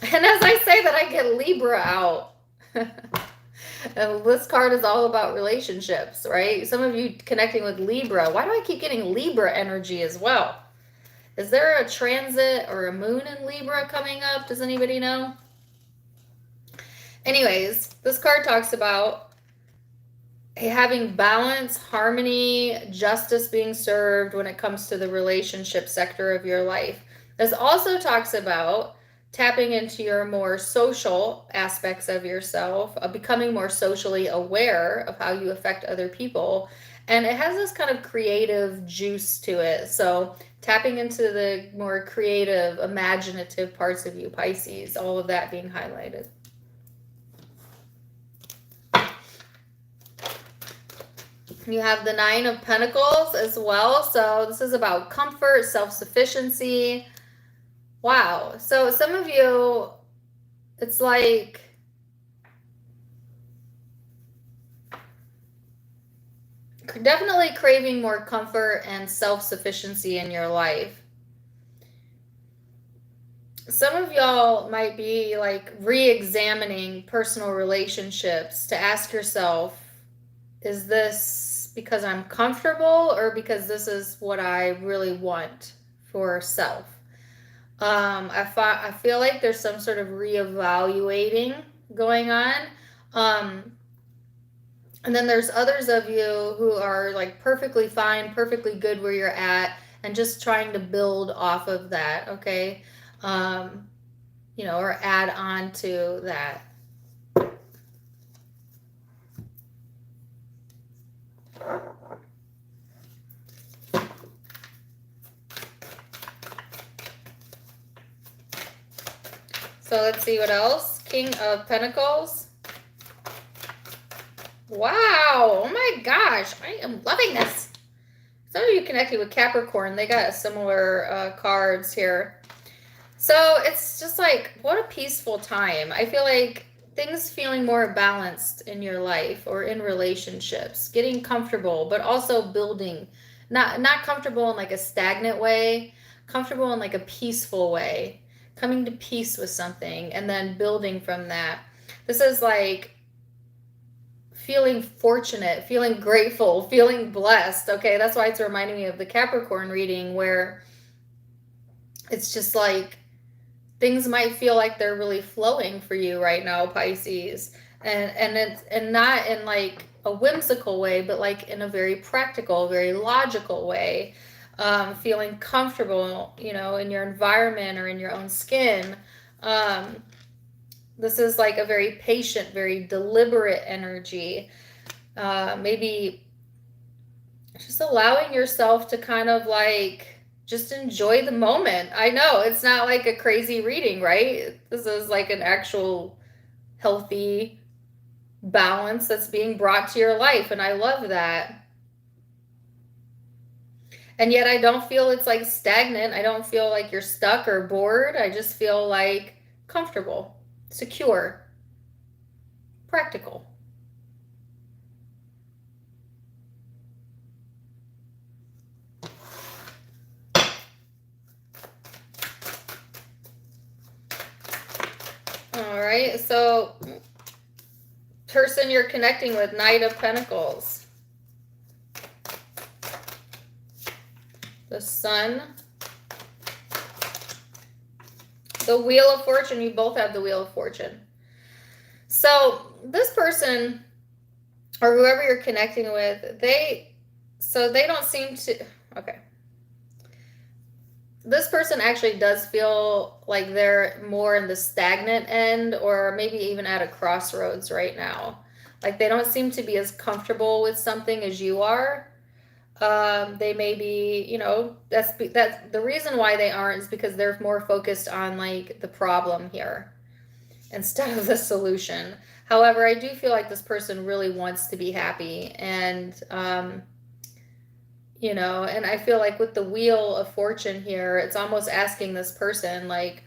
as I say that, I get Libra out. And this card is all about relationships, right? Some of you connecting with Libra. Why do I keep getting Libra energy as well? Is there a transit or a moon in Libra coming up? Does anybody know? Anyways, this card talks about having balance, harmony, justice being served when it comes to the relationship sector of your life. This also talks about tapping into your more social aspects of yourself, becoming more socially aware of how you affect other people. And it has this kind of creative juice to it. So tapping into the more creative, imaginative parts of you, Pisces, all of that being highlighted. You have the Nine of Pentacles as well. So this is about comfort, self-sufficiency. Wow. So some of you, it's like definitely craving more comfort and self-sufficiency in your life. Some of y'all might be like re-examining personal relationships to ask yourself, is this because I'm comfortable or because this is what I really want for self. I feel like there's some sort of reevaluating going on. And then there's others of you who are like perfectly fine, perfectly good where you're at, and just trying to build off of that, okay? You know, or add on to that. So let's see what else. King of Pentacles. Wow. Oh my gosh. I am loving this. Some of you connected with Capricorn. They got similar cards here. So it's just like, what a peaceful time. I feel like things feeling more balanced in your life or in relationships. Getting comfortable, but also building. Not comfortable in like a stagnant way. Comfortable in like a peaceful way. Coming to peace with something and then building from that. This is like feeling fortunate, feeling grateful, feeling blessed. Okay, that's why it's reminding me of the Capricorn reading where it's just like things might feel like they're really flowing for you right now, Pisces. And not in like a whimsical way, but like in a very practical, very logical way. Feeling comfortable, you know, in your environment or in your own skin. This is like a very patient, very deliberate energy. Maybe just allowing yourself to kind of like just enjoy the moment. I know it's not like a crazy reading, right? This is like an actual healthy balance that's being brought to your life, and I love that. And yet I don't feel it's like stagnant. I don't feel like you're stuck or bored. I just feel like comfortable, secure, practical. All right, so person you're connecting with, Knight of Pentacles. The Sun. The Wheel of Fortune. You both have the Wheel of Fortune. So this person or whoever you're connecting with, they don't seem to, okay. This person actually does feel like they're more in the stagnant end or maybe even at a crossroads right now. Like they don't seem to be as comfortable with something as you are. They may be, you know, that's the reason why they aren't is because they're more focused on like the problem here instead of the solution. However, I do feel like this person really wants to be happy, and you know, and I feel like with the Wheel of Fortune here, it's almost asking this person like,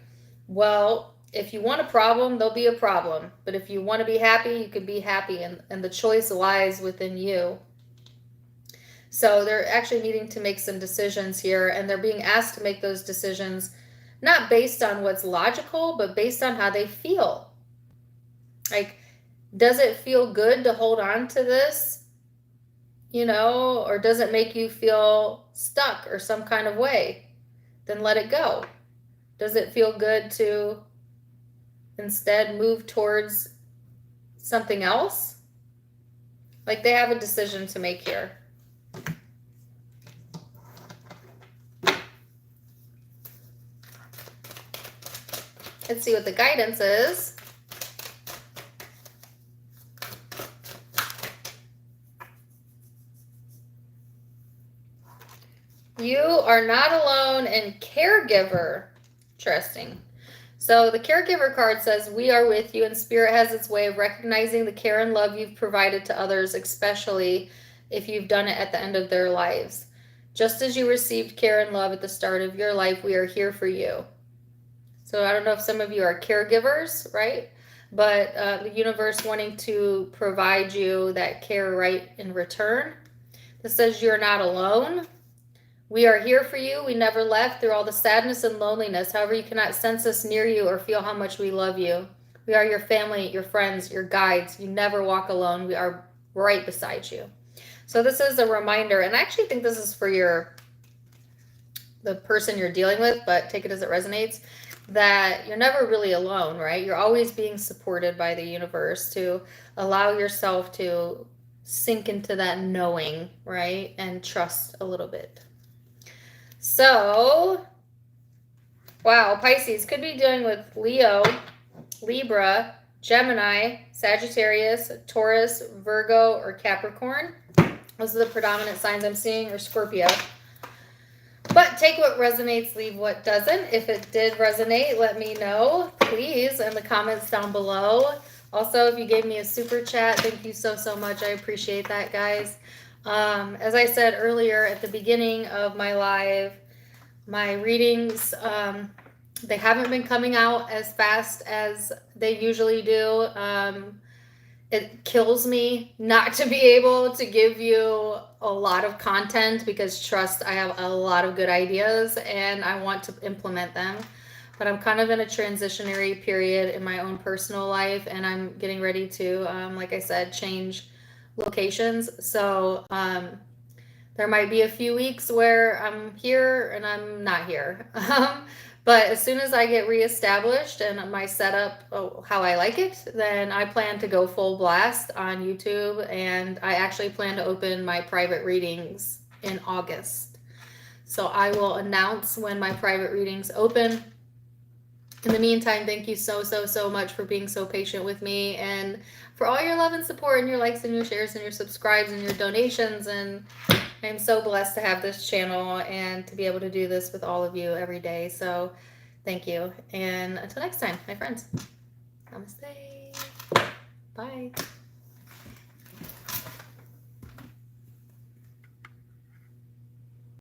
well, if you want a problem, there'll be a problem, but if you want to be happy, you could be happy, and the choice lies within you. So they're actually needing to make some decisions here, and they're being asked to make those decisions not based on what's logical, but based on how they feel. Like, does it feel good to hold on to this? You know, or does it make you feel stuck or some kind of way? Then let it go. Does it feel good to instead move towards something else? Like they have a decision to make here. Let's see what the guidance is. You are not alone in caregiver. Interesting. So the caregiver card says, we are with you, and Spirit has its way of recognizing the care and love you've provided to others, especially if you've done it at the end of their lives. Just as you received care and love at the start of your life, we are here for you. So I don't know if some of you are caregivers, right? But the universe wanting to provide you that care right in return. This says you're not alone. We are here for you. We never left through all the sadness and loneliness. However, you cannot sense us near you or feel how much we love you. We are your family, your friends, your guides. You never walk alone. We are right beside you. So this is a reminder, and I actually think this is for the person you're dealing with, but take it as it resonates, that you're never really alone, right? You're always being supported by the universe to allow yourself to sink into that knowing, right? And trust a little bit. So, wow, Pisces could be dealing with Leo, Libra, Gemini, Sagittarius, Taurus, Virgo, or Capricorn. Those are the predominant signs I'm seeing, or Scorpio. But take what resonates, leave what doesn't. If it did resonate, let me know, please, in the comments down below. Also, if you gave me a super chat, thank you so, so much. I appreciate that, guys. As I said earlier at the beginning of my live, my readings, they haven't been coming out as fast as they usually do. It kills me not to be able to give you a lot of content because, trust, I have a lot of good ideas and I want to implement them. But I'm kind of in a transitionary period in my own personal life, and I'm getting ready to, like I said, change locations. So there might be a few weeks where I'm here and I'm not here. But as soon as I get reestablished and my setup, how I like it, then I plan to go full blast on YouTube. And I actually plan to open my private readings in August. So I will announce when my private readings open. In the meantime, thank you so, so, so much for being so patient with me, and for all your love and support and your likes and your shares and your subscribes and your donations. And I'm so blessed to have this channel and to be able to do this with all of you every day. So thank you. And until next time, my friends, namaste. Bye.